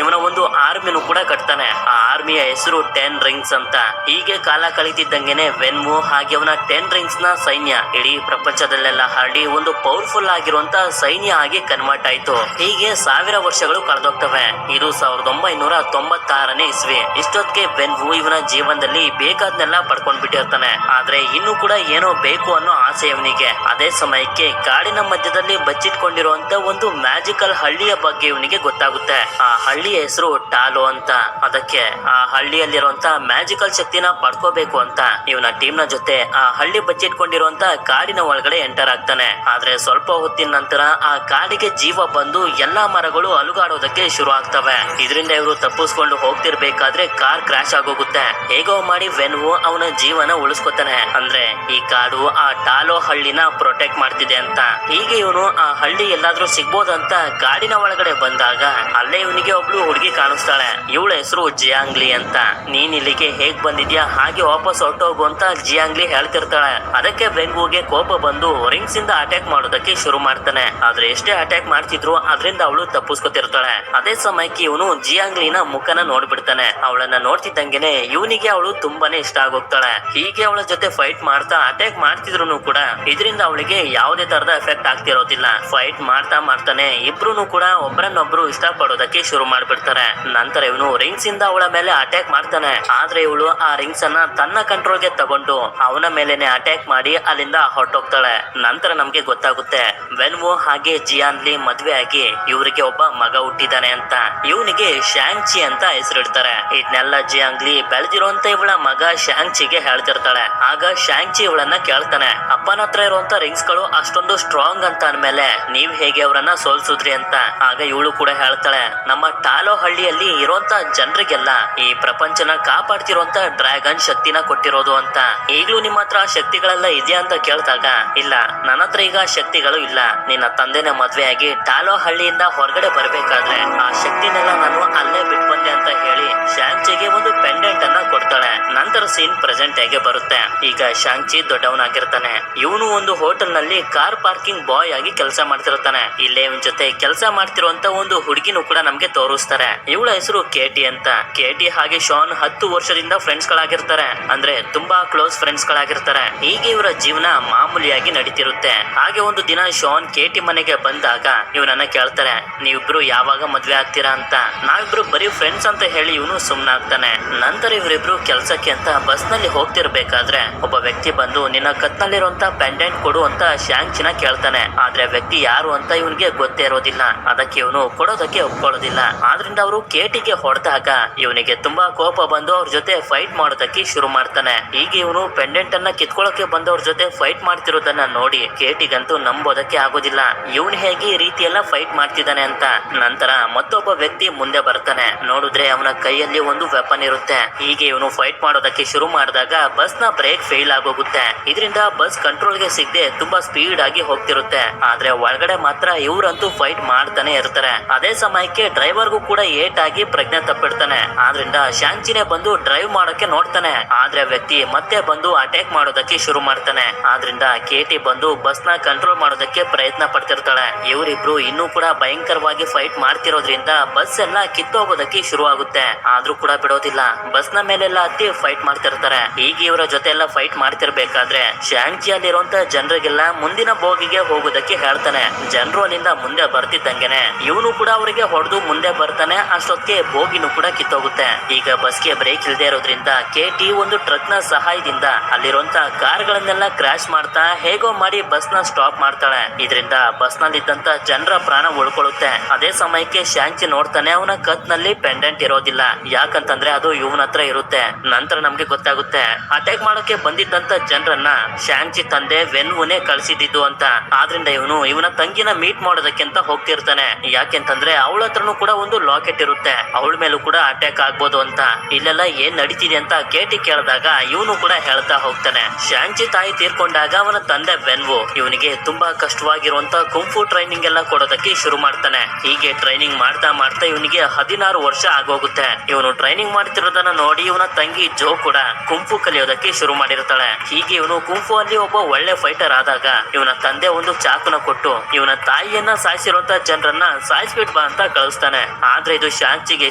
ಇವನ ಒಂದು ಆರ್ಮಿನೂ ಕೂಡ ಕಟ್ತಾನೆ. ಆ ಆರ್ಮಿಯ ಹೆಸರು 10 ರಿಂಗ್ಸ್ ಅಂತ. ಹೀಗೆ ಕಾಲ ಕಳೀತಿದ್ದಂಗೆನೆ ವೆನ್ವು ಹಾಗೆ ಅವನ 10 ರಿಂಗ್ಸ್ ನ ಸೈನ್ಯ ಇಡೀ ಪ್ರಪಂಚದಲ್ಲೆಲ್ಲ ಹರಡಿ ಒಂದು ಪವರ್ಫುಲ್ ಆಗಿರುವಂತ ಸೈನ್ಯ ಆಗಿ ಕನ್ವರ್ಟ್ ಆಯ್ತು. ಹೀಗೆ 1000 ವರ್ಷಗಳು ಕಳೆದೋಗ್ತವೆ. ಇದು 1996ನೇ ಇಸ್ವಿ. ಇಷ್ಟೊತ್ತಿಗೆ ವೆನ್ವು ಇವನ ಜೀವನದಲ್ಲಿ ಬೇಕಾದ್ನೆಲ್ಲ ಪಡ್ಕೊಂಡ್ ಬಿಟ್ಟಿರ್ತಾನೆ. ಆದ್ರೆ ಇನ್ನು ಕೂಡ ಏನೋ ಬೇಕು ಅನ್ನೋ ಆಸೆ ಇವನಿಗೆ. ಅದೇ ಸಮಯಕ್ಕೆ ಕಾಡಿನ ಮಧ್ಯದಲ್ಲಿ ಬಚ್ಚಿಟ್ಕೊಂಡಿರುವಂತ ಒಂದು ಮ್ಯಾಜಿಕಲ್ ಹಳ್ಳಿಯ ಬಗ್ಗೆ ಇವನಿಗೆ ಗೊತ್ತಾಗುತ್ತೆ. ಆ ಹಳ್ಳಿಯ ಹೆಸರು ಟಾಲೋ ಅಂತ. ಅದಕ್ಕೆ ಆ ಹಳ್ಳಿಯಲ್ಲಿರುವಂತ ಮ್ಯಾಜಿಕಲ್ ಶಕ್ತಿನ ಪಡ್ಕೋಬೇಕು ಅಂತ ಇವನ ಟೀಮ್ ನ ಜೊತೆ ಆ ಹಳ್ಳಿ ಬಚ್ಚಿಟ್ಕೊಂಡಿರುವಂತ ಕಾಡಿನ ಒಳಗಡೆ ಎಂಟರ್ ಆಗ್ತಾನೆ. ಆದ್ರೆ ಸ್ವಲ್ಪ ಹೊತ್ತಿನ ನಂತರ ಆ ಕಾಡಿಗೆ ಜೀವ ಬಂದು ಎಲ್ಲಾ ಮರಗಳು ಅಲುಗಾಡೋದಕ್ಕೆ ಶುರು ಆಗ್ತವೆ. ಇದರಿಂದ ಇವರು ತಪ್ಪಿಸ್ಕೊಂಡು ಹೋಗ್ತಿರ್ಬೇಕಾದ್ರೆ ಕಾರ್ ಕ್ರಾಶ್ ಆಗೋಗುತ್ತೆ. ಹೇಗೋ ಮಾಡಿ ವೆನ್ವು ಅವನ ಜೀವನ ಉಳಿಸ್ಕೊತಾನೆ. ಅಂದ್ರೆ ಈ ಕಾಡು ಆ ಟಾಲೋ ಹಳ್ಳಿನ ಪ್ರೊಟೆಕ್ಟ್ ಮಾಡ್ತಿದೆ ಅಂತ. ಹೀಗೆ ಇವನು ಆ ಹಳ್ಳಿ ಎಲ್ಲಾದ್ರೂ ಸಿಗ್ಬೋದಂತ ಅಂತ ಕಾಡಿನ ಒಳಗಡೆ ಬಂದಾಗ ಅಲ್ಲೇ ಇವನಿಗೆ ಒಬ್ಳು ಹುಡುಗಿ ಕಾಣಿಸ್ತಾಳೆ. ಇವಳ ಹೆಸರು ಜಿಯಾಂಗ್ಲಿ ಅಂತ. ನೀನ್ ಇಲ್ಲಿಗೆ ಹೇಗ್ ಬಂದಿದ್ಯಾ, ಹಾಗೆ ವಾಪಸ್ ಹೊರಟೋಗು ಅಂತ ಜಿಯಾಂಗ್ಲಿ ಹೇಳ್ತಿರ್ತಾಳೆ. ಅದಕ್ಕೆ ವೆನ್ವುಗೆ ಕೋಪ ಬಂದು ರಿಂಗ್ಸ್ ಇಂದ ಅಟ್ಯಾಕ್ ಮಾಡೋದಕ್ಕೆ ಶುರು ಮಾಡ್ತಾನೆ. ಆದ್ರೆ ಎಷ್ಟೇ ಅಟ್ಯಾಕ್ ಮಾಡ್ತಿದ್ರು ಅದರಿಂದ ಅವಳು ತಪ್ಪಿಸ್ಕೊತಿರ್ತಾಳೆ. ಅದೇ ಸಮಯಕ್ಕೆ ಇವನು ಜಿಯಾಂಗ್ಲಿನ ಮುಖನ ನೋಡ್ಬಿಡ್ತಾನೆ. ಅವಳನ್ನ ನೋಡ್ತಿದ್ದಂಗೆನೆ ಇವನಿಗೆ ಅವಳು ತುಂಬಾನೇ ಇಷ್ಟ ಆಗೋಗ್ತಾಳೆ. ಹೀಗೆ ಅವಳ ಜೊತೆ ಫೈಟ್ ಮಾಡ್ತಾ ಅಟ್ಯಾಕ್ ಮಾಡ್ತಿದ್ರು ಕೂಡ ಇದರಿಂದ ಅವಳಿಗೆ ಯಾವುದೇ ತರದ ಎಫೆಕ್ಟ್ ಆಗ್ತಿರೋದಿಲ್ಲ. ಫೈಟ್ ಮಾಡ್ತಾ ಮಾಡ್ತಾನೆ ಇಬ್ರು ಕೂಡ ಒಬ್ರನ್ನೊಬ್ರು ಇಷ್ಟ ಪಡೋದಕ್ಕೆ ಶುರು ಮಾಡ್ಬಿಡ್ತಾರೆ. ನಂತರ ಇವನು ರಿಂಗ್ಸ್ ಇಂದ ಅವಳ ಮೇಲೆ ಅಟ್ಯಾಕ್ ಮಾಡ್ತಾನೆ. ಆದ್ರೆ ಇವಳು ಆ ರಿಂಗ್ಸ್ ಅನ್ನ ತನ್ನ ಕಂಟ್ರೋಲ್ಗೆ ತಗೊಂಡು ಅವನ ಮೇಲೆನೆ ಅಟ್ಯಾಕ್ ಮಾಡಿ ಅಲ್ಲಿಂದ ಹೊರಟೋಗ್ತಾಳೆ. ನಂತರ ನಮ್ಗೆ ಗೊತ್ತಾಗುತ್ತೆ ವೆನ್ವು ಹಾಗೆ ಜಿಯಾನ್ಲಿ ಮದ್ವೆ ಆಗಿ ಇವರಿಗೆ ಒಬ್ಬ ಮಗ ಹುಟ್ಟಿದಾನೆ ಅಂತ. ಇವನಿಗೆ ಶಾಂಗ್ಚಿ ಅಂತ ಹೆಸರಿಡ್ತಾರೆ. ಇದನ್ನೆಲ್ಲ ಜಿಯಾಂಗ್ಲಿ ಬೆಳೆದಿರುವಂತ ಇವಳ ಮಗ ಶಾಂಗ್ಚಿಗೆ ಹೇಳ್ತಿರ್ತಾಳೆ. ಆಗ ಶಾಂಗ್ಚಿ ಇವಳನ್ನ ಕೇಳ್ತಾನೆ, ಅಪ್ಪನ ಹತ್ರ ಇರುವಂತ ರಿಂಗ್ಸ್ ಗಳು ಅಷ್ಟೊಂದು ಸ್ಟ್ರಾಂಗ್ ಅಂತ ಅಂದ್ಮೇಲೆ ನೀವ್ ಹೇಗೆ ಅವರನ್ನ ಸೋಲ್ಸುದ್ರಿ ಅಂತ. ಆಗ ಇವಳು ಕೂಡ ಹೇಳ್ತಾಳೆ, ನಮ್ಮ ಟಾಲೋ ಹಳ್ಳಿಯಲ್ಲಿ ಇರುವಂತ ಜನರಿಗೆಲ್ಲ ಈ ಪ್ರಪಂಚನ ಕಾಪಾಡ್ತಿರುವಂತ ಡ್ರ್ಯಾಗನ್ ಶಕ್ತಿನ ಕೊಟ್ಟಿರೋದು ಅಂತ. ಈಗ್ಲೂ ನಿಮ್ಮ ಹತ್ರ ಶಕ್ತಿಗಳೆಲ್ಲ ಇದೆಯಾ ಅಂತ ಕೇಳ್ದಾಗ, ಇಲ್ಲ ನನ್ನ ಹತ್ರ ಈಗ ಶಕ್ತಿಗಳು ಇಲ್ಲ. ನಿನ್ನ ತಂದೆನ ಮದ್ವೆ ಆಗಿ ಟಾಲೋ ಹಳ್ಳಿಯಿಂದ ಹೊರಗಡೆ ಬರ್ಬೇಕಾದ್ರೆ ಆ ಶಕ್ತಿನೆಲ್ಲ ನಾನು ಅಲ್ಲೇ ಬಿಟ್ಟು ಬಂದೆ ಅಂತ ಹೇಳಿ ಶಾಂಗ್ಚಿಗೆ ಒಂದು ಪೆಂಡೆಂಟ್ ಅನ್ನ ಕೊಡ್ತಾಳೆ. ನಂತರ ಸೀನ್ ಪ್ರೆಸೆಂಟ್ ಆಗಿ ಬರುತ್ತೆ. ಈಗ ಶಾಂಗ್ಚಿ ದೊಡ್ಡವನಾಗಿರ್ತಾನೆ. ಇವನು ಒಂದು ಹೋಟೆಲ್ ನಲ್ಲಿ ಕಾರ್ ಪಾರ್ಕಿಂಗ್ ಬಾಯ್ ಆಗಿ ಕೆಲಸ ಮಾಡ್ತಿರ್ತಾನೆ. ಇಲ್ಲೇ ಇವನ್ ಜೊತೆ ಕೆಲಸ ಮಾಡ್ತಿರುವಂತ ಒಂದು ಹುಡುಗಿನೂ ಕೂಡ ನಮ್ಗೆ ತೋರಿಸ್ತಾರೆ. ಇವಳ ಹೆಸರು ಕೇಟಿ ಅಂತ. ಕೇಟಿ ಹಾಗೆ ಶಾನ್ 10 ವರ್ಷದಿಂದ ಫ್ರೆಂಡ್ಸ್ ಗಳಾಗಿರ್ತಾರೆ. ಅಂದ್ರೆ ತುಂಬಾ ಕ್ಲೋಸ್ ಫ್ರೆಂಡ್ಸ್ ಗಳಾಗಿರ್ತಾರೆ. ಹೀಗೆ ಇವರ ಜೀವನ ಮಾಮೂಲಿಯಾಗಿ ನಡೀತಿರುತ್ತೆ. ಹಾಗೆ ಒಂದು ದಿನ ಶಾನ್ ಕೇಟಿ ಮನೆಗೆ ಬಂದಾಗ ಇವನನ್ನ ಕೇಳ್ತಾರೆ, ನೀವಿಬ್ರು ಯಾವಾಗ ಮದ್ವೆ ಆಗ್ತೀರಾ ಅಂತ. ನಾವಿಬ್ರು ಬರೀ ಫ್ರೆಂಡ್ಸ್ ಅಂತ ಹೇಳಿ ಇವನು ಸುಮ್ನಾಗ್ತಾನೆ. ನಂತರ ಇವರಿಬ್ರು ಕೆಲ್ಸಕ್ಕೆ ಅಂತ ಬಸ್ ನಲ್ಲಿ ಹೋಗ್ತಿರ್ಬೇಕಾದ್ರೆ ಒಬ್ಬ ವ್ಯಕ್ತಿ ಬಂದು ನಿನ್ನ ಕತ್ನಲ್ಲಿರುವಂತ ಪೆಂಡೆಂಟ್ ಕೊಡು ಅಂತ ಶಾಂಗ್ಚಿನ ಕೇಳ್ತಾನೆ. ಆದ್ರೆ ವ್ಯಕ್ತಿ ಯಾರು ಅಂತ ಇವನಿಗೆ ಗೊತ್ತೇ ಇರೋದಿಲ್ಲ. ಅದಕ್ಕೆ ಇವನು ಕೊಡೋದಕ್ಕೆ ಒಪ್ಕೊಳ್ಳೋದಿಲ್ಲ. ಆದ್ರಿಂದ ಅವರು ಕೇಟಿಗೆ ಹೊಡೆದಾಗ ಇವನಿಗೆ ತುಂಬಾ ಕೋಪ ಬಂದು ಅವ್ರ ಜೊತೆ ಫೈಟ್ ಮಾಡೋದಕ್ಕೆ ಶುರು ಮಾಡ್ತಾನೆ. ಹೀಗೆ ಇವನು ಪೆಂಡೆಂಟ್ ಅನ್ನ ಕಿತ್ಕೊಳ್ಳೋಕೆ ಬಂದವ್ರ ಜೊತೆ ಫೈಟ್ ಮಾಡ್ತಿರೋದನ್ನ ನೋಡಿ ಕೇಟಿಗಂತೂ ನಂಬೋದಕ್ಕೆ ಆಗೋದಿಲ್ಲ. ಇವನು ಹೇಗೆ ಈ ರೀತಿ ಎಲ್ಲ ಫೈಟ್ ಮಾಡ್ತಿದ್ದಾನೆ ಅಂತ. ನಂತರ ಮತ್ತೊಬ್ಬ ವ್ಯಕ್ತಿ ಮುಂದೆ ಬರ್ತಾನೆ. ನೋಡಿದ್ರೆ ಅವನ ಕೈಯಲ್ಲಿ ಒಂದು ವೆಪನ್ ಇರುತ್ತೆ. ಹೀಗೆ ಇವನು ಫೈಟ್ ಮಾಡೋದಕ್ಕೆ ಶುರು ಮಾಡಿದಾಗ ಬಸ್ ನ ಬ್ರೇಕ್ ಫೇಲ್ ಆಗೋಗುತ್ತೆ. ಇದರಿಂದ ಬಸ್ ಕಂಟ್ರೋಲ್ ಗೆ ಸಿಗದೆ ತುಂಬಾ ಸ್ಪೀಡ್ ಆಗಿ ಹೋಗ್ತಿರುತ್ತೆ. ಆದ್ರೆ ಒಳಗಡೆ ಮಾತ್ರ ಇವರಂತೂ ಫೈಟ್ ಮಾಡ್ತಾನೆ ಇರ್ತಾರೆ. ಅದೇ ಸಮಯಕ್ಕೆ ಡ್ರೈವರ್ಗೂ ಕೂಡ ಏಟ್ ಆಗಿ ಪ್ರಜ್ಞೆ ತಪ್ಪಿಡ್ತಾನೆ. ಆದ್ರಿಂದ ಶಾಂಗ್ಚಿನೇ ಬಂದು ಡ್ರೈವ್ ಮಾಡೋಕೆ ನೋಡ್ತಾನೆ. ಆದ್ರೆ ವ್ಯಕ್ತಿ ಮತ್ತೆ ಬಂದು ಅಟ್ಯಾಕ್ ಮಾಡೋದಕ್ಕೆ ಶುರು ಮಾಡ್ತಾನೆ. ಆದ್ರಿಂದ ಕೇಟಿ ಬಂದು ಬಸ್ ನ ಕಂಟ್ರೋಲ್ ಮಾಡೋದಕ್ಕೆ ಪ್ರಯತ್ನ ಪಡ್ತಿರ್ತಾಳೆ. ಇವರಿಬ್ರು ಇನ್ನೂ ಕೂಡ ಭಯಂಕರವಾಗಿ ಫೈಟ್ ಮಾಡ್ತಿರೋದ್ರಿಂದ ಬಸ್ ಎಲ್ಲ ಕಿತ್ತೋಗೋದಕ್ಕೆ ಶುರು ಆಗುತ್ತೆ. ಆದ್ರೂ ಕೂಡ ಬಿಡೋದಿಲ್ಲ. ಬಸ್ ನ ಮೇಲೆಲ್ಲ ಹತ್ತಿ ಫೈಟ್ ಮಾಡ್ತಿರ್ತಾರೆ. ಹೀಗೆ ಇವರ ಜೊತೆ ಎಲ್ಲ ಫೈಟ್ ಮಾಡ್ತಿರ್ಬೇಕಾದ್ರೆ ಶಾಂಗ್ಚಿ ಅಲ್ಲಿರುವಂತ ಜನರಿಗೆಲ್ಲ ಮುಂದಿನ ಬೋಗಿಗೆ ಹೋಗೋದಕ್ಕೆ ಹೇಳ್ತಾನೆ. ಜನರು ಅಲ್ಲಿಂದ ಮುಂದೆ ಬರ್ತಿದ್ದಂಗೆನೆ ಇವನು ಕೂಡ ಅವರಿಗೆ ಹೊಡೆದು ಮುಂದೆ ಬರ್ತಾನೆ. ಅಷ್ಟೊತ್ತಿಗೆ ಬೋಗಿನೂ ಕೂಡ ಕಿತ್ತೋಗುತ್ತೆ. ಈಗ ಬಸ್ಗೆ ಬ್ರೇಕ್ ಇಲ್ಲದೆ ಇರೋದ್ರಿಂದ ಕೇಟಿ ಒಂದು ಟ್ರಕ್ ನ ಸಹಾಯದಿಂದ ಅಲ್ಲಿರುವಂತ ಕಾರ್ ಗಳನ್ನೆಲ್ಲ ಕ್ರಾಶ್ ಮಾಡ್ತಾ ಹೇಗೋ ಮಾಡಿ ಬಸ್ ನ ಸ್ಟಾಪ್ ಮಾಡ್ತಾಳೆ. ಇದರಿಂದ ಬಸ್ ನಲ್ಲಿದ್ದಂತ ಜನರ ಪ್ರಾಣ ಉಳ್ಕೊಳ್ಳುತ್ತೆ. ಅದೇ ಸಮಯಕ್ಕೆ ಶಾಂಗ್ಚಿ ನೋಡ್ತಾನೆ ಅವನ ಕತ್ ನಲ್ಲಿ ಪೆಂಡೆಂಟ್ ಇರೋದಿಲ್ಲ. ಯಾಕಂತಂದ್ರೆ ಅದು ಇವನ ಹತ್ರ ಇರುತ್ತೆ. ನಂತರ ನಮ್ಗೆ ಗೊತ್ತಾಗುತ್ತೆ ಅಟ್ಯಾಕ್ ಮಾಡೋಕೆ ಬಂದಿದ್ದಂತ ಜನರನ್ನ ಶಾಂಗ್ಚಿ ತಂದೆ ವೆನ್ವುನೇ ಕಳ್ಸಿದ್ದು ಅಂತ. ಆದ್ರಿಂದ ಇವನ ತಂಗಿನ ಮೀಟ್ ಮಾಡೋದಕ್ಕೆ ಅಂತ ಹೋಗ್ತಿರ್ತಾನೆ. ಯಾಕೆಂತಂದ್ರೆ ಅವಳ ಹತ್ರನೂ ಕೂಡ ಒಂದು ಲಾಕೆಟ್ ಇರುತ್ತೆ. ಅವಳ ಮೇಲೂ ಕೂಡ ಅಟ್ಯಾಕ್ ಆಗ್ಬೋದು ಅಂತ. ಇಲ್ಲೆಲ್ಲ ಏನ್ ನಡೀತಿದೆ ಅಂತ ಕೇಟಿ ಕೇಳಿದಾಗ ಇವನು ಕೂಡ ಹೇಳ್ತಾ ಹೋಗ್ತಾನೆ. ಶಾಂಗ್ಚಿ ತಾಯಿ ತೀರ್ಕೊಂಡಾಗ ಅವನ ತಂದೆ ವೆನ್ವು ಇವನಿಗೆ ತುಂಬಾ ಕಷ್ಟವಾಗಿರುವಂತ ಕುಂಫು ಟ್ರೈನಿಂಗ್ ಎಲ್ಲ ಕೊಡೋದಕ್ಕೆ ಶುರು ಮಾಡ್ತಾನೆ. ಹೀಗೆ ಟ್ರೈನಿಂಗ್ ಮಾಡ್ತಾ ಮಾಡ್ತಾ ಇವನಿಗೆ 16 ವರ್ಷ ಆಗೋಗುತ್ತೆ. ಇವನು ಟ್ರೈನಿಂಗ್ ಮಾಡ್ತಿರೋದನ್ನ ನೋಡಿ ಇವನ ತಂಗಿ ಜೋ ಕೂಡ ಕುಂಫು ಕಲಿಯೋದಕ್ಕೆ ಶುರು ಮಾಡಿರ್ತಾಳೆ. ಹೀಗೆ ಇವನು ಕುಂಫು ಅಲ್ಲಿ ಒಬ್ಬ ಒಳ್ಳೆ ಫೈಟರ್ ಆದಾಗ ಇವನ ತಂದೆ ಒಂದು ಚಾಕುನ ಕೊಟ್ಟು ಇವನ ತಾಯಿಯನ್ನ ಸಾಯಿಸಿರುವಂತ ಜನರನ್ನ ಸಾಯಿಸ್ಬಿಟ್ ಬಾ ಅಂತ ಕಳಿಸ್ತಾನೆ. ಆದ್ರೆ ಇದು ಶಾಂಗ್ಚಿಗೆ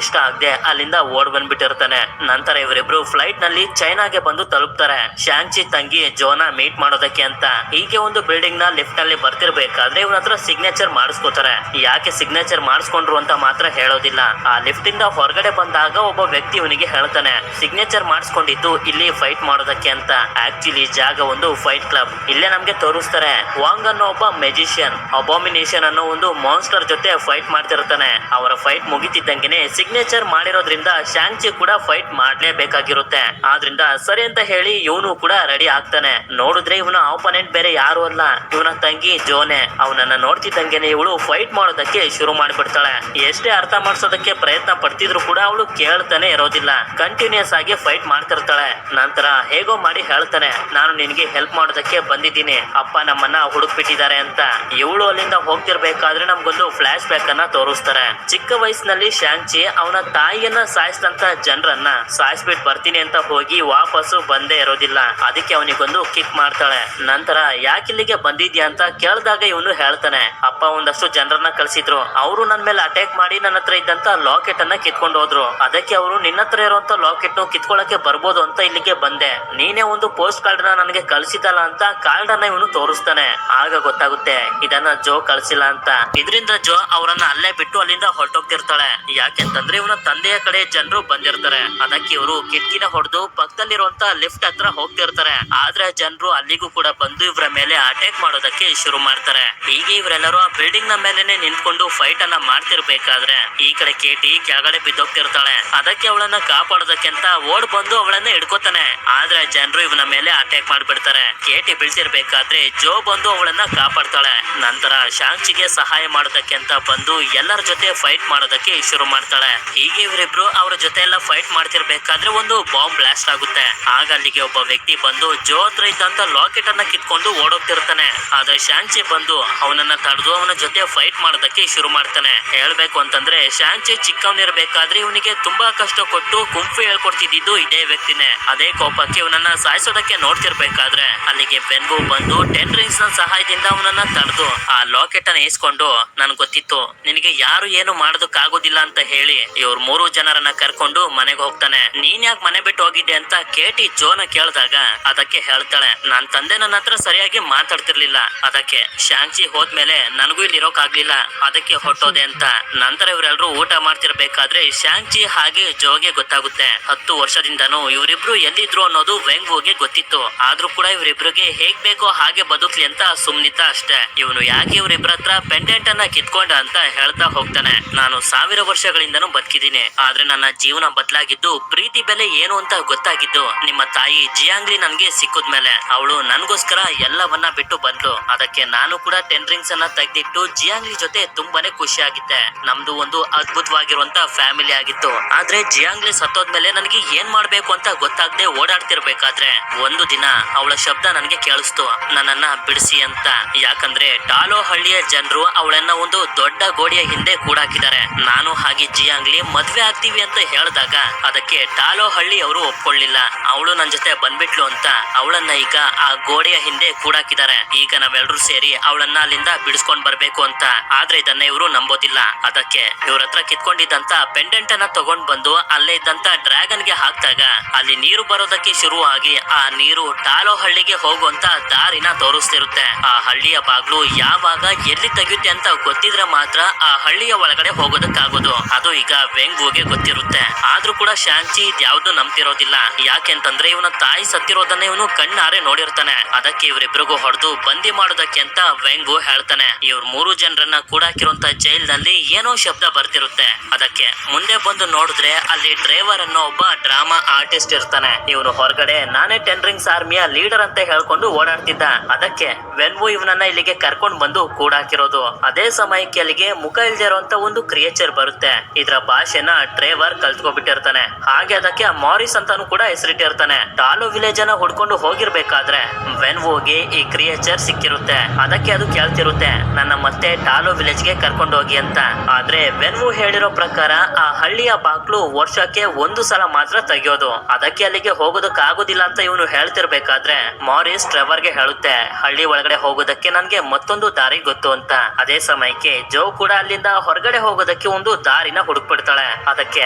ಇಷ್ಟ ಆಗದೆ ಅಲ್ಲಿಂದ ಓಡ್ ಬಂದ್ಬಿಟ್ಟಿರ್ತಾನೆ. ನಂತರ ಇವರಿಬ್ರು ಫ್ಲೈಟ್ ನಲ್ಲಿ ಚೈನಾಗೆ ಬಂದು ತಲುಪ್ತಾರೆ. ಶಾಂಗ್ಚಿ ತಂಗಿ ಜೋನ ಮೀಟ್ ಮಾಡೋದಕ್ಕೆ ಅಂತ. ಹೀಗೆ ಒಂದು ಬಿಲ್ಡಿಂಗ್ ನ ಲಿಫ್ಟ್ ನಲ್ಲಿ ಬರ್ತಿರ್ಬೇಕಾದ್ರೆ ಇವನ ಹತ್ರ ಸಿಗ್ನೇಚರ್ ಮಾಡಿಸ್ಕೋತಾರೆ. ಯಾಕೆ ಸಿಗ್ನೇಚರ್ ಮಾಡಿಸ್ಕೊಂಡ್ರು ಅಂತ ಮಾತ್ರ ಹೇಳೋದಿಲ್ಲ. ಆ ಲಿಫ್ಟ್ ಇಂದ ಹೊರಗಡೆ ಬಂದಾಗ ಒಬ್ಬ ವ್ಯಕ್ತಿ ಇವನಿಗೆ ಹೇಳ್ತಾನೆ, ಸಿಗ್ನೇಚರ್ ಮಾಡಿಸ್ಕೊಂಡಿದ್ದು ಇಲ್ಲಿ ಫೈಟ್ ಮಾಡೋದಕ್ಕೆ ಅಂತ. ಆಕ್ಚುಲಿ ಜಾಗ ಒಂದು ಫೈಟ್ ಕ್ಲಬ್. ಇಲ್ಲೇ ನಮ್ಗೆ ತೋರಿಸ್ತಾರೆ ವಾಂಗ್ ಅನ್ನೋ ಒಬ್ಬ ಮೆಜಿಷಿಯನ್ ಅಬಾಮಿನೇಷನ್ ಅನ್ನೋ ಒಂದು ಮಾನ್ಸ್ಟರ್ ಜೊತೆ ಫೈಟ್ ಮಾಡ್ತಿರ್ತಾನೆ. ಅವರ ಫೈಟ್ ಮುಗಿತಿದ್ದಂಗೆನೆ ಸಿಗ್ನೇಚರ್ ಮಾಡಿರೋದ್ರಿಂದ ಶಾಂಗ್ಚಿ ಕೂಡ ಫೈಟ್ ಮಾಡ್ಲೇಬೇಕಾಗಿರುತ್ತೆ. ಆದ್ರಿಂದ ಸರಿ ಅಂತ ಹೇಳಿ ಇವನು ಕೂಡ ರೆಡಿ ಆಗ್ತಾನೆ. ನೋಡಿದ್ರೆ ಇವನ ಆಪೋನೆಂಟ್ ಬೇರೆ ಯಾರು ಅಲ್ಲ, ಇವನ ತಂಗಿ ಜೋನೆ. ಅವನನ್ನ ನೋಡ್ತಿದ್ದಂಗೆನೆ ಇವಳು ಫೈಟ್ ಮಾಡೋದಕ್ಕೆ ಶುರು ಮಾಡ್ಬಿಡ್ತಾಳೆ. ಎಷ್ಟೇ ಅರ್ಥ ಮಾಡ್ಸೋದಕ್ಕೆ ಪ್ರಯತ್ನ ಪಡ್ತಿದ್ರು ಕೂಡ ಅವಳು ಕೇಳ್ತಾನೆ ಇರೋದಿಲ್ಲ. ಕಂಟಿನ್ಯೂಸ್ ಆಗಿ ಫೈಟ್ ಮಾಡ್ತಿರ್ತಾಳೆ. ನಂತರ ಹೇಗೋ ಮಾಡಿ ಹೇಳ್ತಾನೆ, ನಾನು ನಿನ್ಗೆ ಹೆಲ್ಪ್ ಮಾಡೋದಕ್ಕೆ ಬಂದಿದ್ದೀನಿ. ಅಪ್ಪ ನಮ್ಮನ್ನ ಹುಡುಕ್ಬಿಟ್ಟಿದ್ದಾರೆ ಅಂತ. ಇವಳು ಅಲ್ಲಿಂದ ಹೋಗ್ತಿರ್ಬೇಕು ನೋಡ್ಬೇಕಾದ್ರೆ ನಮ್ಗೊಂದು ಫ್ಲಾಶ್ ಬ್ಯಾಕ್ ಅನ್ನ ತೋರಿಸ್ತಾರೆ. ಚಿಕ್ಕ ವಯಸ್ಸಿನಲ್ಲಿ ಶಾಂಗ್ಚಿ ಅವನ ತಾಯಿಯನ್ನ ಸಾಯಿಸಿದಂತ ಜನರನ್ನ ಸಾಯಿಸ್ಬಿಟ್ಟು ಬರ್ತೀನಿ ಅಂತ ಹೋಗಿ ವಾಪಸ್ಸು ಬಂದೇ ಇರೋದಿಲ್ಲ. ಅದಕ್ಕೆ ಅವನಿಗೊಂದು ಕಿಕ್ ಮಾಡ್ತಾಳೆ. ನಂತರ ಯಾಕಿಲ್ಲಿಗೆ ಬಂದಿದ್ಯಾ ಅಂತ ಕೇಳಿದಾಗ ಇವನು ಹೇಳ್ತಾನೆ, ಅಪ್ಪ ಒಂದಷ್ಟು ಜನರನ್ನ ಕಳ್ಸಿದ್ರು, ಅವರು ನನ್ ಮೇಲೆ ಅಟ್ಯಾಕ್ ಮಾಡಿ ನನ್ನ ಹತ್ರ ಇದ್ದಂತ ಲಾಕೆಟ್ ಅನ್ನ ಕಿತ್ಕೊಂಡು ಹೋದ್ರು. ಅದಕ್ಕೆ ಅವರು ನಿನ್ನ ಹತ್ರ ಇರುವಂತ ಲಾಕೆಟ್ ಕಿತ್ಕೊಳ್ಳಕ್ಕೆ ಬರ್ಬೋದು ಅಂತ ಇಲ್ಲಿಗೆ ಬಂದೆ. ನೀನೇ ಒಂದು ಪೋಸ್ಟ್ ಕಾರ್ಡ್ ನ ನನಗೆ ಕಳ್ಸಿದಲ್ಲ ಅಂತ ಕಾರ್ಡ್ ಅನ್ನ ಇವನು ತೋರಿಸ್ತಾನೆ. ಆಗ ಗೊತ್ತಾಗುತ್ತೆ ಇದನ್ನ ಜೋ ಕಳ್ಸಿಲ್ಲ ಅಂತ. ಇದರಿಂದ ಜೋ ಅವರನ್ನ ಅಲ್ಲೇ ಬಿಟ್ಟು ಅಲ್ಲಿಂದ ಹೊರಟೋಗ್ತಿರ್ತಾಳೆ. ಯಾಕೆಂತಂದ್ರೆ ಇವನ ತಂದೆಯ ಕಡೆ ಜನರು ಬಂದಿರ್ತಾರೆ. ಅದಕ್ಕೆ ಇವರು ಕಿಟಕಿನ ಹೊಡೆದು ಪಕ್ಕದಲ್ಲಿರುವಂತ ಲಿಫ್ಟ್ ಹತ್ರ ಹೋಗ್ತಿರ್ತಾರೆ. ಆದ್ರೆ ಜನರು ಅಲ್ಲಿಗೂ ಕೂಡ ಬಂದು ಇವರ ಮೇಲೆ ಅಟ್ಯಾಕ್ ಮಾಡೋದಕ್ಕೆ ಶುರು ಮಾಡ್ತಾರೆ. ಹೀಗೆ ಇವರೆಲ್ಲರೂ ಆ ಬಿಲ್ಡಿಂಗ್ ನ ಮೇಲೆನೆ ನಿಂತ್ಕೊಂಡು ಫೈಟ್ ಅನ್ನ ಮಾಡ್ತಿರ್ಬೇಕಾದ್ರೆ ಈ ಕಡೆ ಕೇಟಿ ಕೆಳಗಡೆ ಬಿದ್ದೋಗ್ತಿರ್ತಾಳೆ. ಅದಕ್ಕೆ ಅವಳನ್ನ ಕಾಪಾಡೋದಕ್ಕೆ ಅಂತ ಓಡ್ ಬಂದು ಅವಳನ್ನ ಹಿಡ್ಕೋತಾನೆ. ಆದ್ರೆ ಜನರು ಇವನ ಮೇಲೆ ಅಟ್ಯಾಕ್ ಮಾಡ್ಬಿಡ್ತಾರೆ. ಕೇಟಿ ಬೀಳ್ತಿರ್ಬೇಕಾದ್ರೆ ಜೋ ಬಂದು ಅವಳನ್ನ ಕಾಪಾಡ್ತಾಳೆ. ನಂತರ ಶಾಂಗ್ಚಿಗೆ ಸಹಾಯ ಮಾಡೋದಕ್ಕೆ ಅಂತ ಬಂದು ಎಲ್ಲರ ಜೊತೆ ಫೈಟ್ ಮಾಡೋದಕ್ಕೆ ಶುರು ಮಾಡ್ತಾಳೆ. ಹೀಗೆ ಇವರಿಬ್ರು ಅವರ ಜೊತೆ ಎಲ್ಲ ಫೈಟ್ ಮಾಡ್ತಿರ್ಬೇಕಾದ್ರೆ ಒಂದು ಬಾಂಬ್ ಬ್ಲಾಸ್ಟ್ ಆಗುತ್ತೆ. ಆಗ ಅಲ್ಲಿಗೆ ಒಬ್ಬ ವ್ಯಕ್ತಿ ಬಂದು ಜೋ ಹತ್ರ ಇದ್ದಂತ ಲಾಕೆಟ್ ಅನ್ನ ಕಿತ್ಕೊಂಡು ಓಡೋಗ್ತಿರ್ತಾನೆ. ಆದ್ರೆ ಶಾಂಗ್ಚಿ ಬಂದು ಅವನನ್ನ ತಡೆದು ಅವನ ಜೊತೆ ಫೈಟ್ ಮಾಡೋದಕ್ಕೆ ಶುರು ಮಾಡ್ತಾನೆ. ಹೇಳ್ಬೇಕು ಅಂತಂದ್ರೆ ಶಾಂಗ್ಚಿ ಚಿಕ್ಕವನಿರ್ಬೇಕಾದ್ರೆ ಇವನಿಗೆ ತುಂಬಾ ಕಷ್ಟ ಕೊಟ್ಟು ಕುಂಫು ಹೇಳ್ಕೊಡ್ತಿದ್ದು ಇದೇ ವ್ಯಕ್ತಿನೇ. ಅದೇ ಕೋಪಕ್ಕೆ ಇವನನ್ನ ಸಾಯಿಸೋದಕ್ಕೆ ನೋಡ್ತಿರ್ಬೇಕಾದ್ರೆ ಅಲ್ಲಿಗೆ ವೆನ್ವು ಬಂದು 10 ರಿಂಗ್ಸ್ ನ ಸಹಾಯದಿಂದ ಅವನನ್ನ ತಡೆದು ಆ ಲಾಕೆಟ್ ಅನ್ನ ಇಸ್ಕೊಂಡು ನನ್ಗೆ ಗೊತ್ತಿತ್ತು ನಿನಗೆ ಯಾರು ಏನು ಮಾಡೋದಕ್ಕಾಗೋದಿಲ್ಲ ಅಂತ ಹೇಳಿ ಇವ್ರ 3 ಜನರನ್ನ ಕರ್ಕೊಂಡು ಮನೆಗೆ ಹೋಗ್ತಾನೆ. ನೀನ್ ಯಾಕೆ ಮನೆ ಬಿಟ್ಟು ಹೋಗಿದ್ದೆ ಅಂತ ಕೇಟಿ ಜೋನ ಕೇಳಿದಾಗ ಅದಕ್ಕೆ ಹೇಳ್ತಾಳೆ, ನನ್ ತಂದೆ ನನ್ನ ಹತ್ರ ಸರಿಯಾಗಿ ಮಾತಾಡ್ತಿರ್ಲಿಲ್ಲ. ಅದಕ್ಕೆ ಶಾಂಗ್ಚಿ ಹೋದ್ಮೇಲೆ ನನಗೂ ಇಲ್ಲಿ ಇರೋಕ್ ಆಗ್ಲಿಲ್ಲ, ಅದಕ್ಕೆ ಹೊಟ್ಟೋದೆ ಅಂತ. ನಂತರ ಇವರೆಲ್ಲರೂ ಊಟ ಮಾಡ್ತಿರ್ಬೇಕಾದ್ರೆ ಶಾಂಗ್ಚಿ ಹಾಗೆ ಜೋಗೆ ಗೊತ್ತಾಗುತ್ತೆ 10 ವರ್ಷದಿಂದನೂ ಇವರಿಬ್ರು ಎಲ್ಲಿದ್ರು ಅನ್ನೋದು ವೆಂಗ್ವುಗೆ ಗೊತ್ತಿತ್ತು. ಆದ್ರೂ ಕೂಡ ಇವರಿಬ್ರಿಗೆ ಹೇಗ್ ಬೇಕೋ ಹಾಗೆ ಬದುಕ್ಲಿ ಅಂತ ಸುಮ್ನಿದ್ದ ಅಷ್ಟೇ. ಇವನು ಯಾಕೆ ಇವರಿಬ್ರ ಹತ್ರ ಪೆಂಡೆಂಟ್ ಅನ್ನ ಕಿತ್ಕೊಂಡ ಅಂತ ಹೇಳ್ತಾ ಹೋಗ್ತಾನೆ. ನಾನು 1000 ವರ್ಷಗಳಿಂದನೂ ಬದುಕಿದ್ದೀನಿ, ಆದ್ರೆ ನನ್ನ ಜೀವನ ಬದಲಾಗಿದ್ದು ಪ್ರೀತಿ ಬೆಲೆ ಏನು ಅಂತ ಗೊತ್ತಾಗಿದ್ದು ನಿಮ್ಮ ತಾಯಿ ಜಿಯಾಂಗ್ಲಿ ನನ್ಗೆ ಸಿಕ್ಕದ್ಮೇಲೆ. ಅವಳು ನನ್ಗೋಸ್ಕರ ಎಲ್ಲವನ್ನ ಬಿಟ್ಟು ಬಂದ್ಲು. ಅದಕ್ಕೆ ನಾನು ಕೂಡ 10 ರಿಂಗ್ಸ್ ಅನ್ನ ತೆಗೆದಿಟ್ಟು ಜಿಯಾಂಗ್ಲಿ ಜೊತೆ ತುಂಬಾನೇ ಖುಷಿ ಆಗಿದ್ದೆ. ನಮ್ದು ಒಂದು ಅದ್ಭುತವಾಗಿರುವಂತ ಫ್ಯಾಮಿಲಿ ಆಗಿತ್ತು. ಆದ್ರೆ ಜಿಯಾಂಗ್ಲಿ ಸತ್ತೋದ್ಮೇಲೆ ನನಗೆ ಏನ್ ಮಾಡ್ಬೇಕು ಅಂತ ಗೊತ್ತಾಗದೆ ಓಡಾಡ್ತಿರ್ಬೇಕಾದ್ರೆ ಒಂದು ದಿನ ಅವಳ ಶಬ್ದ ನನಗೆ ಕೇಳಿಸ್ತು, ನನ್ನನ್ನ ಬಿಡಿಸಿ ಅಂತ. ಯಾಕಂದ್ರೆ ಟಾಲೋ ಹಳ್ಳಿಯ ಜನರು ಅವಳನ್ನ ಒಂದು ದೊಡ್ಡ ಗೋಡೆಯ ಹಿಂದೆ ಕೂಡಾಕಿದ್ದಾರೆ. ನಾನು ಹಾಗೆ ಜಿಯಾಂಗ್ಲಿ ಮದ್ವೆ ಆಗ್ತೀವಿ ಅಂತ ಹೇಳಿದಾಗ ಅದಕ್ಕೆ ಟಾಲೋ ಹಳ್ಳಿ ಅವರು ಒಪ್ಕೊಳ್ಳಿಲ್ಲ. ಅವಳು ನನ್ ಜೊತೆ ಬಂದ್ಬಿಟ್ಲು ಅಂತ ಅವಳನ್ನ ಈಗ ಆ ಗೋಡೆಯ ಹಿಂದೆ ಕೂಡಾಕಿದ್ದಾರೆ. ಈಗ ನಾವೆಲ್ಲರೂ ಸೇರಿ ಅವಳನ್ನ ಅಲ್ಲಿಂದ ಬಿಡಿಸ್ಕೊಂಡ್ ಬರ್ಬೇಕು ಅಂತ. ಆದ್ರೆ ಇದನ್ನ ಇವರು ನಂಬೋದಿಲ್ಲ. ಅದಕ್ಕೆ ಇವ್ರ ಹತ್ರ ಕಿತ್ಕೊಂಡಿದ್ದಂತ ಪೆಂಡೆಂಟ್ ಅನ್ನ ತಗೊಂಡ್ ಬಂದು ಅಲ್ಲೇ ಇದ್ದಂತ ಡ್ರ್ಯಾಗನ್ ಗೆ ಹಾಕ್ದಾಗ ಅಲ್ಲಿ ನೀರು ಬರೋದಕ್ಕೆ ಶುರುವಾಗಿ ಆ ನೀರು ಟಾಲೋ ಹಳ್ಳಿಗೆ ಹೋಗುವಂತ ದಾರಿನ ತೋರಿಸ್ತಿರುತ್ತೆ. ಆ ಹಳ್ಳಿಯ ಬಾಗ್ಲು ಯಾವಾಗ ಎಲ್ಲಿ ತೆಗೆಯುತ್ತೆ ಅಂತ ಗೊತ್ತಿದ್ರೆ ಮಾತ್ರ ಆ ಹಳ್ಳಿಯ ಒಳಗಡೆ ಹೋಗೋದಕ್ಕಾಗೋದು. ಅದು ಈಗ ವೆಂಗ್ವುಗೆ ಗೊತ್ತಿರುತ್ತೆ. ಆದ್ರೂ ಕೂಡ ಶಾಂಗ್ಚಿ ಇದ್ಯಾವ್ದು ನಂಬ್ತಿರೋದಿಲ್ಲ. ಯಾಕೆಂತಂದ್ರೆ ಇವನ ತಾಯಿ ಸತ್ತಿರೋದನ್ನ ಇವನು ಕಣ್ಣಾರೆ ನೋಡಿರ್ತಾನೆ. ಅದಕ್ಕೆ ಇವರಿಬ್ರಿಗೂ ಹೊಡೆದು ಬಂದಿ ಮಾಡೋದಕ್ಕೆ ಅಂತ ವೆಂಗ್ವು ಹೇಳ್ತಾನೆ. ಇವ್ರ 3 ಜನರನ್ನ ಕೂಡಾಕಿರುವಂತ ಜೈಲ್ ನಲ್ಲಿ ಏನೋ ಶಬ್ದ ಬರ್ತಿರುತ್ತೆ. ಅದಕ್ಕೆ ಮುಂದೆ ಬಂದು ನೋಡಿದ್ರೆ ಅಲ್ಲಿ ಡ್ರೈವರ್ ಅನ್ನೋ ಒಬ್ಬ ಡ್ರಾಮಾ ಆರ್ಟಿಸ್ಟ್ ಇರ್ತಾನೆ. ಇವನು ಹೊರಗಡೆ ನಾನೇ 10 ರಿಂಗ್ಸ್ ಆರ್ಮಿಯ ಲೀಡರ್ ಅಂತ ಹೇಳ್ಕೊಂಡು ಓಡಾಡ್ತಿದ್ದ. ಅದಕ್ಕೆ ವೆನ್ವು ಇವನನ್ನ ಇಲ್ಲಿಗೆ ಕರ್ಕೊಂಡ್ ಬಂದು ಕೂಡಾಕಿರೋದು. ಅದೇ ಸಮಯಕ್ಕೆ ಅಲ್ಲಿಗೆ ಮುಖ ಇಲ್ದೇ ಇರುವಂತ ಒಂದು ಕ್ರಿಯೇಚರ್ ಬರುತ್ತೆ. ಇದ್ರ ಭಾಷೆನ ಡ್ರೈವರ್ ಕಲ್ತ್ಕೊಬಿಟ್ಟಿರ್ತಾನೆ. ಹಾಗೆ ಅದಕ್ಕೆ ಮಾರಿಸ್ ಅಂತಾನು ಕೂಡ ಹೆಸರಿಟ್ಟಿರ್ತಾನೆ. ಟಾಲೋ ವಿಲೇಜ್ ಅನ್ನ ಹುಡ್ಕೊಂಡು ಹೋಗಿರ್ಬೇಕಾದ್ರೆ ವೆನ್ವುಗೆ ಈ ಕ್ರಿಯೇಚರ್ ಸಿಕ್ಕಿರುತ್ತೆ. ಅದಕ್ಕೆ ಅದು ಕೇಳ್ತಿರುತ್ತೆ, ನನ್ನ ಮತ್ತೆ ಟಾಲೋ ವಿಲೇಜ್ ಗೆ ಕರ್ಕೊಂಡು ಹೋಗಿ ಅಂತ. ಆದ್ರೆ ವೆನ್ವು ಹೇಳಿರೋ ಪ್ರಕಾರ ಆ ಹಳ್ಳಿಯ ಬಾಗ್ಲು ವರ್ಷಕ್ಕೆ 1 ಸಲ ಮಾತ್ರ ತೆಗೆಯೋದು. ಅದಕ್ಕೆ ಅಲ್ಲಿಗೆ ಹೋಗೋದಕ್ಕಾಗೋದಿಲ್ಲ ಅಂತ ಇವನು ಹೇಳ್ತಿರ್ಬೇಕಾದ್ರೆ ಮಾರಿಸ್ ಟ್ರೆವರ್ ಗೆ ಹೇಳುತ್ತೆ, ಹಳ್ಳಿ ಒಳಗಡೆ ಹೋಗೋದಕ್ಕೆ ನನ್ಗೆ ಮತ್ತೊಂದು ದಾರಿ ಗೊತ್ತು ಅಂತ. ಅದೇ ಸಮಯಕ್ಕೆ ಜೋ ಕೂಡ ಅಲ್ಲಿಂದ ಹೊರಗಡೆ ಹೋಗೋದಕ್ಕೆ ಒಂದು ದಾರಿನ ಹುಡುಕ್ಬಿಡ್ತಾಳೆ. ಅದಕ್ಕೆ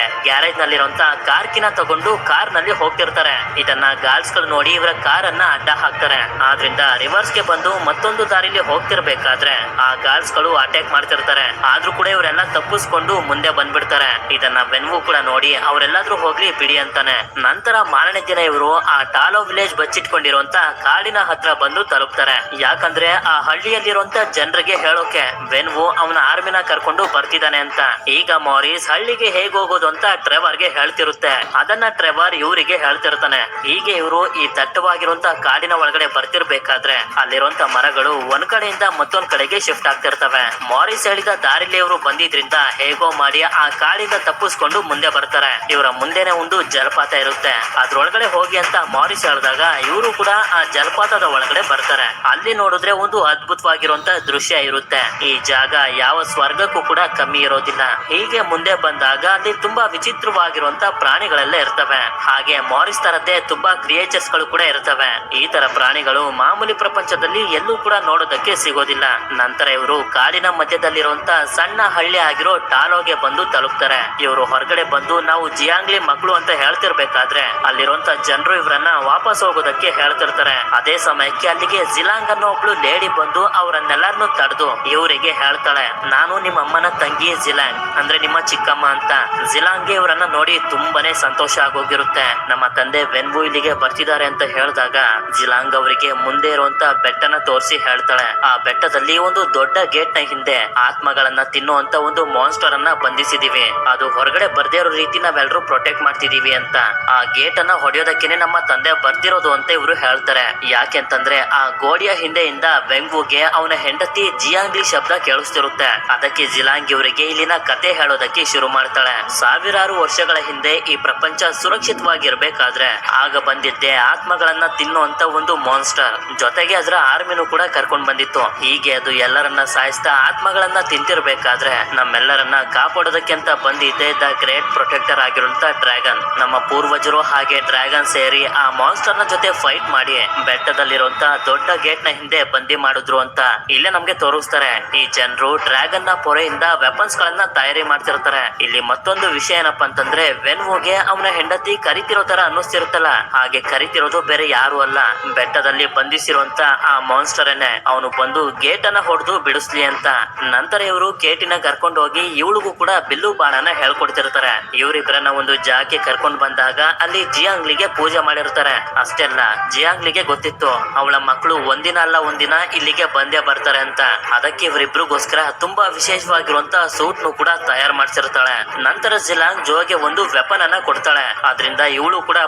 ಗ್ಯಾರೇಜ್ ನಲ್ಲಿರುವಂತ ಕಾರ್ಕಿನ ತಗೊಂಡು ಕಾರ್ ನಲ್ಲಿ ಹೋಗ್ತಿರ್ತಾರೆ. ಇದನ್ನ ಗಾರ್ಡ್ಸ್ ಗಳು ನೋಡಿ ಇವರ ಕಾರ್ ಅನ್ನ ಅಡ್ಡ ಹಾಕ್ತಾರೆ. ಆದ್ರಿಂದ ರಿವರ್ಸ್ ಗೆ ಬಂದು ಮತ್ತೊಂದು ದಾರಿಲಿ ಹೋಗ್ತಿರ್ಬೇಕಾದ್ರೆ ಆ ಗಾರ್ಡ್ಸ್ ಗಳು ಅಟ್ಯಾಕ್ ಮಾಡ್ತಿರ್ತಾರೆ. ಆದ್ರೂ ಕೂಡ ಇವರೆಲ್ಲ ತಪ್ಪಿಸ್ಕೊಂಡು ಮುಂದೆ ಬಂದ್ಬಿಡ್ತಾರೆ. ಇದನ್ನ ವೆನ್ವು ಕೂಡ ನೋಡಿ ಅವರೆಲ್ಲಾದ್ರೂ ಹೋಗ್ಲಿ ಬಿಡಿ ಅಂತಾನೆ. ನಂತರ ಮಾರನೇ ದಿನ ಇವರು ಆ ಟಾಲೋ ವಿಲೇಜ್ ಬಚ್ಚಿಟ್ಕೊಂಡಿರುವಂತ ಕಾಡಿನ ಹತ್ರ ಬಂದು ತಲುಪ್ತಾರೆ. ಯಾಕಂದ್ರೆ ಆ ಹಳ್ಳಿಯಲ್ಲಿರುವಂತ ಜನರಿಗೆ ಹೇಳೋಕೆ ವೆನ್ವು ಅವನ ಆರ್ಮಿನ ಕರ್ಕೊಂಡು ಬರ್ತಿದ್ದಾನೆ ಅಂತ. ಈಗ ಮಾರಿಸ್ ಹಳ್ಳಿಗೆ ಹೇಗ್ ಹೋಗೋದು ಅಂತ ಟ್ರೆವರ್ ಗೆ ಹೇಳ್ತಿರುತ್ತೆ. ಅದನ್ನ ಟ್ರೆವರ್ ಇವರಿಗೆ ಹೇಳ್ತಿರ್ತಾನೆ. ಹೀಗೆ ಇವರು ಈ ದಟ್ಟವಾಗಿರುವಂತ ಕಾಡಿನ ಒಳಗಡೆ ಬರ್ತಿರ್ಬೇಕಾದ್ರೆ ಅಲ್ಲಿರುವಂತ ಮರಗಳು ಒಂದ್ ಕಡೆಯಿಂದ ಮತ್ತೊಂದ್ ಕಡೆಗೆ ಶಿಫ್ಟ್ ಆಗ್ತಿರ್ತವೆ. ಮಾರಿಸ್ ಹೇಳಿದ ದಾರಿಲಿ ಇವರು ಬಂದಿದ್ರಿಂದ ಹೇಗೋ ಮಾಡಿ ಆ ಕಾಡಿಂದ ತಪ್ಪಿಸ್ಕೊಂಡು ಮುಂದೆ ಬರ್ತಾರೆ. ಇವರ ಮುಂದೆನೆ ಒಂದು ಜಲಪಾತ ಇರುತ್ತೆ. ಅದ್ರೊಳಗಡೆ ಹೋಗಿ ಅಂತ ಮಾರಿಸ್ ಹೇಳಿದಾಗ ಇವರು ಕೂಡ ಆ ಜಲಪಾತದ ಒಳಗಡೆ ಬರ್ತಾರೆ. ಅಲ್ಲಿ ನೋಡಿದ್ರೆ ಒಂದು ಅದ್ಭುತವಾಗಿರುವಂತ ದೃಶ್ಯ ಇರುತ್ತೆ. ಈ ಜಾಗ ಯಾವ ಸ್ವರ್ಗಕ್ಕೂ ಕೂಡ ಕಮ್ಮಿ ಇರೋದಿಲ್ಲ. ಹೀಗೆ ಮುಂದೆ ಬಂದಾಗ ಅಲ್ಲಿ ತುಂಬಾ ವಿಚಿತ್ರವಾಗಿರುವಂತ ಪ್ರಾಣಿಗಳೆಲ್ಲ ಇರ್ತವೆ. ಹಾಗೆ ಮಾರಿಸ್ ತರದ್ದೇ ತುಂಬಾ ಕ್ರಿಯೇಚರ್ಸ್ ಗಳು ಕೂಡ ಇರ್ತವೆ. ಈ ತರ ಪ್ರಾಣಿಗಳು ಮಾಮೂಲಿ ಪ್ರಪಂಚದಲ್ಲಿ ಎಲ್ಲೂ ಕೂಡ ನೋಡೋದಕ್ಕೆ ಸಿಗೋದಿಲ್ಲ. ನಂತರ ಇವರು ಕಾಡಿನ ಮಧ್ಯದಲ್ಲಿರುವಂತ ಸಣ್ಣ ಹಳ್ಳಿ ಆಗಿರೋ ಟಾಲೋಗೆ ಬಂದು ತಲುಪ್ತಾರೆ. ಇವರು ಹೊರಗಡೆ ಬಂದು ನಾವು ಜಿಯಾಂಗ್ಲಿ ಮಕ್ಕಳು ಅಂತ ಹೇಳ್ತಿರ್ಬೇಕಾದ್ರೆ ಅಲ್ಲಿರುವಂತ ಜನರು ಇವರನ್ನ ವಾಪಸ್ ಹೋಗೋದಕ್ಕೆ ಹೇಳ್ತಿರ್ತಾರೆ. ಅದೇ ಸಮಯಕ್ಕೆ ಅಲ್ಲಿಗೆ ಜಿಲಾಂಗ್ ಅನ್ನೋ ಒಬ್ಳು ಲೇಡಿ ಬಂದು ಅವರನ್ನೆಲ್ಲರನ್ನು ತಡೆದು ಇವರಿಗೆ ಹೇಳ್ತಾಳೆ, ನಾನು ನಿಮ್ಮ ಅಮ್ಮನ ತಂಗಿ ಜಿಲಾಂಗ್, ಅಂದ್ರೆ ನಿಮ್ಮ ಚಿಕ್ಕಮ್ಮ ಅಂತ. ಜಿಲಾಂಗ್ಗೆ ಇವರನ್ನ ನೋಡಿ ತುಂಬಾನೇ ಸಂತೋಷ ಆಗೋಗಿರುತ್ತೆ. ನಮ್ಮ ತಂದೆ ವೆನ್ವು ಇಲ್ಲಿಗೆ ಬರ್ತಿದ್ದಾರೆ ಅಂತ ಹೇಳಿದಾಗ ಜಿಲಾಂಗ್ ಅವರಿಗೆ ಮುಂದೆ ಇರುವಂತ ಬೆಟ್ಟನ ತೋರಿಸಿ ಹೇಳ್ತಾಳೆ, ಆ ಬೆಟ್ಟದಲ್ಲಿ ಒಂದು ದೊಡ್ಡ ಗೇಟ್ ನ ಹಿಂದೆ ಆತ್ಮಗಳನ್ನ ತಿನ್ನುವಂತ ಒಂದು ಮಾನ್ಸ್ಟರ್ ಅನ್ನ ಬಂಧಿಸಿದೀವಿ. ಅದು ಹೊರಗಡೆ ಬರ್ದೇ ಇರೋ ರೀತಿ ನಾವೆಲ್ಲರೂ ಪ್ರೊಟೆಕ್ಟ್ ಮಾಡ್ತಿದೀವಿ ಅಂತ. ಆ ಗೇಟ್ ಅನ್ನ ಹೊಡೆಯೋದಕ್ಕೇನೆ ನಮ್ಮ ತಂದೆ ಬರ್ತಿರೋದು ಅಂತ ಇವರು ಹೇಳ್ತಾರೆ. ಯಾಕೆಂತಂದ್ರೆ ಆ ಗೋಡೆಯ ಹಿಂದೆಯಿಂದ ವೆಂಗ್ವುಗೆ ಅವನ ಹೆಂಡತಿ ಜಿಯಾಂಗ್ಲಿ ಶಬ್ದ ಕೇಳಿಸ್ತಿರುತ್ತೆ. ಅದಕ್ಕೆ ಜಿಲಾಂಗ್ ಇವರಿಗೆ ಇಲ್ಲಿನ ಕತೆ ಹೇಳೋದಕ್ಕೆ ಶುರು ಮಾಡ್ತಾಳೆ. ಸಾವಿರಾರು ವರ್ಷಗಳ ಹಿಂದೆ ಈ ಪ್ರಪಂಚ ಸುರಕ್ಷಿತವಾಗಿರ್ಬೇಕಾದ್ರೆ ಆಗ ಬಂದಿದ್ದೆ ಆತ್ಮಗಳನ್ನ ತಿನ್ನುವಂತ ಒಂದು ಮಾನ್ಸ್ಟರ್. ಜೊತೆಗೆ ಅದರ ಆರ್ಮಿನೂ ಕೂಡ ಕರ್ಕೊಂಡ್ ಬಂದಿತ್ತು. ಹೀಗೆ ಅದು ಎಲ್ಲರನ್ನ ಸಾಯಿಸ್ತಾ ಆತ್ಮಗಳನ್ನ ತಿಂತಿರ್ಬೇಕಾದ್ರೆ ನಮ್ಮೆಲ್ಲರನ್ನ ಕಾಪಾಡೋದಕ್ಕೆ ಅಂತ ಬಂದಿದ್ದೆ ದ ಗ್ರೇಟ್ ಪ್ರೊಟೆಕ್ಟರ್ ಆಗಿರುವಂತ ಡ್ರ್ಯಾಗನ್. ನಮ್ಮ ಪೂರ್ವಜರು ಹಾಗೆ ಡ್ರ್ಯಾಗನ್ ಸೇರಿ ಆ ಮಾನ್ಸ್ಟರ್ ನ ಜೊತೆ ಫೈಟ್ ಮಾಡಿ ಬೆಟ್ಟದಲ್ಲಿರುವಂತ ದೊಡ್ಡ ಗೇಟ್ ನ ಹಿಂದೆ ಬಂದಿ ಮಾಡಿದ್ರು ಅಂತ ಇಲ್ಲೇ ನಮ್ಗೆ ತೋರಿಸ್ತಾರೆ. ಈ ಜನರು ಡ್ರ್ಯಾಗನ್ ನ ಪೊರೆಯಿಂದ ವೆಪನ್ಸ್ ಗಳನ್ನ ತಯಾರಿ ಮಾಡ್ತಿರ್ತಾರೆ. ಇಲ್ಲಿ ಮತ್ತೊಂದು ವಿಷಯ ಏನಪ್ಪಾ ಅಂತಂದ್ರೆ ವೆನ್ವುಗೆ ಅವನ ಹೆಂಡತಿ ಕರಿತಿರೋ ತರ ಅನ್ನಿಸ್ತಿರುತ್ತಲ್ಲ, ಹಾಗೆ ಕರಿತಿರೋದು ಬೇರೆ ಯಾರು ಅಲ್ಲ, ಬೆಟ್ಟದಲ್ಲಿ ಬಂಧಿಸಿರುವಂತ ಆ ಮಾನ್ಸ್ಟರ್ ಏನೆ. ಅವನು ಬಂದು ಗೇಟ್ ಅನ್ನ ಹೊಡೆದು ಬಿಡಿಸ್ಲಿ ಅಂತ. ನಂತರ ಇವರು ಕೇಟಿನ ಕರ್ಕೊಂಡು ಹೋಗಿ ಇವಳಿಗೂ ಕೂಡ ಬಿಲ್ಲು ಬಾಣನ ಹೇಳ್ಕೊಡ್ತಿರ್ತಾರೆ. ಇವರಿಬ್ಬರನ್ನ ಒಂದು ಜಾಗಕ್ಕೆ ಕರ್ಕೊಂಡು ಬಂದಾಗ ಅಲ್ಲಿ ಜಿಯಾಂಗ್ಲಿಗೆ ಪೂಜೆ ಮಾಡಿರ್ತಾರೆ. ಅಷ್ಟೇ ಅಲ್ಲ, ಜಿಯಾಂಗ್ಲಿಗೆ ಗೊತ್ತಿತ್ತು ಅವಳ ಮಕ್ಕಳು ಒಂದಿನ ಅಲ್ಲ ಒಂದಿನ ಇಲ್ಲಿಗೆ ಬಂದೇ ಬರ್ತಾರೆ ಅಂತ. ಅದಕ್ಕೆ ಇವರಿಬ್ರಿಗೋಸ್ಕರ ತುಂಬಾ ವಿಶೇಷವಾಗಿರುವಂತ ಸೂಟ್ ನು ಕೂಡ ತಯಾರು ಮಾಡ್ಸಿರ್ತಾಳೆ. ನಂತರ ಜಿಲಾಂಗ್ ಜೋಗೆ ಒಂದು ವೆಪನ್ ಅನ್ನ ಕೊಡ್ತಾಳೆ. ಅದರಿಂದ ಇವಳು ಕೂಡ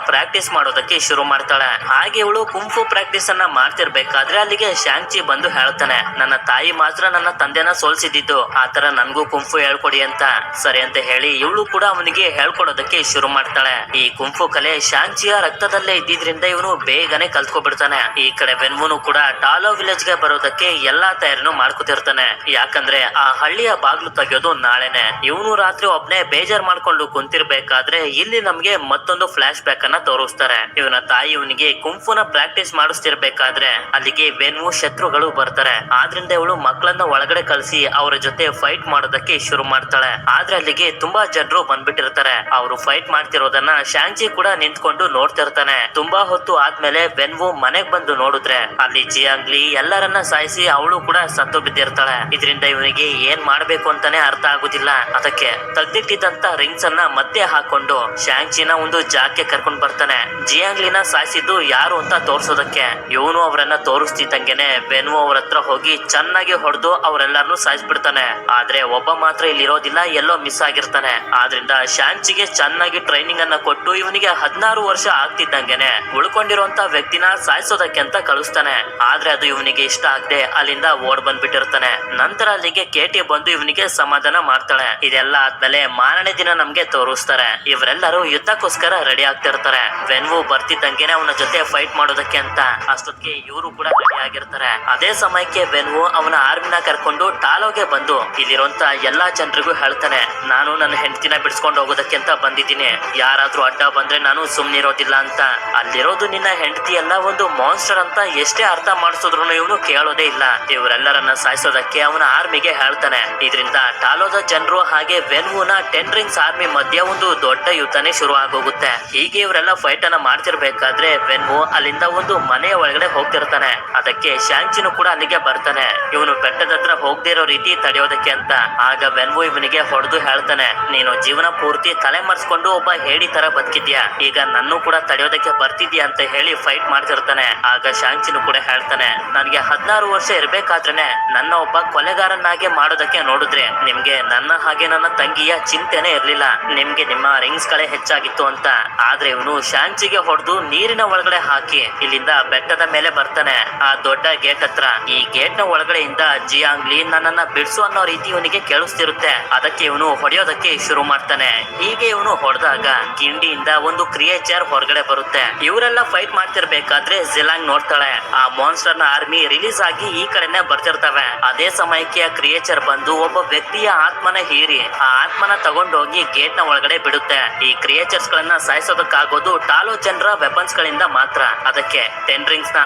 ಪ್ರಾಕ್ಟೀಸ್ ಮಾಡೋದಕ್ಕೆ ಶುರು ಮಾಡ್ತಾಳೆ. ಹಾಗೆ ಇವಳು ಕುಂಫು ಪ್ರಾಕ್ಟೀಸ್ ಅನ್ನ ಮಾಡ್ತಿರ್ಬೇಕಾದ್ರೆ ಅಲ್ಲಿಗೆ ಶಾಂಗ್ಚಿ ಬಂದು ಹೇಳ್ತಾನೆ, ನನ್ನ ತಾಯಿ ಮಾತ್ರ ನನ್ನ ತಂದೆನ ಸೋಲ್ಸಿದ್ದು, ಆತರ ನನ್ಗೂ ಕುಂಫು ಹೇಳ್ಕೊಡಿ ಅಂತ. ಸರಿ ಅಂತ ಹೇಳಿ ಇವಳು ಕೂಡ ಅವನಿಗೆ ಹೇಳ್ಕೊಡೋದಕ್ಕೆ ಶುರು ಮಾಡ್ತಾಳೆ. ಈ ಕುಂಫು ಕಲೆ ಶಾಂಗ್ಚಿಯ ರಕ್ತದಲ್ಲೇ ಇದ್ದಿದ್ರಿಂದ ಇವನು ಬೇಗನೆ ಕಲ್ತ್ಕೊಬಿಡ್ತಾನೆ. ಈ ಕಡೆ ವೆನ್ವುನು ಕೂಡ ಟಾಲೋ ವಿಲೇಜ್ ಗೆ ಬರೋದಕ್ಕೆ ಎಲ್ಲಾ ತಯಾರಿನೂ ಮಾಡ್ಕೊತಿರ್ತಾನೆ. ಯಾಕಂದ್ರೆ ಆ ಹಳ್ಳಿಯ ಬಾಗ್ಲು ತೆಗೆಯೋದು ನಾಳೆನೆ. ಇವನು ರಾತ್ರಿ ಒಬ್ನೇ ಬೇಜಾರ್ ಮಾಡ್ಕೊಂಡು ಕುಂತಿರ್ಬೇಕಾದ್ರೆ ಇಲ್ಲಿ ನಮ್ಗೆ ಮತ್ತೊಂದು ಫ್ಲಾಶ್ ಬ್ಯಾಕ್ ಅನ್ನ ತೋರಿಸ್ತಾರೆ. ಇವನ ತಾಯಿ ಇವನಿಗೆ ಕುಂಫುನ ಪ್ರಾಕ್ಟೀಸ್ ಮಾಡಿಸ್ತಿರ್ಬೇಕಾದ್ರೆ ಅಲ್ಲಿಗೆ ವೆನ್ವು ಶತ್ರುಗಳು ಬರ್ತಾರೆ. ಆದ್ರಿಂದ ಇವಳು ಮಕ್ಕಳನ್ನ ಒಳಗಡೆ ಕಳಿಸಿ ಅವರ ಜೊತೆ ಫೈಟ್ ಮಾಡೋದಕ್ಕೆ ಶುರು ಮಾಡ್ತಾಳೆ. ಆದ್ರೆ ಅಲ್ಲಿಗೆ ತುಂಬಾ ಜನರು ಬಂದ್ಬಿಟ್ಟಿರ್ತಾರೆ. ಅವರು ಫೈಟ್ ಮಾಡ್ತಿರೋದನ್ನ ಶಾಂಗ್ಚಿ ಕೂಡ ನಿಂತ್ಕೊಂಡು ನೋಡ್ತಿರ್ತಾನೆ. ತುಂಬಾ ಹೊತ್ತು ಆದ್ಮೇಲೆ ವೆನ್ವು ಮನೆಗ್ ಬಂದು ನೋಡಿದ್ರೆ ಅಲ್ಲಿ ಜಿಯಾಂಗ್ಲಿ ಎಲ್ಲರನ್ನ ಸಾಯಿಸಿ ಅವಳು ಕೂಡ ಸತ್ತು ಬಿದ್ದಿರ್ತಾಳೆ. ಇದರಿಂದ ಇವನಿಗೆ ಏನ್ ಮಾಡ್ಬೇಕು ಅಂತಾನೆ ಅರ್ಥ ಆಗುದಿಲ್ಲ. ಅದಕ್ಕೆ ತೆಗ್ದಿಟ್ಟಿದ್ದಂತ ರಿಂಗ್ಸ್ ಅನ್ನ ಮತ್ತೆ ಹಾಕೊಂಡು ಶಾಂಗ್ಚಿನ ಒಂದು ಜಾಗಕ್ಕೆ ಕರ್ಕೊಂಡ್ ಬರ್ತಾನೆ. ಜಿಯಾಂಗ್ಲಿನ ಸಾಯಿಸಿದ್ದು ಯಾರು ಅಂತ ತೋರ್ಸೋದಕ್ಕೆ. ಇವನು ಅವರನ್ನ ತೋರಿಸ್ತಿದ್ದಂಗೆನೆ ವೆನ್ವು ಅವ್ರ ಹತ್ರ ಹೋಗಿ ಚೆನ್ನಾಗಿ ಹೊಡೆದು ಅವರೆಲ್ಲರನ್ನು ಸಾಯಿಸ್ಬಿಡ್ತಾನೆ. ಆದ್ರೆ ಒಬ್ಬ ಮಾತ್ರ ಇಲ್ಲಿರೋದಿಲ್ಲ, ಎಲ್ಲೋ ಮಿಸ್ ಆಗಿರ್ತಾನೆ. ಆದ್ರಿಂದ ಶಾಂಚಿಗೆ ಚೆನ್ನಾಗಿ ಟ್ರೈನಿಂಗ್ ಅನ್ನ ಕೊಟ್ಟು ಇವನಿಗೆ 16 ವರ್ಷ ಆಗ್ತಿದ್ದಂಗೆನೆ ಉಳ್ಕೊಂಡಿರುವಂತ ವ್ಯಕ್ತಿನ ಸಾಯಿಸೋದಕ್ಕೆ ಅಂತ ಕಳಿಸ್ತಾನೆ. ಆದ್ರೆ ಅದು ಇವನಿಗೆ ಇಷ್ಟ ಆಗದೆ ಅಲ್ಲಿಂದ ಓಡ್ ಬಂದ್ಬಿಟ್ಟಿರ್ತಾನೆ. ನಂತರ ಅಲ್ಲಿಗೆ ಕೇಟಿ ಬಂದು ಇವನಿಗೆ ಸಮಾಧಾನ ಮಾಡ್ತಾಳೆ. ಇದೆಲ್ಲ ಆದ್ಮೇಲೆ ಮಾರನೇ ದಿನ ನಮ್ಗೆ ತೋರಿಸ್ತಾರೆ. ಇವರೆಲ್ಲರೂ ಯುದ್ಧಕ್ಕೋಸ್ಕರ ರೆಡಿ ಆಗ್ತಿರ್ತಾರೆ. ವೆನ್ವು ಬರ್ತಿದ್ದಂಗೆನೆ ಅವನ ಜೊತೆ ಫೈಟ್ ಮಾಡೋದಕ್ಕೆ ಅಂತ. ಅಷ್ಟೊತ್ತಿಗೆ ಇವರು ಕೂಡ ರೆಡಿ ಆಗಿರ್ತಾರೆ. ಅದೇ ಸಮಯಕ್ಕೆ ವೆನ್ವು ಅವನ ಆರ್ಮಿನ ಕರ್ಕೊಂಡು ಟಾಲೋಗೆ ಬಂದು ಇಲ್ಲಿರುವಂತ ಎಲ್ಲಾ ಜನರಿಗೂ ಹೇಳ್ತಾನೆ, ನಾನು ನನ್ನ ಹೆಂಡತಿನ ಬಿಡಿಸ್ಕೊಂಡು ಹೋಗೋದಕ್ಕೆ ಅಂತ ಬಂದಿದ್ದೀನಿ. ಯಾರಾದ್ರೂ ಅಡ್ಡ ಬಂದ್ರೆ ನಾನು ಸುಮ್ನಿರೋದಿಲ್ಲ ಅಂತ. ಅಲ್ಲಿರೋದು ನಿನ್ನ ಹೆಂಡತಿ ಎಲ್ಲ ಒಂದು ಮಾನ್ಸ್ಟರ್ ಅಂತ ಎಷ್ಟೇ ಅರ್ಥ ಮಾಡಿಸಿದ್ರು ಇವನು ಕೇಳೋದೇ ಇಲ್ಲ. ಇವರೆಲ್ಲರನ್ನ ಸಾಯಿಸೋದಕ್ಕೆ ಅವನ ಆರ್ಮಿಗೆ ಹೇಳ್ತಾನೆ. ಇದರಿಂದ ಟಾಲೋದ ಜನರು ಹಾಗೆ ವೆನ್ವುನ 10 ರಿಂಗ್ಸ್ ಆರ್ಮಿ ಮಧ್ಯೆ ಒಂದು ದೊಡ್ಡ ಯುದ್ಧನೇ ಶುರು ಆಗೋಗುತ್ತೆ. ಹೀಗೆ ಇವರೆಲ್ಲ ಫೈಟ್ ಅನ್ನ ಮಾಡ್ತಿರ್ಬೇಕಾದ್ರೆ ವೆನ್ವು ಅಲ್ಲಿಂದ ಒಂದು ಮನೆಯ ಒಳಗಡೆ ಹೋಗ್ತಿರ್ತಾನೆ. ಅದಕ್ಕೆ ಶಾಂಚಿನು ಕೂಡ ಅಲ್ಲಿಗೆ ಬರ್ತಾನೆ. ಇವನು ಬೆಟ್ಟದ ಹತ್ರ ಹೋಗದೇ ಇರೋ ರೀತಿ ತಡೆಯೋದಕ್ಕೆ ಅಂತ. ಆಗ ವೆನ್ವು ಇವನಿಗೆ ಹೊಡೆದು ಹೇಳ್ತಾನೆ, ನೀನು ಜೀವನ ಪೂರ್ತಿ ತಲೆ ಮರೆಸ್ಕೊಂಡು ಒಬ್ಬ ಹೇಡಿ ತರ ಬದುಕಿದ್ಯಾ, ಈಗ ನನ್ನೂ ಕೂಡ ತಡೆಯೋದಕ್ಕೆ ಬರ್ತಿದ್ಯಾ ಅಂತ ಹೇಳಿ ಫೈಟ್ ಮಾಡ್ತಿರ್ತಾನೆ. ಆಗ ಶಾಂಚಿನು ಕೂಡ ಹೇಳ್ತಾನೆ, ನನಗೆ 16 ವರ್ಷ ಇರ್ಬೇಕಾದ್ರೇನೆ ನನ್ನ ಒಬ್ಬ ಕೊಲೆಗಾರನಾಗೆ ಮಾಡೋದಕ್ಕೆ ನೋಡಿದ್ರೆ ನಿಮ್ಗೆ ನನ್ನ ಹಾಗೆ ನನ್ನ ತಂಗಿಯ ಚಿಂತೆನೆ ಇರ್ಲಿಲ್ಲ, ನಿಮ್ಗೆ ನಿಮ್ಮ ರಿಂಗ್ಸ್ ಗಳೇ ಹೆಚ್ಚಾಗಿತ್ತು ಅಂತ. ಆದ್ರೆ ಇವನು ಶಾಂಚಿಗೆ ಹೊಡೆದು ನೀರಿನ ಒಳಗಡೆ ಹಾಕಿ ಇಲ್ಲಿಂದ ಬೆಟ್ಟದ ಮೇಲೆ ಬರ್ತಾನೆ. ಆ ದೊಡ್ಡ ಗೇಟ್ ಹತ್ರ. ಈ ಗೇಟ್ ನ ಒಳಗಡೆಯಿಂದ ಜಿಯಾಂಗ್ಲಿ ನನ್ನನ್ನ ಬಿಡ್ಸು ಅನ್ನೋ ರೀತಿ ಇವನಿಗೆ ಕೇಳಿಸ್ತಿರುತ್ತೆ. ಅದಕ್ಕೆ ಇವನು ಹೊಡೆಯೋದಕ್ಕೆ ಶುರು ಮಾಡ್ತಾನೆ. ಹೀಗೆ ಇವನು ಹೊಡೆದಾಗ ಕಿಂಡಿಯಿಂದ ಒಂದು ಕ್ರಿಯೇಚರ್ ಹೊರಗಡೆ ಬರುತ್ತೆ. ಇವರೆಲ್ಲ ಫೈಟ್ ಮಾಡ್ತಿರ್ಬೇಕಾದ್ರೆ ಜಿಲಾಂಗ್ ನೋಡ್ತಾಳೆ. ಆ ಮಾನ್ಸ್ಟರ್ ನ ಆರ್ಮಿ ರಿಲೀಸ್ ಆಗಿ ಈ ಕಡೆನೆ ಬರ್ತಿರ್ತವೆ. ಅದೇ ಸಮಯಕ್ಕೆ ಆ ಕ್ರಿಯೇಚರ್ ಬಂದು ಒಬ್ಬ ವ್ಯಕ್ತಿಯ ಆತ್ಮನ ಹೀರಿ ಆ ಆತ್ಮನ ತಗೊಂಡೋಗಿ ಗೇಟ್ ನ ಒಳಗಡೆ ಬಿಡುತ್ತೆ. ಈ ಕ್ರಿಯೇಚರ್ಸ್ ಗಳನ್ನ ಸಾಯಿಸೋದಕ್ಕಾಗೋದು ಟಾಲೋ ಜನರ ವೆಪನ್ಸ್ ಗಳಿಂದ ಮಾತ್ರ. ಅದಕ್ಕೆ 10 ರಿಂಗ್ಸ್ ನ